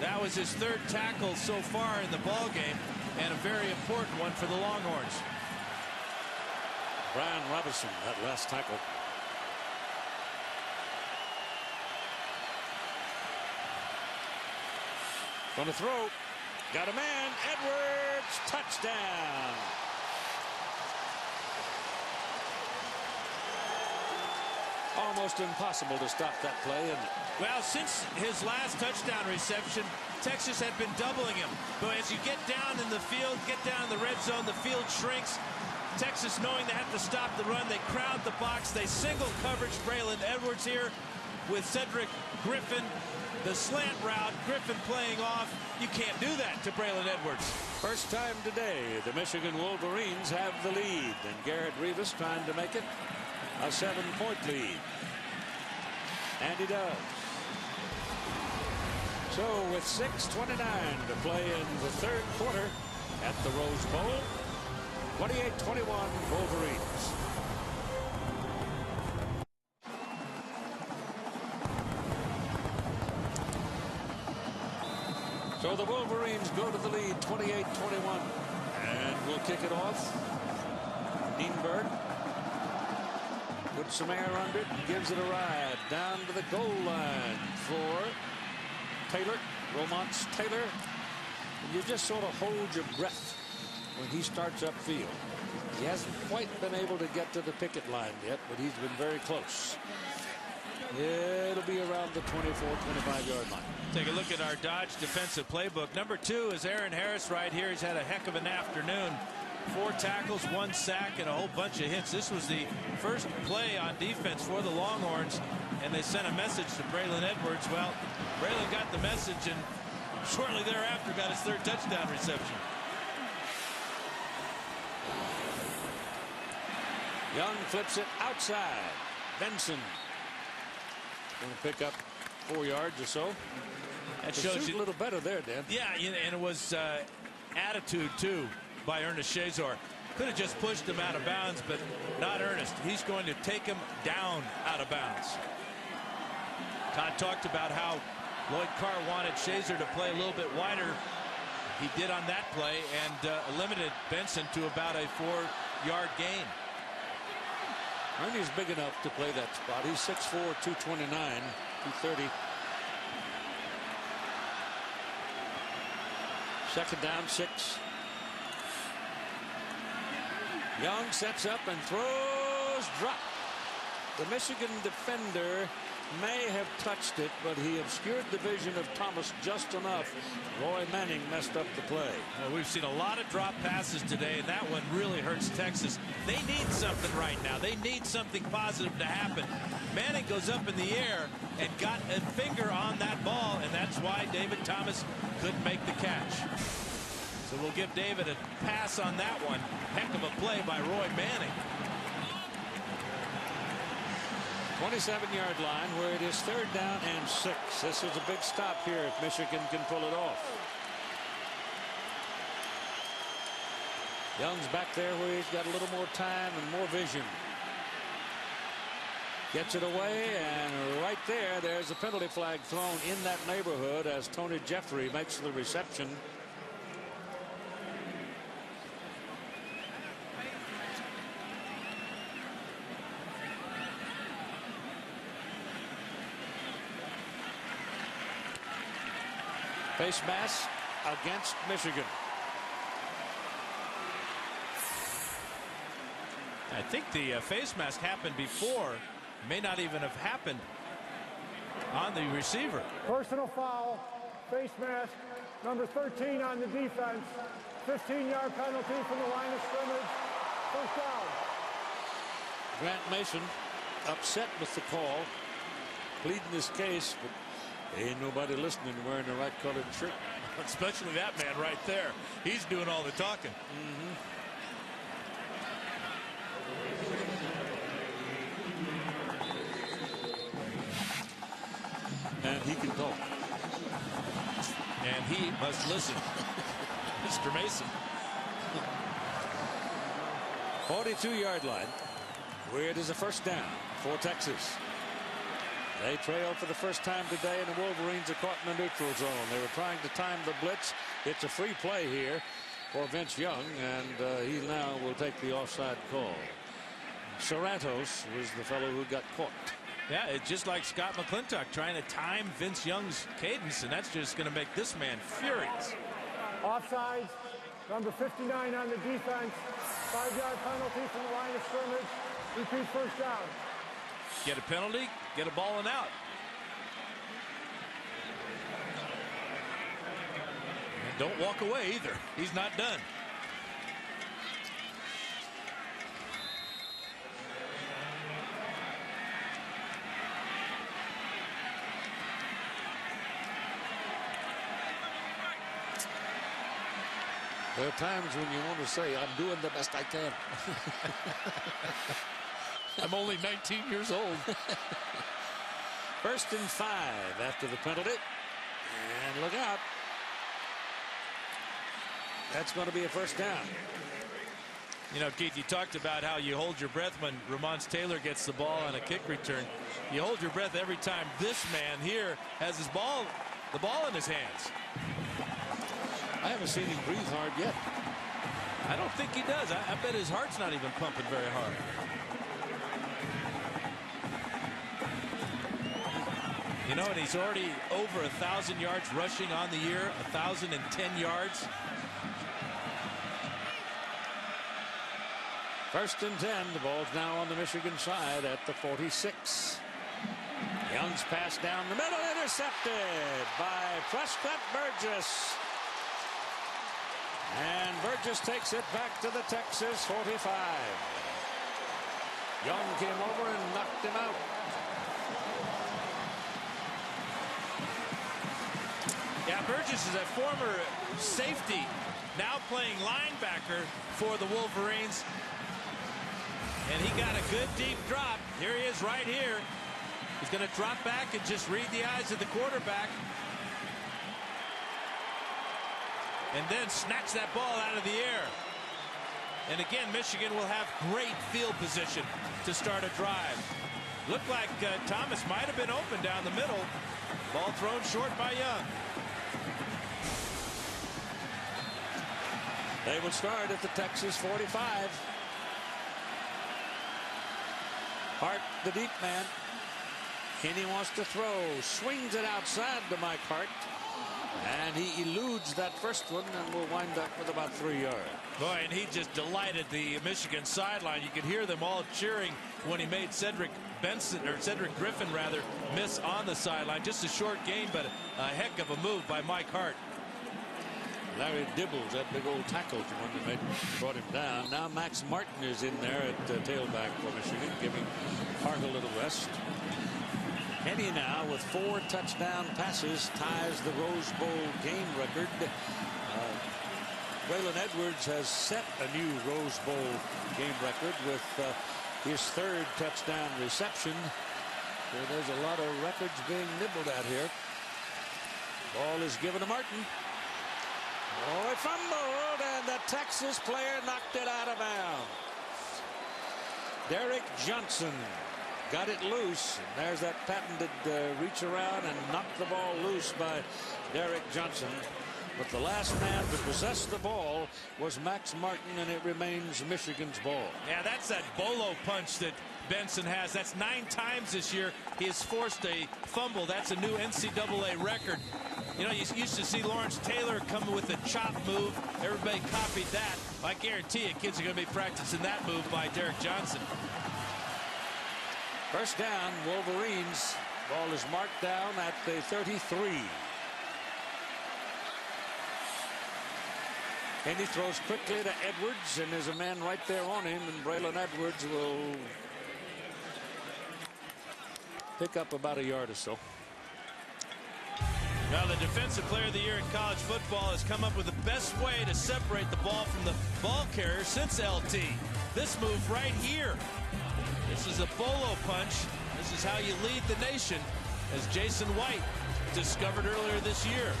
Speaker 14: That was his 3rd tackle so far in the ball game, and a very important one for the Longhorns.
Speaker 15: Brian Robinson, that last tackle. Going to throw. Got a man. Edwards, touchdown. Almost impossible to stop that play. And
Speaker 14: well, since his last touchdown reception, Texas had been doubling him. But as you get down in the field, get down in the red zone, the field shrinks. Texas, knowing they have to stop the run, they crowd the box. They single coverage Braylon Edwards here with Cedric Griffin. The slant route, Griffin playing off. You can't do that to Braylon Edwards.
Speaker 15: First time today, the Michigan Wolverines have the lead. And Garrett Rivas trying to make it a 7-point lead. And he does. So with 6:29 to play in the 3rd quarter at the Rose Bowl, 28-21 Wolverines. So the Wolverines go to the lead 28-21. And we'll kick it off. Nienberg puts some air under it and gives it a ride down to the goal line for Taylor. Romont's Taylor. And you just sort of hold your breath when he starts upfield. He hasn't quite been able to get to the picket line yet, but he's been very close. It'll be around the 24-25-yard line.
Speaker 14: Take a look at our Dodge defensive playbook. Number 2 is Aaron Harris right here. He's had a heck of an afternoon. 4 tackles, 1 sack, and a whole bunch of hits. This was the first play on defense for the Longhorns, and they sent a message to Braylon Edwards. Well, Braylon got the message, and shortly thereafter got his 3rd touchdown reception.
Speaker 15: Young flips it outside. Benson going to pick up 4 yards or so.
Speaker 14: That shows you
Speaker 15: a little better there, Dan.
Speaker 14: Yeah, and it was attitude too by Ernest Shazor. Could have just pushed him out of bounds, but not Ernest. He's going to take him down out of bounds. Todd talked about how Lloyd Carr wanted Shazor to play a little bit wider. He did on that play and limited Benson to about a 4-yard gain.
Speaker 15: Ernie's big enough to play that spot. He's 6'4", 229, 230. Second down, 6. Young sets up and throws, drop. The Michigan defender may have touched it, but he obscured the vision of Thomas just enough. Roy Manning messed up the play.
Speaker 14: Well, we've seen a lot of drop passes today, and that one really hurts Texas. They need something right now. They need something positive to happen. Manning goes up in the air and got a finger on that ball, and that's why David Thomas couldn't make the catch. So we'll give David a pass on that one. Heck of a play by Roy Manning.
Speaker 15: 27-yard line where it is 3rd down and 6. This is a big stop here if Michigan can pull it off. Young's back there where he's got a little more time and more vision. Gets it away, and right there's a penalty flag thrown in that neighborhood as Tony Jeffrey makes the reception. Face mask against Michigan.
Speaker 14: I think the face mask happened before. May not even have happened on the receiver.
Speaker 13: Personal foul, face mask, number 13 on the defense. 15-yard penalty from the line of scrimmage. First down.
Speaker 15: Grant Mason upset with the call, pleading his case, but ain't nobody listening wearing the right colored shirt.
Speaker 14: Especially that man right there. He's doing all the talking.
Speaker 15: And he can talk.
Speaker 14: And he must listen. Mr. Mason.
Speaker 15: 42-yard line, where it is a first down for Texas. They trail for the first time today, and the Wolverines are caught in the neutral zone. They were trying to time the blitz. It's a free play here for Vince Young, and he now will take the offside call. Serratos was the fellow who got caught.
Speaker 14: Yeah, it's just like Scott McClintock trying to time Vince Young's cadence, and that's just going to make this man furious.
Speaker 13: Offsides, number 59 on the defense. 5-yard penalty from the line of scrimmage. Repeat first down.
Speaker 14: Get a penalty, get a ball and out. And don't walk away either. He's not done.
Speaker 15: There are times when you want to say, I'm doing the best I can.
Speaker 14: I'm only 19 years old.
Speaker 15: 1st and 5 after the penalty. And look out. That's going to be a first down.
Speaker 14: You know, Keith, you talked about how you hold your breath when Ramon Taylor gets the ball on a kick return. You hold your breath every time this man here has the ball in his hands.
Speaker 15: I haven't seen him breathe hard yet.
Speaker 14: I don't think he does. I bet his heart's not even pumping very hard. You know, and he's already over 1,000 yards rushing on the year, 1,010 yards.
Speaker 15: 1st and 10. The ball's now on the Michigan side at the 46. Young's pass down the middle, intercepted by Prescott Burgess. And Burgess takes it back to the Texas 45. Young came over and knocked him out.
Speaker 14: Yeah, Burgess is a former safety, now playing linebacker for the Wolverines. And he got a good deep drop. Here he is right here. He's going to drop back and just read the eyes of the quarterback. And then snatch that ball out of the air. And again, Michigan will have great field position to start a drive. Looked like Thomas might have been open down the middle. Ball thrown short by Young.
Speaker 15: They will start at the Texas 45. Hart, the deep man. Kinney wants to throw. Swings it outside to Mike Hart. And he eludes that first one and will wind up with about 3 yards.
Speaker 14: Boy, and he just delighted the Michigan sideline. You could hear them all cheering when he made Cedric Griffin rather, miss on the sideline. Just a short gain, but a heck of a move by Mike Hart.
Speaker 15: Larry Dibbles, that big old tackle, the one that brought him down. Now Max Martin is in there at tailback for Michigan, giving Hart a little rest. Henny now with 4 touchdown passes ties the Rose Bowl game record. Braylon Edwards has set a new Rose Bowl game record with his 3rd touchdown reception. So there's a lot of records being nibbled at here. Ball is given to Martin. Oh, it fumbled, and the Texas player knocked it out of bounds. Derek Johnson got it loose. And there's that patented reach around and knocked the ball loose by Derek Johnson. But the last man to possess the ball was Max Martin, and it remains Michigan's ball.
Speaker 14: Yeah, that's that bolo punch that Benson has. That's 9 times this year he has forced a fumble. That's a new NCAA record. You know, you used to see Lawrence Taylor come with a chop move. Everybody copied that. I guarantee you kids are going to be practicing that move by Derek Johnson.
Speaker 15: First down, Wolverines. Ball is marked down at the 33. And he throws quickly to Edwards, and there's a man right there on him, and Braylon Edwards will pick up about a yard or so.
Speaker 14: Now the defensive player of the year in college football has come up with the best way to separate the ball from the ball carrier since LT. This move right here. This is a bolo punch. This is how you lead the nation, as Jason White discovered earlier this year.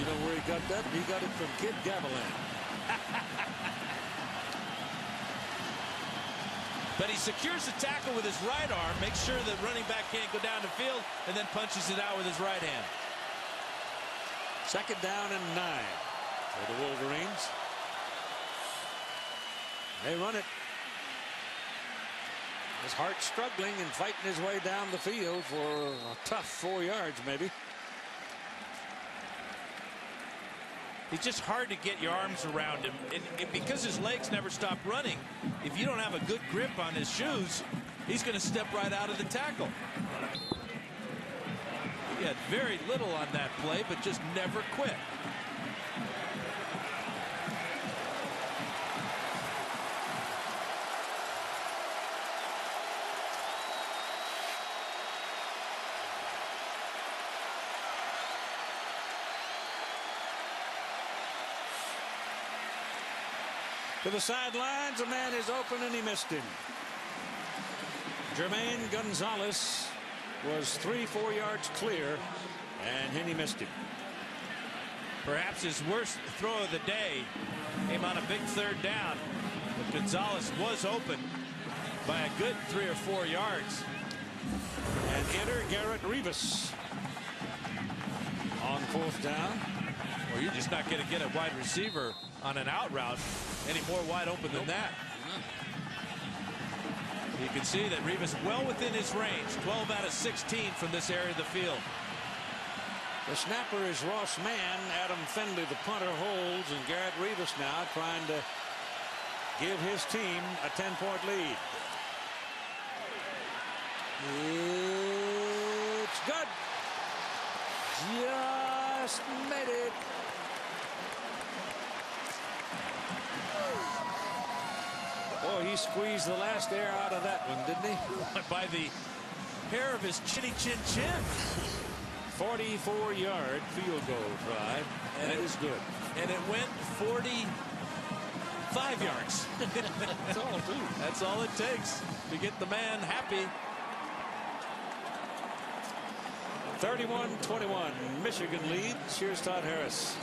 Speaker 15: You know where he got that? He got it from Kid Gavilan.
Speaker 14: But he secures the tackle with his right arm, makes sure the running back can't go down the field, and then punches it out with his right hand.
Speaker 15: Second down and 9 for the Wolverines. They run it. His Hart struggling and fighting his way down the field for a tough 4 yards, maybe.
Speaker 14: It's just hard to get your arms around him. And because his legs never stop running, if you don't have a good grip on his shoes, he's going to step right out of the tackle. He had very little on that play, but just never quit.
Speaker 15: To the sidelines, a man is open and he missed him. Jermaine Gonzalez was 3-4 yards clear, and he missed him.
Speaker 14: Perhaps his worst throw of the day came on a big 3rd down, but Gonzalez was open by a good 3 or 4 yards.
Speaker 15: And enter Garrett Rivas on 4th down.
Speaker 14: Well, you're just not going to get a wide receiver on an out route any more wide open than that. You can see that Rivas well within his range. 12 out of 16 from this area of the field.
Speaker 15: The snapper is Ross Mann. Adam Fendley, the punter, holds, and Garrett Rivas now trying to give his team a 10-point lead. It's good. Just made it. Oh, he squeezed the last air out of that one, didn't he?
Speaker 14: By the hair of his chinny chin chin.
Speaker 15: 44-yard field goal try, and it is good.
Speaker 14: And it went 45 yards.
Speaker 15: That's all it takes.
Speaker 14: That's all it takes to get the man happy.
Speaker 15: 31-21, Michigan leads. Here's Todd Harris.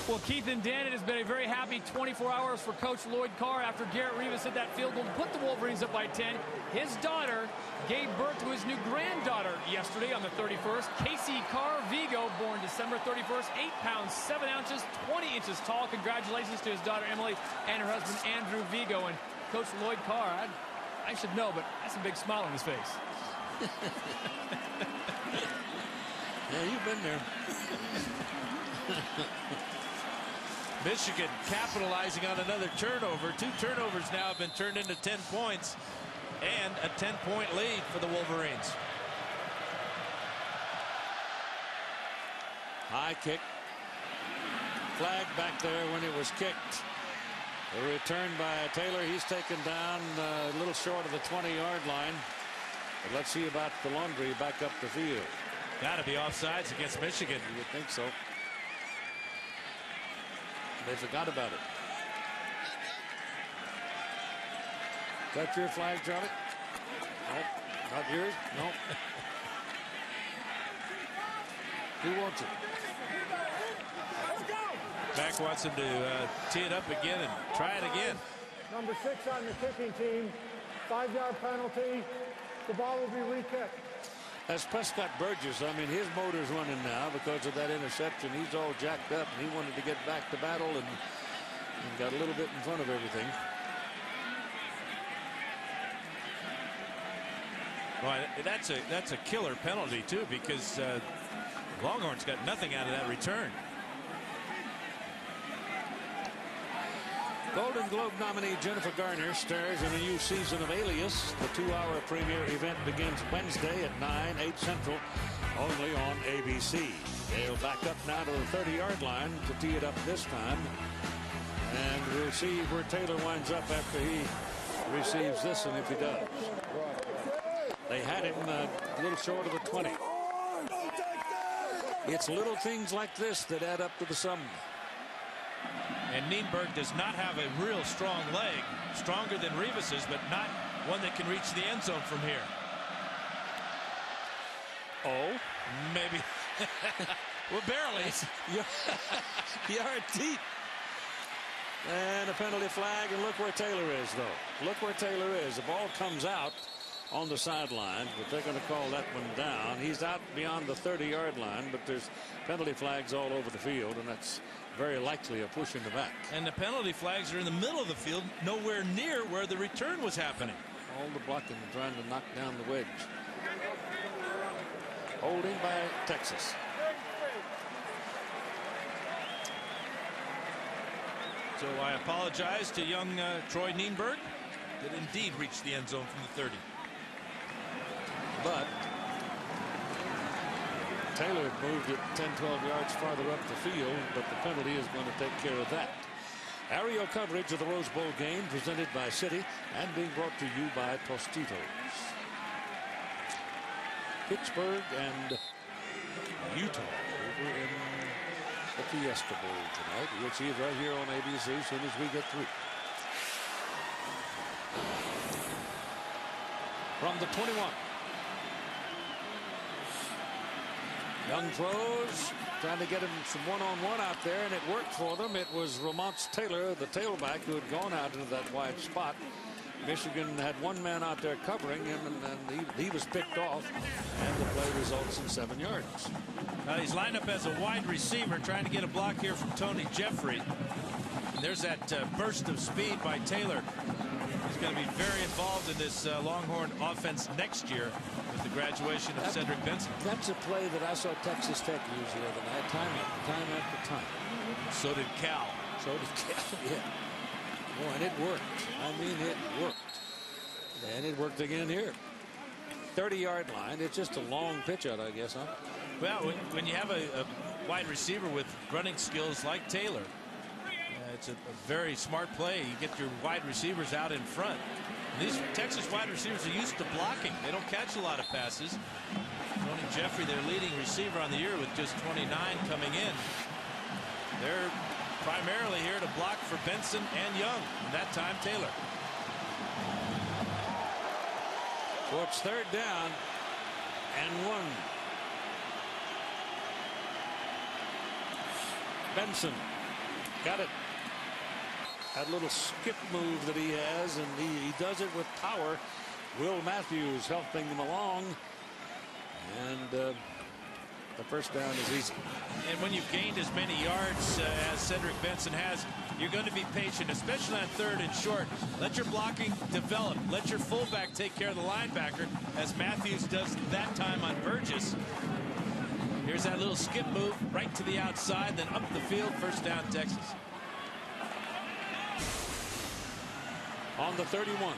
Speaker 9: Well, Keith and Dan, it has been a very happy 24 hours for Coach Lloyd Carr after Garrett Rivas hit that field goal to put the Wolverines up by 10. His daughter gave birth to his new granddaughter yesterday on the 31st. Casey Carr Vigo, born December 31st, 8 pounds, 7 ounces, 20 inches tall. Congratulations to his daughter Emily and her husband Andrew Vigo. And Coach Lloyd Carr, I should know, but that's a big smile on his face.
Speaker 15: Yeah, you've been there.
Speaker 14: Michigan capitalizing on another turnover. 2 turnovers now have been turned into 10 points and a 10-point lead for the Wolverines.
Speaker 15: High kick. Flag back there when it was kicked. A return by Taylor. He's taken down a little short of the 20-yard line. But let's see about the Laundry back up the field.
Speaker 14: Got to be offsides against Michigan.
Speaker 15: You would think so. They forgot about it. Is that your flag, Charlie? Nope. Not yours? No. Who wants it?
Speaker 14: Mac wants him to tee it up again and try it again.
Speaker 13: Number 6 on the kicking team, 5-yard penalty. The ball will be re-kicked.
Speaker 15: That's Prescott Burgess. I mean, his motor's running now because of that interception. He's all jacked up, and he wanted to get back to battle and got a little bit in front of everything.
Speaker 14: Well, that's a killer penalty, too, because Longhorns got nothing out of that return.
Speaker 15: Golden Globe nominee Jennifer Garner stars in a new season of Alias. The 2-hour premiere event begins Wednesday at 9/8 Central, only on ABC. They'll back up now to the 30-yard line to tee it up this time. And we'll see where Taylor winds up after he receives this, and if he does. They had him a little short of the 20. It's little things like this that add up to the sum.
Speaker 14: And Nienberg does not have a real strong leg, stronger than Rivas's, but not one that can reach the end zone from here.
Speaker 15: Oh,
Speaker 14: maybe. Well, barely.
Speaker 15: Yard deep. And a penalty flag, and look where Taylor is, though. Look where Taylor is. The ball comes out on the sideline, but they're going to call that one down. He's out beyond the 30-yard line, but there's penalty flags all over the field, and that's very likely a push in the back.
Speaker 14: And the penalty flags are in the middle of the field, nowhere near where the return was happening.
Speaker 15: All the blocking trying to knock down the wedge. Holding by Texas.
Speaker 14: So I apologize to young Troy Nienberg. Did indeed reach the end zone from the 30.
Speaker 15: But Taylor moved it 10-12 yards farther up the field, but the penalty is going to take care of that. Aerial coverage of the Rose Bowl game presented by Citi and being brought to you by Tostitos. Pittsburgh and Utah over in the Fiesta Bowl tonight. You'll see it right here on ABC as soon as we get through. From the 21. Young throws, trying to get him some one-on-one out there, and it worked for them. It was Ramont Taylor, the tailback, who had gone out into that wide spot. Michigan had one man out there covering him, and he was picked off, and the play results in 7 yards.
Speaker 14: He's lined up as a wide receiver, trying to get a block here from Tony Jeffrey. And there's that burst of speed by Taylor. He's going to be very involved in this Longhorn offense next year with the graduation of Cedric Benson.
Speaker 15: That's a play that I saw Texas Tech use the other night, time after time.
Speaker 14: So did Cal.
Speaker 15: So did Cal, yeah. Oh, and it worked. I mean, it worked. And it worked again here. 30-yard line. It's just a long pitch out, I guess, huh?
Speaker 14: Well, when you have a wide receiver with running skills like Taylor, it's a very smart play. You get your wide receivers out in front. And these Texas wide receivers are used to blocking. They don't catch a lot of passes. Tony Jeffrey, their leading receiver on the year with just 29 coming in. They're primarily here to block for Benson and Young, and that time Taylor.
Speaker 15: So it's 3rd down and 1. Benson got it. That little skip move that he has, and he does it with power. Will Matthews helping him along, and the first down is easy.
Speaker 14: And when you've gained as many yards as Cedric Benson has, you're going to be patient, especially on 3rd and short. Let your blocking develop. Let your fullback take care of the linebacker, as Matthews does that time on Burgess. Here's that little skip move right to the outside, then up the field. First down, Texas.
Speaker 15: On the 31.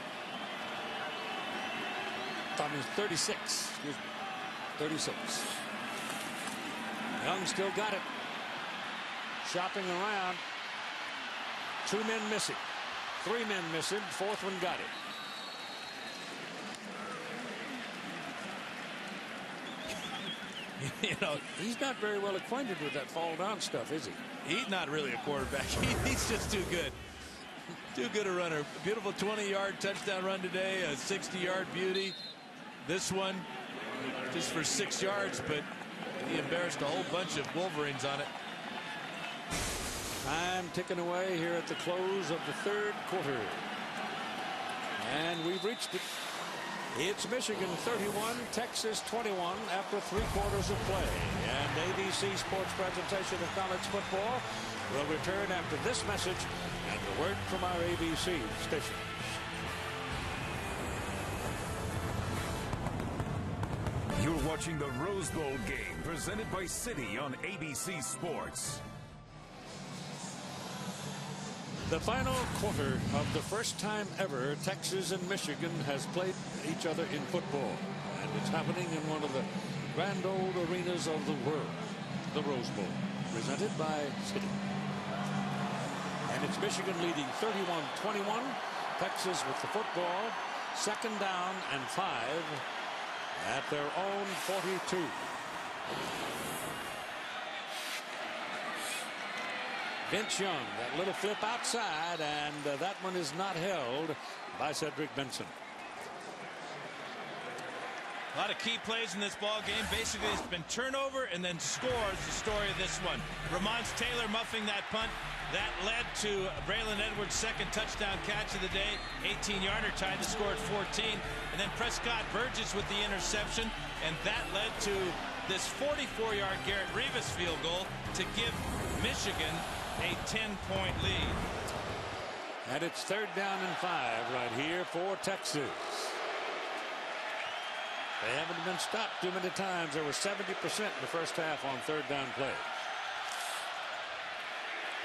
Speaker 15: I mean, 36. Excuse me. 36. Young still got it. Shopping around. 2 men missing. 3 men missing. 4th one got it.
Speaker 14: You know,
Speaker 15: he's not very well acquainted with that fall down stuff, is he?
Speaker 14: He's not really a quarterback. He's just too good. Too good a runner. Beautiful 20-yard touchdown run today. A 60-yard beauty. This one just for 6 yards, but he embarrassed a whole bunch of Wolverines on it.
Speaker 15: Time ticking away here at the close of the third quarter. And we've reached it. It's Michigan 31, Texas 21 after 3 quarters of play. And ABC Sports presentation of college football will return after this message and the word from our ABC station.
Speaker 12: You're watching the Rose Bowl game presented by City on ABC Sports.
Speaker 15: The final quarter of the first time ever Texas and Michigan has played each other in football. And it's happening in one of the grand old arenas of the world, the Rose Bowl, presented by City. And it's Michigan leading 31-21. Texas with the football, 2nd down and 5 at their own 42. Vince Young, that little flip outside, and that one is not held by Cedric Benson.
Speaker 14: A lot of key plays in this ball game. Basically, it's been turnover and then scores. The story of this one. Ramons Taylor muffing that punt. That led to Braylon Edwards' 2nd touchdown catch of the day. 18-yarder tied the score at 14. And then Prescott Burgess with the interception. And that led to this 44-yard Garrett Rivas field goal to give Michigan a 10-point lead.
Speaker 15: And it's 3rd down and 5 right here for Texas. They haven't been stopped too many times. There was 70% in the first half on 3rd down play.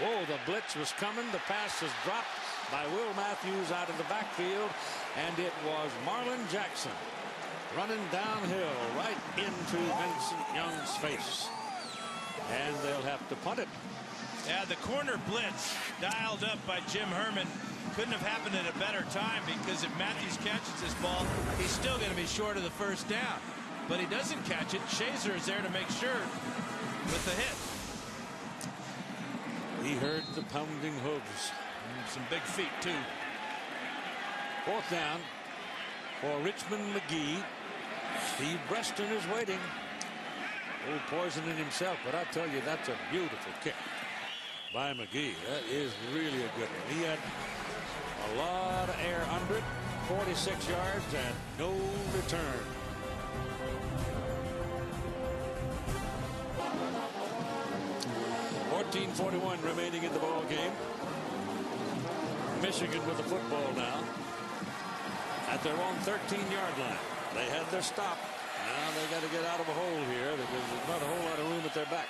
Speaker 15: Whoa, the blitz was coming. The pass is dropped by Will Matthews out of the backfield. And it was Marlon Jackson running downhill right into Vincent Young's face. And they'll have to punt it.
Speaker 14: Yeah, the corner blitz dialed up by Jim Herman couldn't have happened at a better time, because if Matthews catches this ball, he's still going to be short of the 1st down. But he doesn't catch it. Shazer is there to make sure with the hit.
Speaker 15: He heard the pounding hooves.
Speaker 14: Some big feet, too.
Speaker 15: 4th down for Richmond McGee. Steve Breaston is waiting. Oh, poisoning himself, but I tell you, that's a beautiful kick by McGee. That is really a good one. He had a lot of air under it, 46 yards and no return. .41 remaining in the ball game. Michigan with the football now at their own 13-yard line. They had their stop. Now they got to get out of a hole here because there's not a whole lot of room at their back.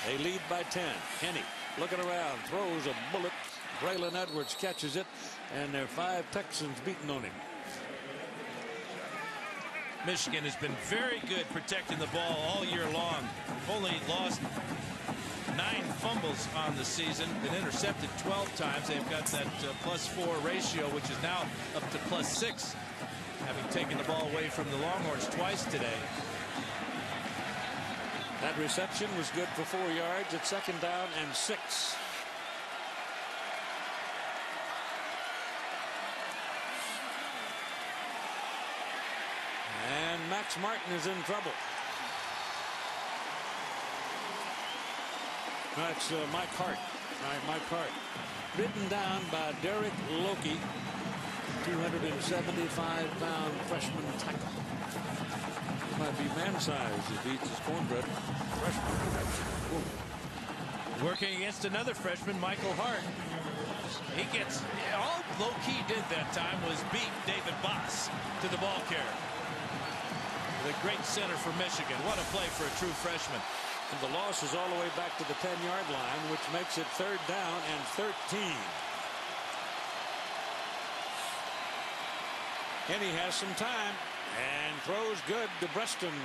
Speaker 15: They lead by 10. Henny looking around, throws a bullet. Braylon Edwards catches it, and there are 5 Texans beating on him.
Speaker 14: Michigan has been very good protecting the ball all year long. Only lost 9 fumbles on the season. Been intercepted 12 times. They've got that +4 ratio, which is now up to +6, having taken the ball away from the Longhorns twice today.
Speaker 15: That reception was good for 4 yards at 2nd down and 6. And Max Martin is in trouble. That's Mike Hart. All right, Mike Hart. Ridden down by Derek Loki, 275-pound freshman tackle. Might be man-sized if he eats his cornbread. Freshman.
Speaker 14: Working against another freshman, Michael Hart. He gets, all Loki did that time was beat David Boss to the ball carrier. The great center for Michigan. What a play for a true freshman.
Speaker 15: And the loss is all the way back to the 10-yard line, which makes it 3rd down and 13. Henny has some time and throws good to Breaston.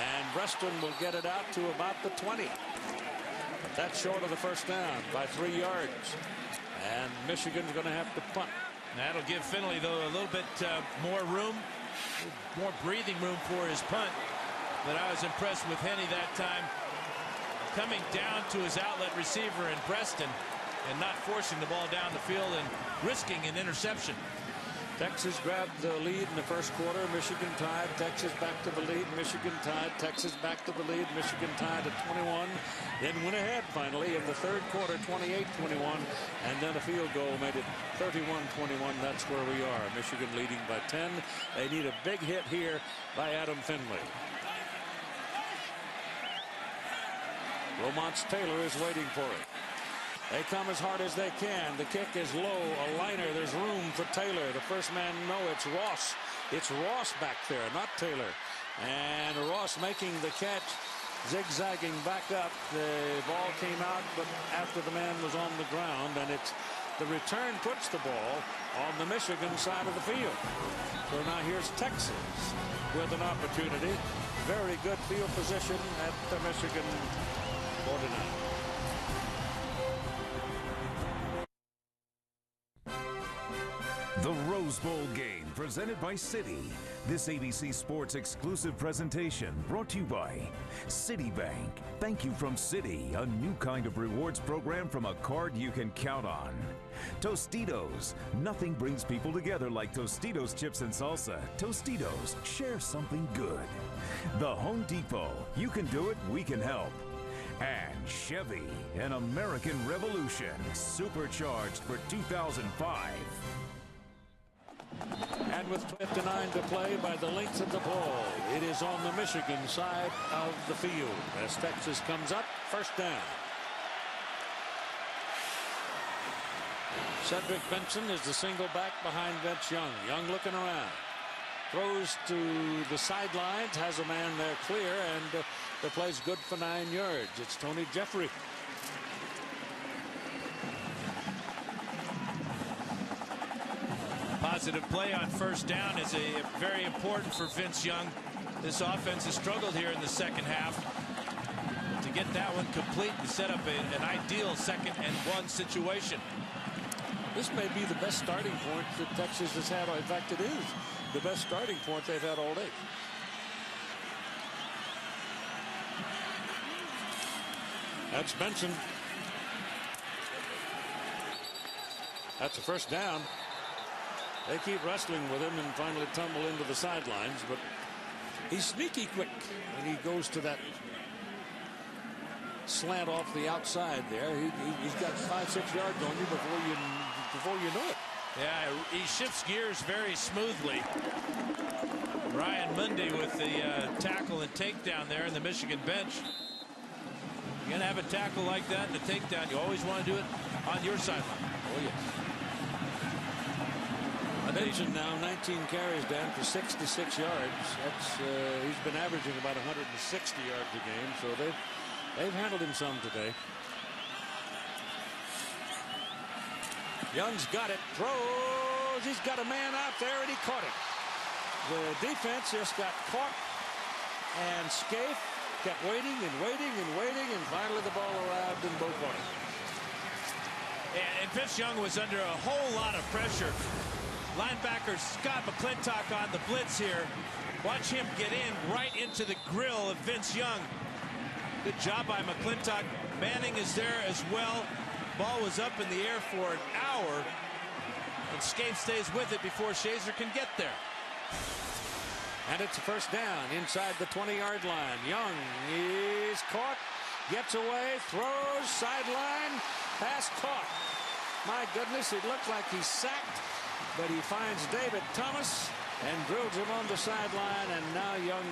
Speaker 15: And Breaston will get it out to about the 20. But that's short of the 1st down by 3 yards. And Michigan's going to have to punt.
Speaker 14: That'll give Finley, though, a little bit more room, more breathing room for his punt. But I was impressed with Henny that time, coming down to his outlet receiver in Preston and not forcing the ball down the field and risking an interception.
Speaker 15: Texas grabbed the lead in the first quarter. Michigan tied. Texas back to the lead. Michigan tied. Texas back to the lead. Michigan tied at 21. Then went ahead finally in the third quarter, 28-21. And then a field goal made it 31-21. That's where we are. Michigan leading by 10. They need a big hit here by Adam Finley. Romont's Taylor is waiting for it. They come as hard as they can. The kick is low, a liner. There's room for Taylor. The first man, no, it's Ross. It's Ross back there, not Taylor. And Ross making the catch, zigzagging back up. The ball came out, but after the man was on the ground, and it's the return puts the ball on the Michigan side of the field. So now here's Texas with an opportunity. Very good field position at the Michigan 49.
Speaker 12: The Rose Bowl game presented by Citi. This ABC Sports exclusive presentation brought to you by Citibank. Thank you from Citi, a new kind of rewards program from a card you can count on. Tostitos. Nothing brings people together like Tostitos chips and salsa. Tostitos. Share something good. The Home Depot. You can do it, we can help. And Chevy, an American revolution, supercharged for 2005.
Speaker 15: And with 59 to play by the length of the ball, it is on the Michigan side of the field as Texas comes up, first down. Cedric Benson is the single back behind Vince Young. Young looking around. Throws to the sidelines, has a man there clear, and the play's good for 9 yards. It's Tony Jeffrey.
Speaker 14: Positive play on first down is very important for Vince Young. This offense has struggled here in the second half. To get that one complete and set up an ideal 2nd and 1 situation.
Speaker 15: This may be the best starting point that Texas has had. In fact, it is the best starting point they've had all day. That's Benson. That's a first down. They keep wrestling with him and finally tumble into the sidelines, but he's sneaky quick when he goes to that slant off the outside there. He's got 5-6 yards on you before you know it.
Speaker 14: Yeah, he shifts gears very smoothly. Ryan Mundy with the tackle and takedown there in the Michigan bench. You're going to have a tackle like that and a takedown. You always want to do it on your sideline.
Speaker 15: Oh, yes. Benson now 19 carries down for 66 yards. That's he's been averaging about 160 yards a game, so they've handled him some today. Young's got it, throws, he's got a man out there, and he caught it. The defense just got caught, and Scaife kept waiting and waiting and waiting, and finally the ball arrived and Bo caught it.
Speaker 14: And Vince Young was under a whole lot of pressure. Linebacker Scott McClintock on the blitz here. Watch him get in right into the grill of Vince Young. Good job by McClintock. Manning is there as well. Ball was up in the air for an hour. And Scaife stays with it before Shazer can get there.
Speaker 15: And it's a first down inside the 20-yard line. Young is caught, gets away, throws, sideline, pass caught. My goodness, it looked like he's sacked. But he finds David Thomas and drills him on the sideline, and now Young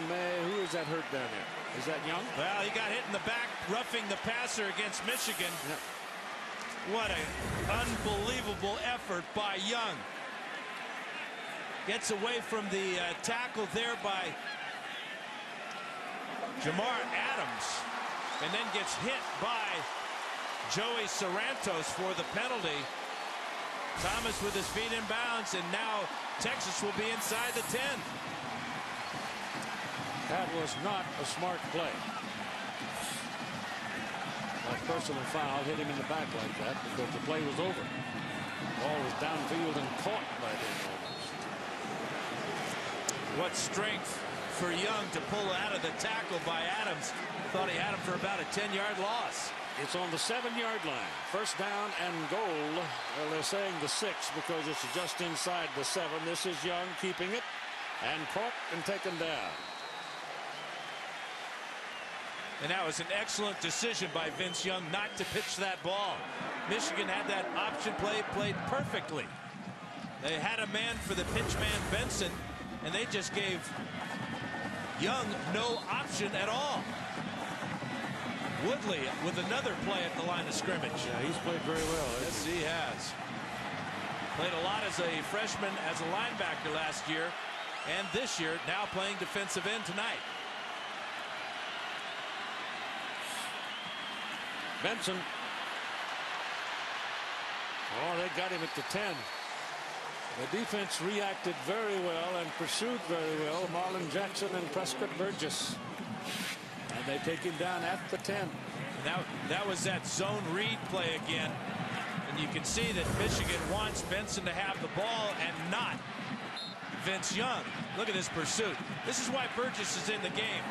Speaker 15: who is that hurt down there? Is that Young?
Speaker 14: Well, he got hit in the back, roughing the passer against Michigan.
Speaker 15: Yep.
Speaker 14: What an unbelievable effort by Young. Gets away from the tackle there by Jamar Adams, and then gets hit by Joey Sorrentos for the penalty. Thomas with his feet in bounds, and now Texas will be inside the 10.
Speaker 15: That was not a smart play. A personal foul hit him in the back like that because the play was over. Ball was downfield and caught by Dan almost.
Speaker 14: What strength for Young to pull out of the tackle by Adams. Thought he had him for about a 10-yard loss.
Speaker 15: It's on the 7-yard line. First down and goal. Well, they're saying the 6 because it's just inside the 7. This is Young keeping it and caught and taken down.
Speaker 14: And that was an excellent decision by Vince Young not to pitch that ball. Michigan had that option play played perfectly. They had a man for the pitch man, Benson, and they just gave Young no option at all. Woodley with another play at the line of scrimmage.
Speaker 15: Yeah, he's played very well.
Speaker 14: Yes, he has. Played a lot as a freshman, as a linebacker last year, and this year now playing defensive end tonight.
Speaker 15: Benson. Oh, they got him at the 10. The defense reacted very well and pursued very well. Marlon Jackson and Prescott Burgess. And they take him down at the 10.
Speaker 14: That was that zone read play again. And you can see that Michigan wants Benson to have the ball and not Vince Young. Look at this pursuit. This is why Burgess is in the game.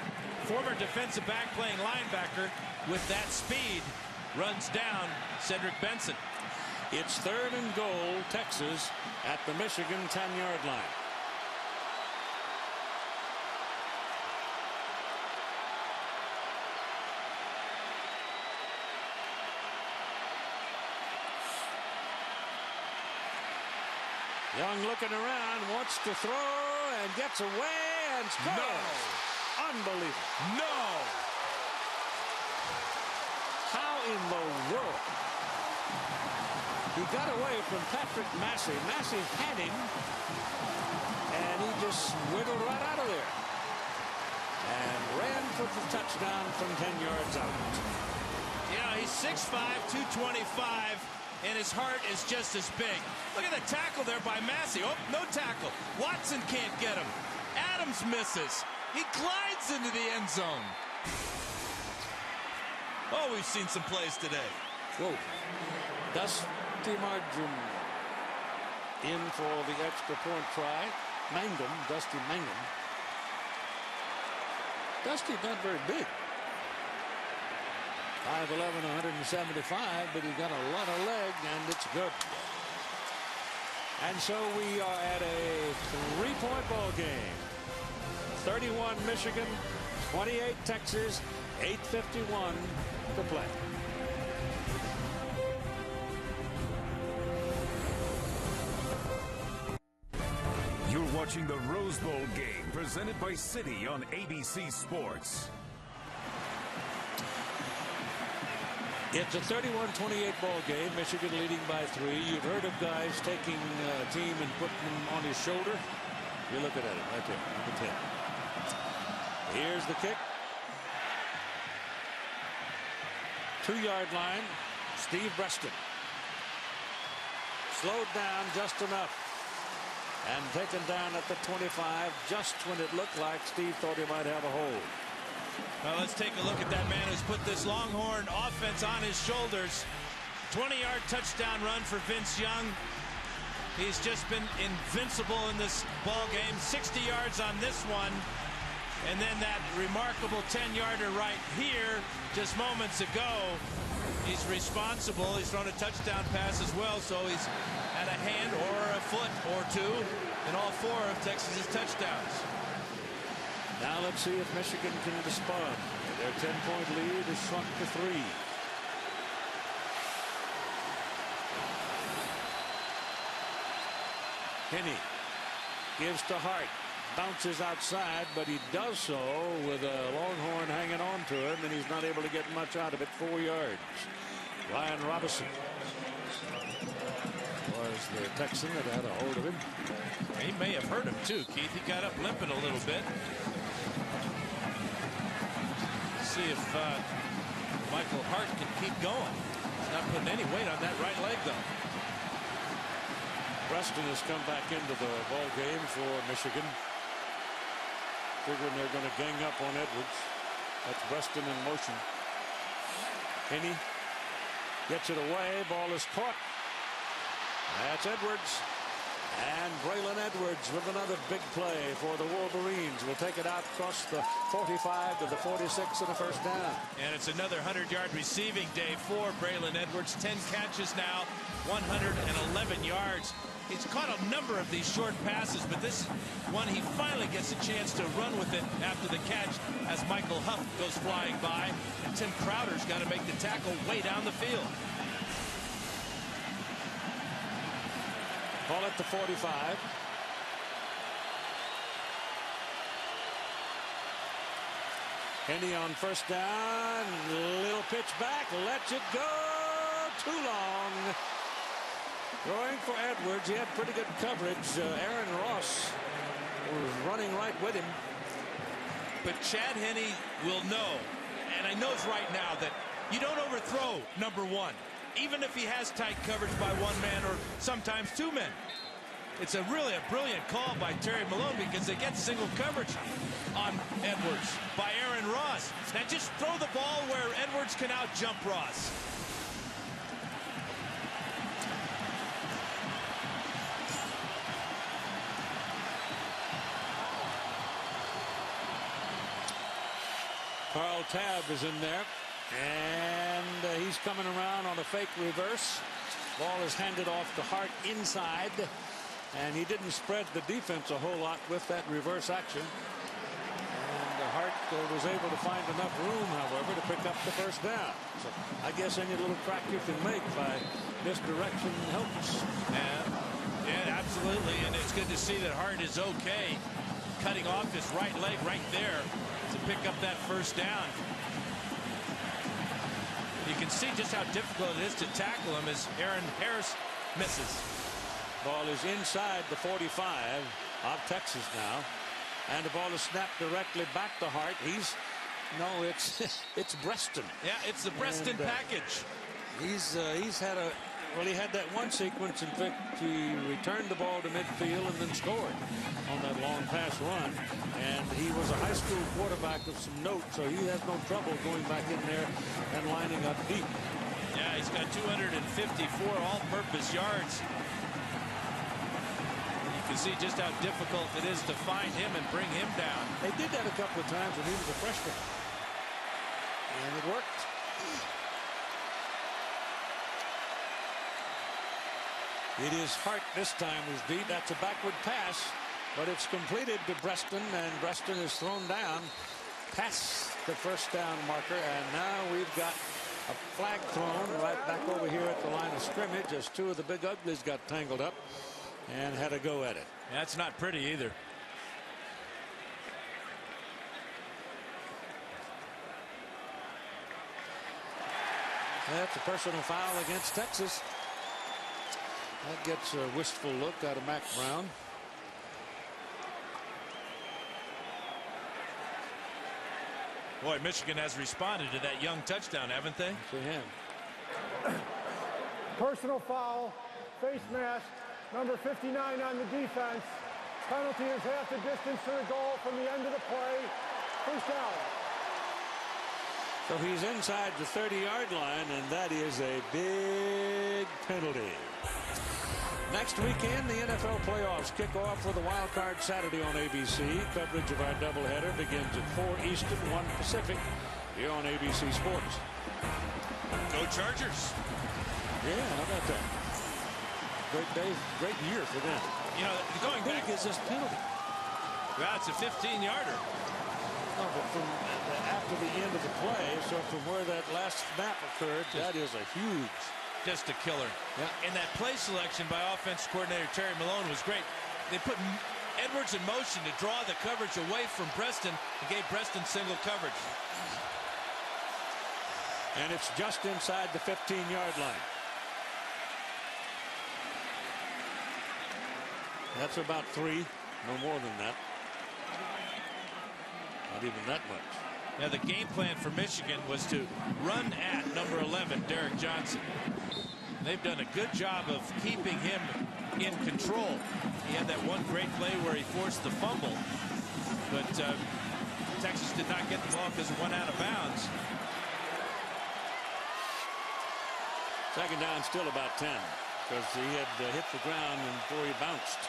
Speaker 14: Former defensive back playing linebacker with that speed runs down Cedric Benson.
Speaker 15: It's 3rd and goal, Texas at the Michigan 10-yard line. Young looking around, wants to throw and gets away and scores.
Speaker 14: No.
Speaker 15: Unbelievable.
Speaker 14: No.
Speaker 15: How in the world? He got away from Patrick Massey. Massey had him, and he just wiggled right out of there and ran for the touchdown from 10 yards out.
Speaker 14: Yeah, he's 6'5", 225, and his heart is just as big. Look at the tackle there by Massey. Oh, no tackle. Watson can't get him. Adams misses. He glides into the end zone. Oh, we've seen some plays today.
Speaker 15: Whoa. Dusty Margin in for the extra point try. Mangum, Dusty Mangum. Dusty not very big. 5'11", 175, but he got a lot of leg, and it's good. And so we are at a 3-point ball game. 31 Michigan, 28 Texas, 8:51 to play.
Speaker 12: You're watching the Rose Bowl game presented by Citi on ABC Sports.
Speaker 15: It's a 31-28 ball game. Michigan leading by 3. You've heard of guys taking a team and putting them on his shoulder. You're looking at it right there, number 10. Here's the kick. 2-yard line. Steve Breaston. Slowed down just enough. And taken down at the 25 just when it looked like Steve thought he might have a hold.
Speaker 14: Well, let's take a look at that man who's put this Longhorn offense on his shoulders. 20-yard touchdown run for Vince Young. He's just been invincible in this ball game. 60 yards on this one. And then that remarkable 10-yarder right here just moments ago. He's responsible. He's thrown a touchdown pass as well, so he's had a hand or a foot or two in all 4 of Texas's touchdowns.
Speaker 15: Now let's see if Michigan can respond. Their 10-point lead is shrunk to 3. Kinney gives to Hart. Bounces outside, but he does so with a Longhorn hanging on to him, and he's not able to get much out of it. 4 yards. Ryan Robinson was the Texan that had a hold of him.
Speaker 14: He may have hurt him too, Keith. He got up limping a little bit. See if Michael Hart can keep going. He's not putting any weight on that right leg, though.
Speaker 15: Preston has come back into the ball game for Michigan. Figuring they're going to gang up on Edwards. That's Preston in motion. Kinney gets it away. Ball is caught. That's Edwards. And Braylon Edwards with another big play for the Wolverines. Will take it out across the 45 to the 46 and a first down.
Speaker 14: And it's another 100-yard receiving day for Braylon Edwards. 10 catches now, 111 yards. He's caught a number of these short passes, but this one he finally gets a chance to run with it after the catch as Michael Huff goes flying by. And Tim Crowder's got to make the tackle way down the field.
Speaker 15: Ball at the 45. Henny on first down. Little pitch back. Lets it go. Too long. Throwing for Edwards. He had pretty good coverage. Aaron Ross was running right with him.
Speaker 14: But Chad Henne will know, and I knows right now, that you don't overthrow number one, even if he has tight coverage by one man or sometimes two men. It's really a brilliant call by Terry Malone because they get single coverage on Edwards by Aaron Ross. Now just throw the ball where Edwards can out-jump Ross.
Speaker 15: Carl Tabb is in there, and he's coming around on a fake reverse. Ball is handed off to Hart inside, and he didn't spread the defense a whole lot with that reverse action. And Hart was able to find enough room, however, to pick up the first down. So I guess any little crack you can make by misdirection helps.
Speaker 14: Yeah, absolutely, and it's good to see that Hart is okay cutting off his right leg right there to pick up that first down. You can see just how difficult it is to tackle him as Aaron Harris misses.
Speaker 15: Ball is inside the 45 of Texas now, and the ball is snapped directly back to Hart. It's Breston.
Speaker 14: Yeah, it's the Breston package.
Speaker 15: He's had a he had that one sequence in which he returned the ball to midfield and then scored on that long pass run. And he was a high school quarterback of some note, so he has no trouble going back in there and lining up deep.
Speaker 14: Yeah, he's got 254 all-purpose yards. You can see just how difficult it is to find him and bring him down.
Speaker 15: They did that a couple of times when he was a freshman, and it worked. It is Hart this time who's beat. That's a backward pass, but it's completed to Breston, and Breston is thrown down past the first down marker, and now we've got a flag thrown right back over here at the line of scrimmage as two of the big uglies got tangled up and had a go at it.
Speaker 14: That's not pretty either.
Speaker 15: That's a personal foul against Texas. That gets a wistful look out of Mac Brown.
Speaker 14: Boy, Michigan has responded to that young touchdown, haven't they?
Speaker 15: To him.
Speaker 13: Personal foul, face mask, number 59 on the defense. Penalty is half the distance to the goal from the end of the play. First down.
Speaker 15: So he's inside the 30-yard line, and that is a big penalty. Next weekend, the NFL playoffs kick off with a wild card Saturday on ABC. Coverage of our doubleheader begins at 4 Eastern, 1 Pacific, here on ABC Sports.
Speaker 14: Go Chargers.
Speaker 15: Yeah, how about that? Great day, great year for them.
Speaker 14: You know, going back
Speaker 15: is this penalty.
Speaker 14: Well, it's a 15-yarder.
Speaker 15: No, but from after the end of the play, so from where that last snap occurred, that is a huge.
Speaker 14: Just a killer. Yeah. And that play selection by offense coordinator Terry Malone was great. They put Edwards in motion to draw the coverage away from Preston and gave Preston single coverage.
Speaker 15: And it's just inside the 15-yard line. That's about 3, no more than that. Not even that much.
Speaker 14: Now the game plan for Michigan was to run at number 11, Derek Johnson. They've done a good job of keeping him in control. He had that one great play where he forced the fumble, but Texas did not get the ball because it went out of bounds.
Speaker 15: Second down, still about 10. because he had hit the ground before he bounced.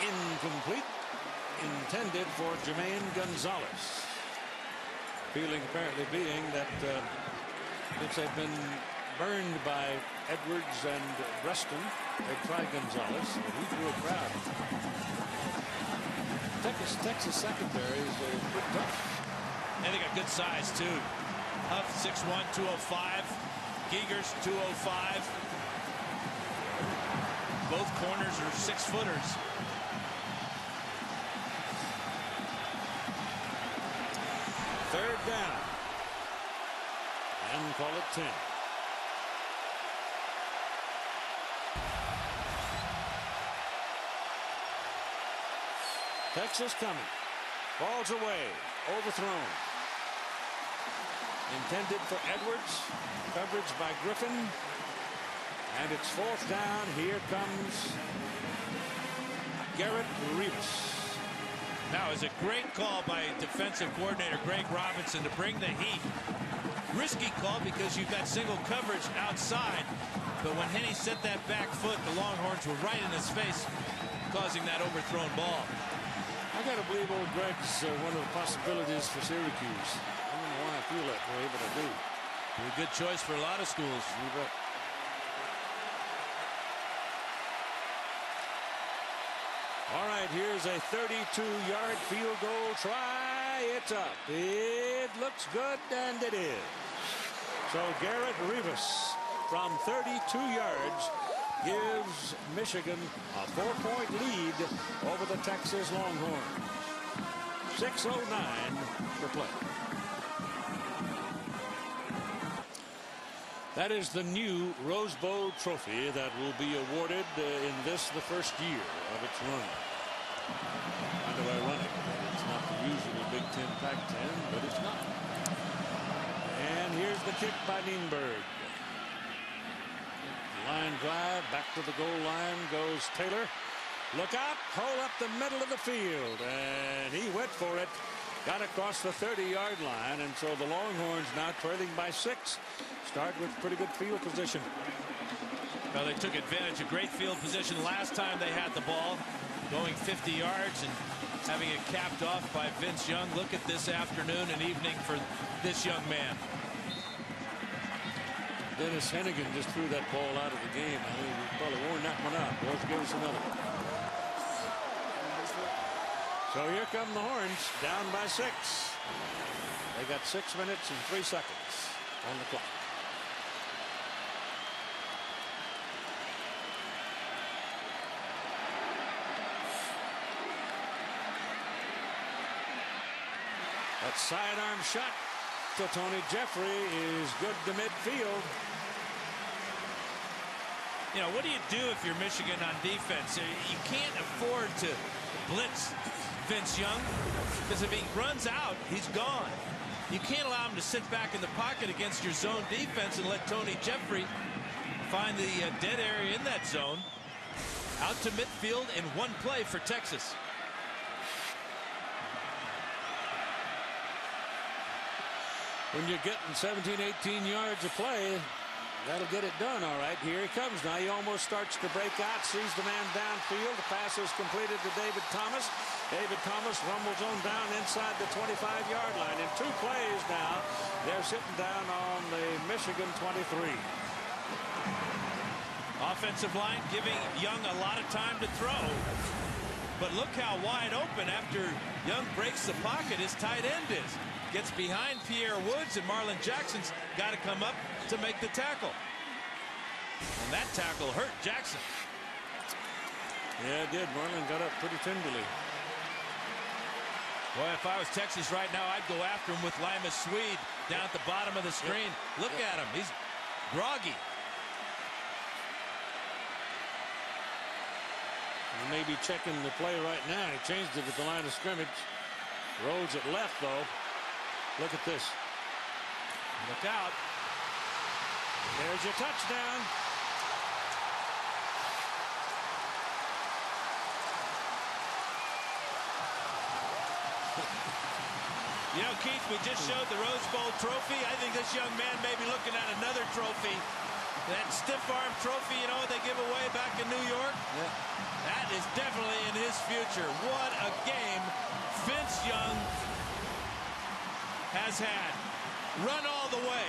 Speaker 15: Incomplete. Intended for Jermaine Gonzalez. Feeling apparently being that since they've been burned by Edwards and Breston, they tried Gonzalez, but he drew a crowd. Texas secondary is pretty tough.
Speaker 14: And they got good size, too. Huff, 6'1", 205. Giegers, 205. Both corners are 6-footers.
Speaker 15: Third down. And call it 10. Texas coming. Balls away. Overthrown. Intended for Edwards. Coverage by Griffin. And it's fourth down. Here comes Garrett Rivas.
Speaker 14: Now is a great call by defensive coordinator Greg Robinson to bring the heat. Risky call because you've got single coverage outside. But when Henne set that back foot, the Longhorns were right in his face, causing that overthrown ball.
Speaker 15: I got to believe old Greg's one of the possibilities for Syracuse. I don't know why I feel that way, but I do.
Speaker 14: A good choice for a lot of schools.
Speaker 15: You bet. All right, here's a 32-yard field goal try. It's up. It looks good, and it is. So Garrett Rivas from 32 yards gives Michigan a 4-point lead over the Texas Longhorns. 6:09 for play. That is the new Rose Bowl trophy that will be awarded in this, the first year of its run. Kind of ironic that it's not the usual Big Ten, Pac-10, but it's not. And here's the kick by Nienberg. Line drive, back to the goal line goes Taylor. Look out, hold up the middle of the field, and he went for it. Got across the 30-yard line, and so the Longhorns now trailing by 6. Start with pretty good field position.
Speaker 14: Well, they took advantage of great field position last time they had the ball, going 50 yards and having it capped off by Vince Young. Look at this afternoon and evening for this young man.
Speaker 15: Dennis Hennigan just threw that ball out of the game. I mean, he probably worn that one out. Boys, give us another. So here come the Horns, down by 6. They got 6 minutes and 3 seconds on the clock. That sidearm shot to Tony Jeffrey is good to midfield.
Speaker 14: You know, what do you do if you're Michigan on defense? You can't afford to blitz Vince Young, because if he runs out, he's gone. You can't allow him to sit back in the pocket against your zone defense and let Tony Jeffrey find the dead area in that zone. Out to midfield in one play for Texas.
Speaker 15: When you're getting 17, 18 yards of play, that'll get it done all right. Here he comes now. He almost starts to break out, sees the man downfield. The pass is completed to David Thomas. David Thomas rumbles on down inside the 25-yard line. In 2 plays now, they're sitting down on the Michigan 23.
Speaker 14: Offensive line giving Young a lot of time to throw. But look how wide open after Young breaks the pocket his tight end is. Gets behind Pierre Woods, and Marlon Jackson's got to come up to make the tackle. And that tackle hurt Jackson.
Speaker 15: Yeah, it did. Marlon got up pretty tenderly.
Speaker 14: Boy, if I was Texas right now, I'd go after him with Limas Swede down at the bottom of the screen. Look at him. He's groggy.
Speaker 15: He may be checking the play right now. He changed it at the line of scrimmage. Rolls it left, though. Look at this.
Speaker 14: Look out.
Speaker 15: There's your touchdown.
Speaker 14: You know, Keith, we just showed the Rose Bowl trophy. I think this young man may be looking at another trophy. That stiff arm trophy, you know, they give away back in New York. Yeah. That is definitely in his future. What a game Vince Young has had. Run all the way.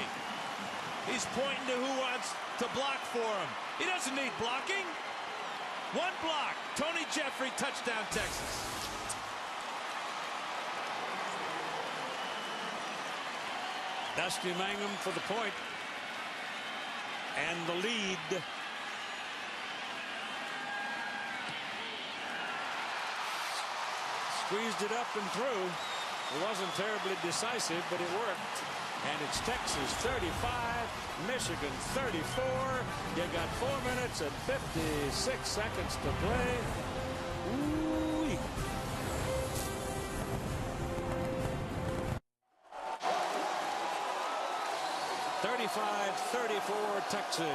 Speaker 14: He's pointing to who wants to block for him. He doesn't need blocking. One block. Tony Jeffrey, touchdown, Texas.
Speaker 15: Dusty Mangum for the point. And the lead. Squeezed it up and through. It wasn't terribly decisive, but it worked. And it's Texas 35, Michigan 34. You got 4 minutes and 56 seconds to play. Ooh-wee. (35-34) Texas.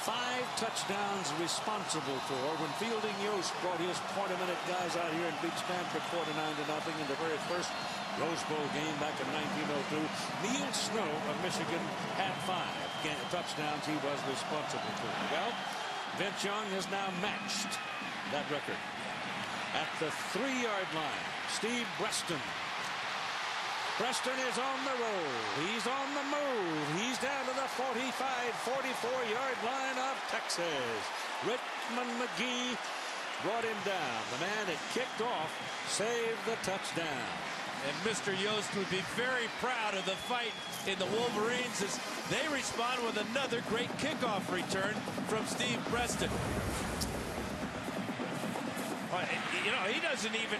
Speaker 15: 5 touchdowns responsible for when Fielding Yost brought his point-a-minute guys out here and beat Stanford 49-0 in the very first Rose Bowl game back in 1902. Neil Snow of Michigan had 5 touchdowns he was responsible for. Well, Vince Young has now matched that record. At the 3-yard line, Steve Preston. Preston is on the roll. He's on the move. He's down to the 45, 44-yard line of Texas. Richmond McGee brought him down. The man that kicked off saved the touchdown.
Speaker 14: And Mr. Yost would be very proud of the fight in the Wolverines as they respond with another great kickoff return from Steve Preston. Well, you know, he doesn't even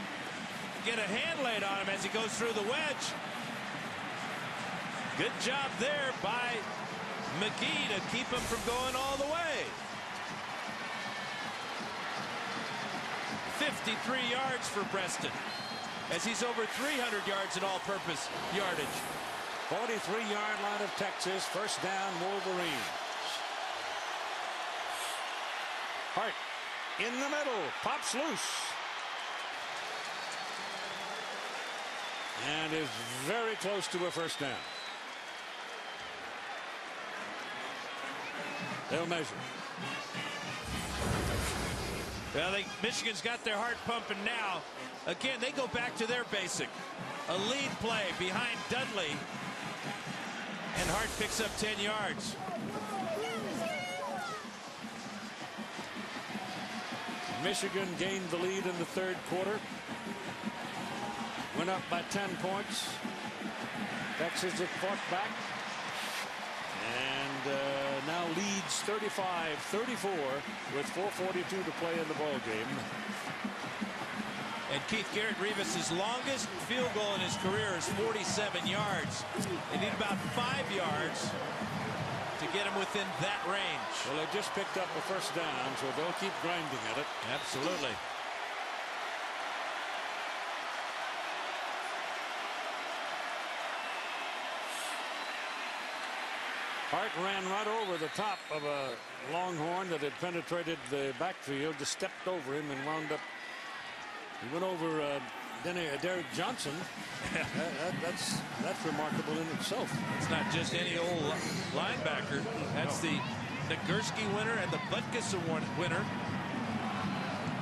Speaker 14: get a hand laid on him as he goes through the wedge. Good job there by McGee to keep him from going all the way. 53 yards for Preston, as he's over 300 yards in all-purpose yardage.
Speaker 15: 43-yard line of Texas, first down Wolverines. Hart in the middle, pops loose. And is very close to a first down. They'll measure.
Speaker 14: Well, Michigan's got their heart pumping now. Again, they go back to their basic. A lead play behind Dudley. And Hart picks up 10 yards.
Speaker 15: Michigan gained the lead in the third quarter. Went up by 10 points. Texas had fought back. And now leads 35-34 with 4:42 to play in the ball game.
Speaker 14: And Keith, Garrett Rivas' longest field goal in his career is 47 yards. They need about 5 yards to get him within that range.
Speaker 15: Well, they just picked up a first down, so they'll keep grinding at it.
Speaker 14: Absolutely.
Speaker 15: Hart ran right over the top of a Longhorn that had penetrated the backfield, just stepped over him and wound up. He went over Derek Johnson. That's remarkable in itself.
Speaker 14: It's not just any old linebacker. That's the Nagurski winner and the Butkus Award winner.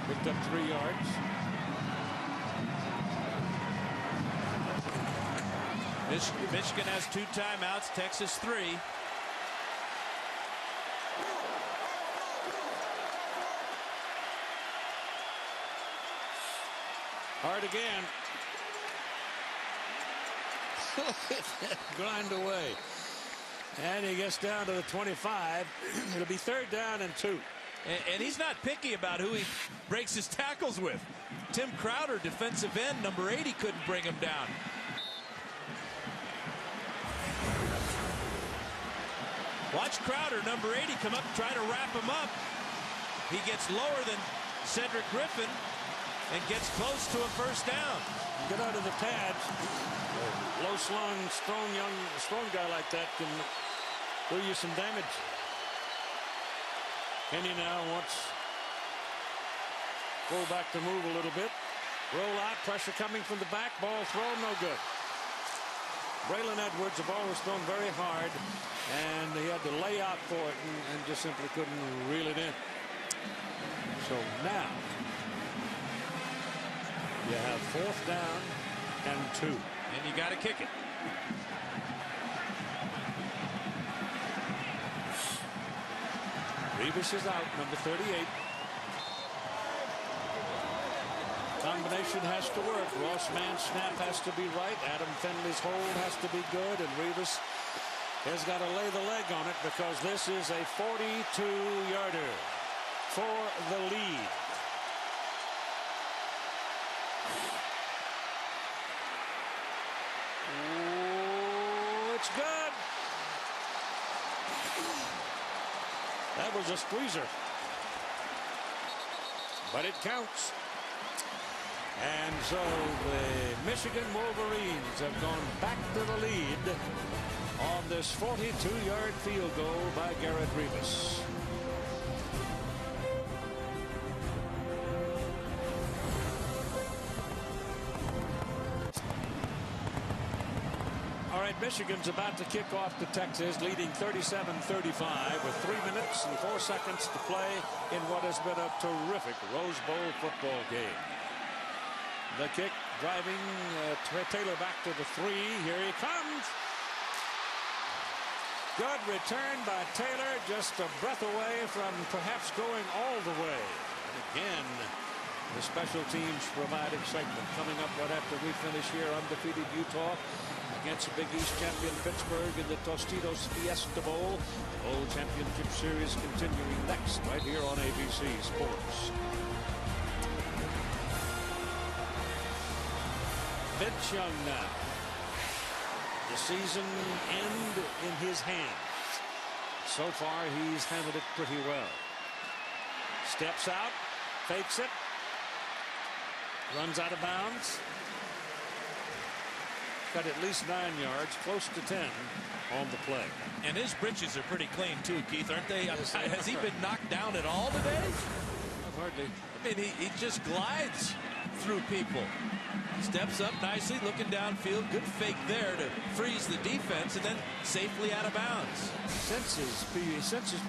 Speaker 15: Picked up 3 yards.
Speaker 14: Michigan has 2 timeouts. Texas 3.
Speaker 15: Hard again. Grind away. And he gets down to the 25. It'll be 3rd down and 2.
Speaker 14: And he's not picky about who he breaks his tackles with. Tim Crowder, defensive end, number 80, couldn't bring him down. Watch Crowder, number 80, come up, try to wrap him up. He gets lower than Cedric Griffin and gets close to a first down.
Speaker 15: Get out of the pads. Low slung, strong guy like that can do you some damage. Kenny now wants fullback to move a little bit. Roll out, pressure coming from the back, ball thrown, no good. Braylon Edwards, the ball was thrown very hard, and he had to lay out for it and just simply couldn't reel it in. So now you have 4th down and 2.
Speaker 14: And you got to kick it.
Speaker 15: Rivas is out, number 38. Combination has to work. Ross Mann's snap has to be right. Adam Fenley's hold has to be good. And Rivas has got to lay the leg on it because this is a 42-yarder for the lead. Oh, it's good. That was a squeezer. But it counts. And so the Michigan Wolverines have gone back to the lead on this 42-yard field goal by Garrett Rivas. All right, Michigan's about to kick off to Texas, leading 37-35 with 3 minutes and 4 seconds to play in what has been a terrific Rose Bowl football game. The kick driving Taylor back to the 3. Here he comes. Good return by Taylor, just a breath away from perhaps going all the way. And again, the special teams provide excitement. Coming up right after we finish here, undefeated Utah against Big East champion Pittsburgh in the Tostitos Fiesta Bowl. The Bowl Championship Series continuing next right here on ABC Sports. Vince Young now. The season end in his hands. So far, he's handled it pretty well. Steps out, fakes it, runs out of bounds. Got at least 9 yards, close to 10 on the play.
Speaker 14: And his britches are pretty clean too, Keith, aren't they? Has he been knocked down at all today?
Speaker 15: Hardly.
Speaker 14: I mean, he just glides through people. Steps up nicely, looking downfield. Good fake there to freeze the defense, and then safely out of bounds.
Speaker 15: Senses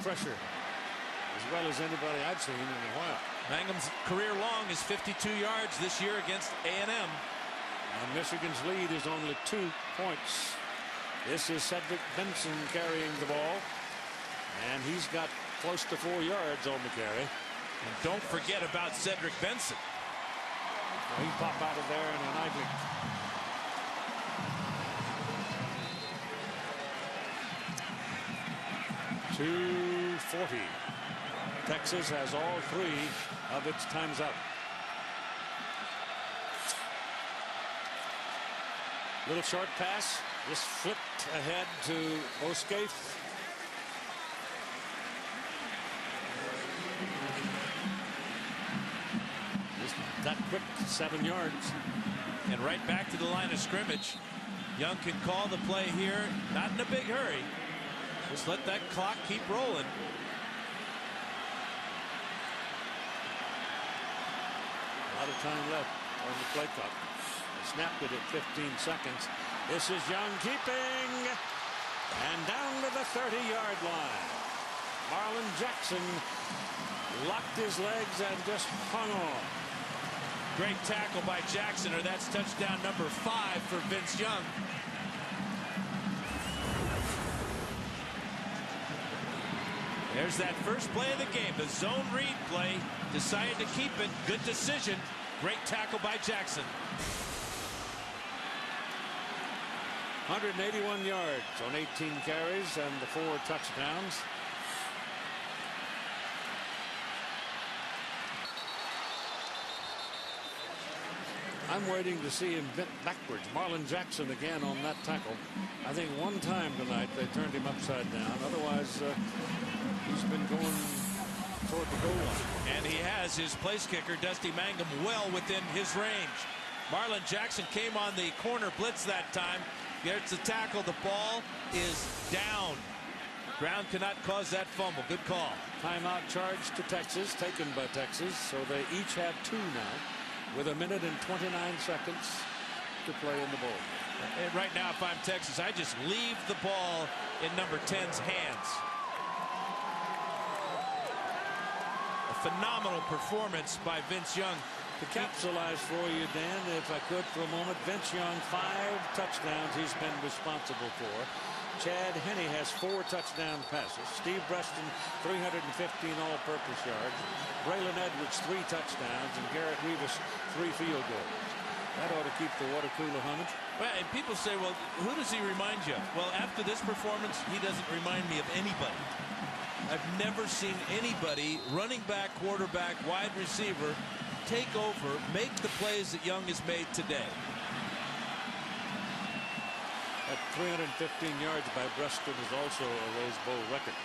Speaker 15: pressure as well as anybody I've seen in a while.
Speaker 14: Mangum's career long is 52 yards this year against A&M.
Speaker 15: And Michigan's lead is only 2 points. This is Cedric Benson carrying the ball, and he's got close to 4 yards on the carry.
Speaker 14: And don't forget about Cedric Benson.
Speaker 15: He popped out of there in an ivy. .240. Texas has all 3 of its times up. Little short pass, just flipped ahead to O'Scafe. That quick, 7 yards.
Speaker 14: And right back to the line of scrimmage. Young can call the play here, not in a big hurry. Just let that clock keep rolling.
Speaker 15: A lot of time left on the play clock. They snapped it at 15 seconds. This is Young keeping. And down to the 30-yard line. Marlon Jackson locked his legs and just hung on.
Speaker 14: Great tackle by Jackson, or that's touchdown number 5 for Vince Young. There's that first play of the game, the zone read play. Decided to keep it. Good decision. Great tackle by Jackson.
Speaker 15: 181 yards on 18 carries and the 4 touchdowns. I'm waiting to see him bent backwards. Marlon Jackson again on that tackle. I think one time tonight they turned him upside down. Otherwise, he's been going toward the goal line.
Speaker 14: And he has his place kicker, Dusty Mangum, well within his range. Marlon Jackson came on the corner blitz that time. Gets the tackle. The ball is down. Ground cannot cause that fumble. Good call.
Speaker 15: Timeout charge to Texas, taken by Texas. So they each have 2 now, with 1 minute and 29 seconds to play in the bowl.
Speaker 14: And right now, if I'm Texas, I just leave the ball in number 10's hands. A phenomenal performance by Vince Young.
Speaker 15: To capsulize for you, Dan, if I could for a moment, Vince Young, 5 touchdowns he's been responsible for. Chad Henne has 4 touchdown passes. Steve Preston, 315 all-purpose yards. Braylon Edwards, 3 touchdowns. And Garrett Rivas, 3 field goals. That ought to keep the water cooler humming.
Speaker 14: Well, and people say, well, who does he remind you of? Well, after this performance, he doesn't remind me of anybody. I've never seen anybody, running back, quarterback, wide receiver, take over, make the plays that Young has made today.
Speaker 15: At 315 yards by Preston is also a Rose Bowl record.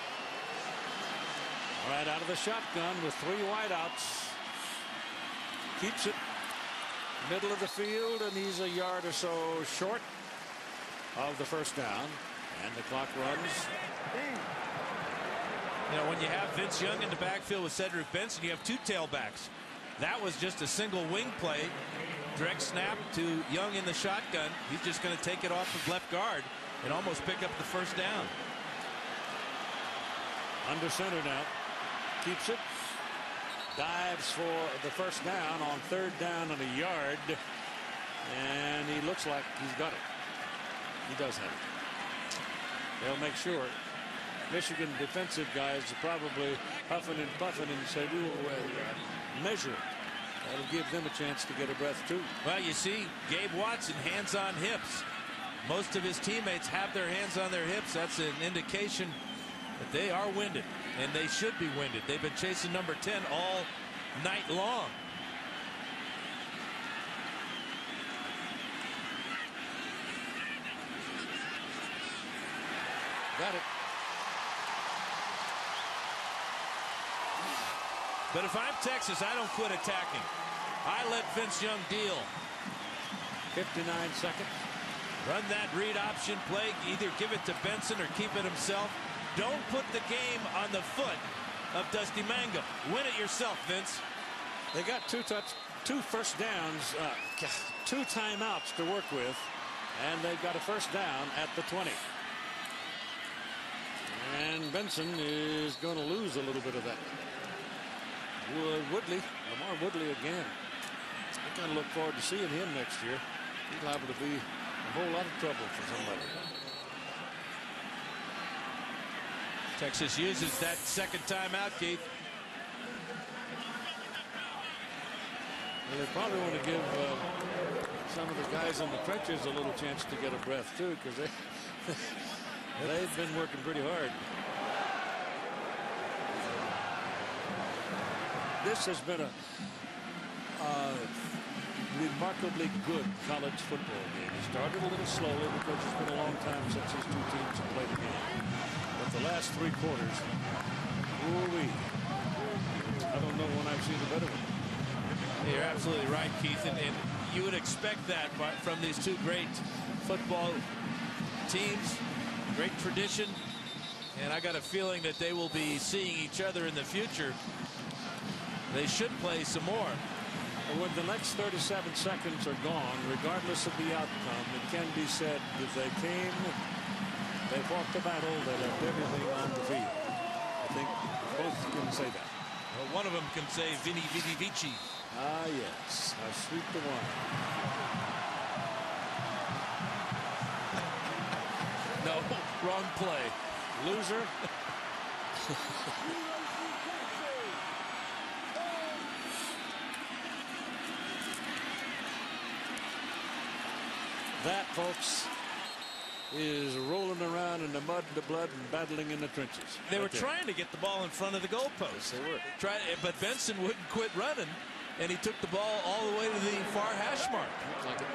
Speaker 15: All right, out of the shotgun with 3 wideouts. Keeps it middle of the field, and he's a yard or so short of the first down. And the clock runs.
Speaker 14: You know, when you have Vince Young in the backfield with Cedric Benson, you have 2 tailbacks. That was just a single wing play. Direct snap to Young in the shotgun. He's just going to take it off of left guard and almost pick up the first down.
Speaker 15: Under center now. Keeps it. Dives for the first down on 3rd down and a yard. And he looks like he's got it. He does have it. They'll make sure. Michigan defensive guys are probably huffing and puffing and say, we'll measure it. That'll give them a chance to get a breath too.
Speaker 14: Well, you see, Gabe Watson, hands on hips. Most of his teammates have their hands on their hips. That's an indication that they are winded, and they should be winded. They've been chasing number 10 all night long.
Speaker 15: Got it.
Speaker 14: But if I'm Texas, I don't quit attacking. I let Vince Young deal.
Speaker 15: 59 seconds.
Speaker 14: Run that read option play. Either give it to Benson or keep it himself. Don't put the game on the foot of Dusty Mangum. Win it yourself, Vince.
Speaker 15: They got 2 first downs, 2 timeouts to work with, and they've got a first down at the 20. And Benson is going to lose a little bit of that. Lamar Woodley again. I kind of look forward to seeing him next year. He's liable to be a whole lot of trouble for somebody.
Speaker 14: Texas uses that second timeout, Keith.
Speaker 15: Well, they probably want to give some of the guys in the trenches a little chance to get a breath too, because they've been working pretty hard. This has been a remarkably good college football game. It started a little slowly because it's been a long time since these 2 teams have played a game. But the last 3 quarters, ooh-wee. I don't know when I've seen a better one.
Speaker 14: You're absolutely right, Keith, and you would expect that from these 2 great football teams. Great tradition, and I got a feeling that they will be seeing each other in the future. They should play some more.
Speaker 15: When the next 37 seconds are gone, regardless of the outcome, it can be said that they fought the battle, they left everything on the field. I think both can say that.
Speaker 14: Well, one of them can say Vini Vidi Vici.
Speaker 15: Ah, yes. How sweet the wine.
Speaker 14: No, wrong play.
Speaker 15: Loser. That, folks, is rolling around in the mud, the blood, and battling in the trenches.
Speaker 14: They were trying to get the ball in front of the goalpost.
Speaker 15: They were.
Speaker 14: But Benson wouldn't quit running, and he took the ball all the way to the far hash mark.
Speaker 15: Like it.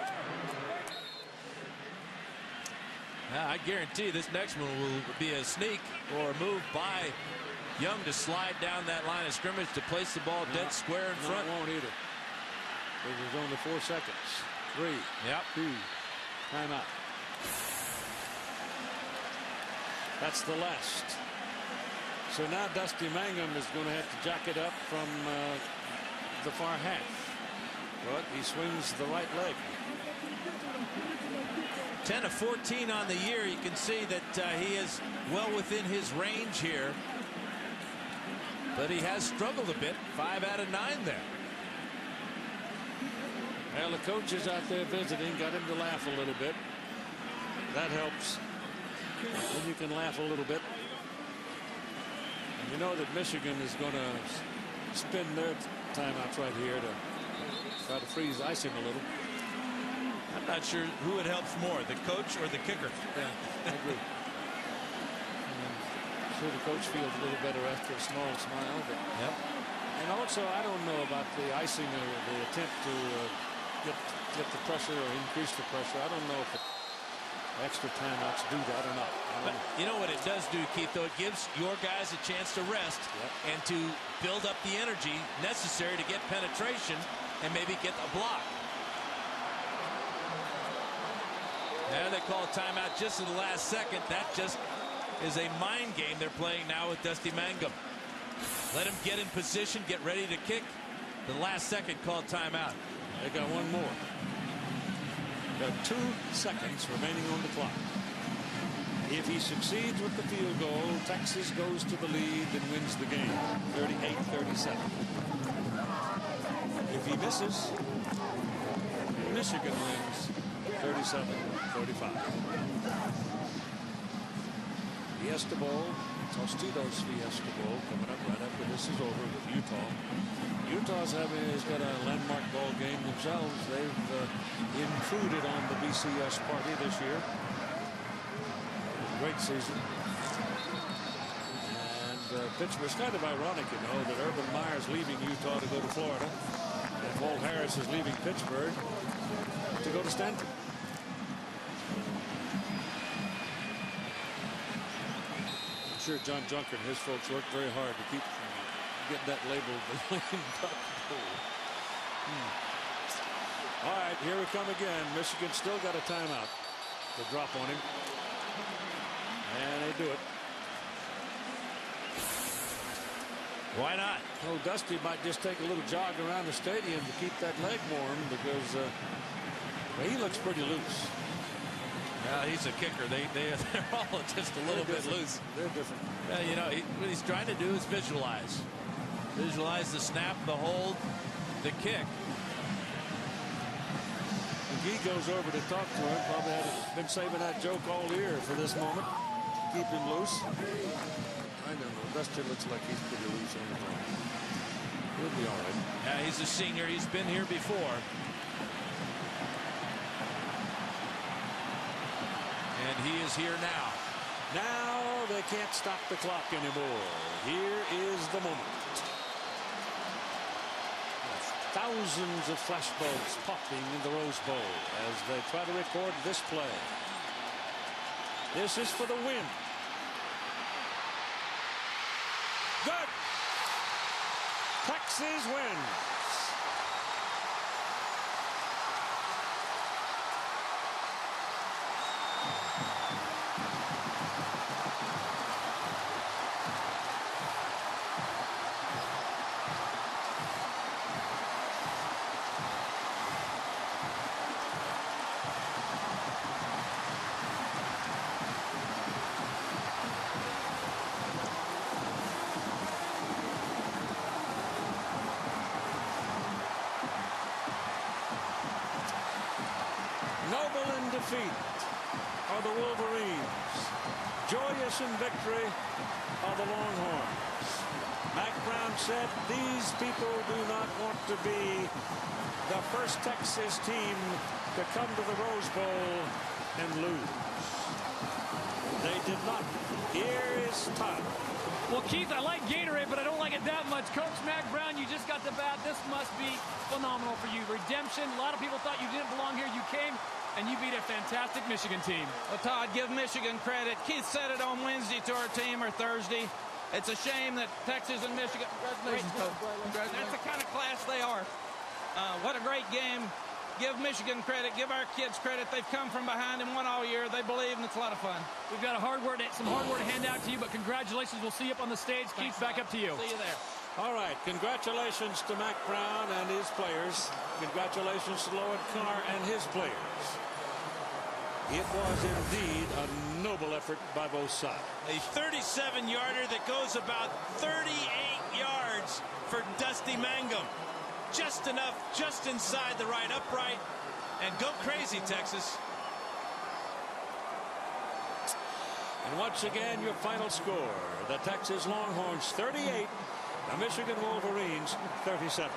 Speaker 14: Now, I guarantee this next one will be a sneak or a move by Young to slide down that line of scrimmage to place the ball dead square in front.
Speaker 15: No, it won't either. There's only 4 seconds. 3.
Speaker 14: Yep.
Speaker 15: 2. Timeout. That's the last. So now Dusty Mangum is going to have to jack it up from the far half. But he swings the right leg.
Speaker 14: 10 of 14 on the year. You can see that he is well within his range here. But he has struggled a bit. 5 out of 9 there.
Speaker 15: Well, the coach is out there visiting, got him to laugh a little bit. That helps. Then you can laugh a little bit. And you know that Michigan is going to spend their timeouts right here to try to freeze icing a little.
Speaker 14: I'm not sure who it helps more, the coach or the kicker.
Speaker 15: Yeah, I agree. I'm sure the coach feels a little better after a small smile. But
Speaker 14: yep.
Speaker 15: And also, I don't know about the icing or the attempt to get the pressure or increase the pressure. I don't know if extra timeouts do that or not.
Speaker 14: But you know what it does do, Keith, though? It gives your guys a chance to rest and to build up the energy necessary to get penetration and maybe get a block. Now they call a timeout just in the last second. That just is a mind game they're playing now with Dusty Mangum. Let him get in position, get ready to kick. The last second called timeout.
Speaker 15: They got one more. Got 2 seconds remaining on the clock. If he succeeds with the field goal, Texas goes to the lead and wins the game, 38-37. If he misses, Michigan wins 37-35. Fiesta Bowl, Tostitos Fiesta Bowl, coming up right after this is over with Utah. Utah's got a landmark ball game themselves. They've intruded on the BCS party this year. Great season. And Pittsburgh, it's kind of ironic, you know, that Urban Meyer's leaving Utah to go to Florida, and Walt Harris is leaving Pittsburgh to go to Stanford. I'm sure John Junker and his folks worked very hard to keep getting that labeled the lame duck bowl. All right, here we come again. Michigan still got a timeout to drop on him. And they do it.
Speaker 14: Why not?
Speaker 15: Oh, Dusty might just take a little jog around the stadium to keep that leg warm because well, he looks pretty loose.
Speaker 14: Yeah, he's a kicker. They're all just a little bit loose.
Speaker 15: They're different.
Speaker 14: You know, what he's trying to do is visualize. Visualize the snap, the hold, the kick.
Speaker 15: McGee goes over to talk to him. Probably had been saving that joke all year for this moment. Keep him loose. I don't know. Dusty looks like he's pretty loose on the ball. He'll be all right.
Speaker 14: Yeah, he's a senior. He's been here before. And he is here now.
Speaker 15: Now they can't stop the clock anymore. Here is the moment. Thousands of flashbulbs popping in the Rose Bowl as they try to record this play. This is for the win. Good. Texas wins. Noble in defeat are the Wolverines. Joyous in victory are the Longhorns. Mack Brown said these people do not want to be the first Texas team to come to the Rose Bowl and lose. They did not. Here is Todd.
Speaker 9: Well, Keith, I like Gatorade, but I don't like it that much. Coach Mack Brown, you just got the bat. This must be phenomenal for you. Redemption. A lot of people thought you didn't belong here. You came, and you beat a fantastic Michigan team.
Speaker 10: Well, Todd, give Michigan credit. Keith said it on Wednesday to our team or Thursday. It's a shame that Texas and Michigan. Congratulations, Coach. That's the kind of class they are. What a great game. Give Michigan credit. Give our kids credit. They've come from behind and won all year. They believe, and it's a lot of fun.
Speaker 9: We've got some hard word to hand out to you, but congratulations. We'll see you up on the stage. Keith, back up to you.
Speaker 10: See you there.
Speaker 15: All right. Congratulations to Mack Brown and his players. Congratulations to Lloyd Carr and his players. It was indeed a noble effort by both sides.
Speaker 14: A 37-yarder that goes about 38 yards for Dusty Mangum. Just enough, just inside the right upright. And go crazy, Texas.
Speaker 15: And once again, your final score. The Texas Longhorns 38, the Michigan Wolverines 37.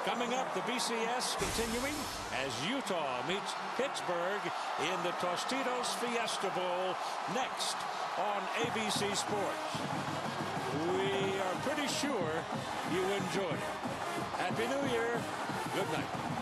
Speaker 15: Coming up, the BCS continuing as Utah meets Pittsburgh in the Tostitos Fiesta Bowl next on ABC Sports. We are pretty sure you enjoyed it. Happy New Year. Good night.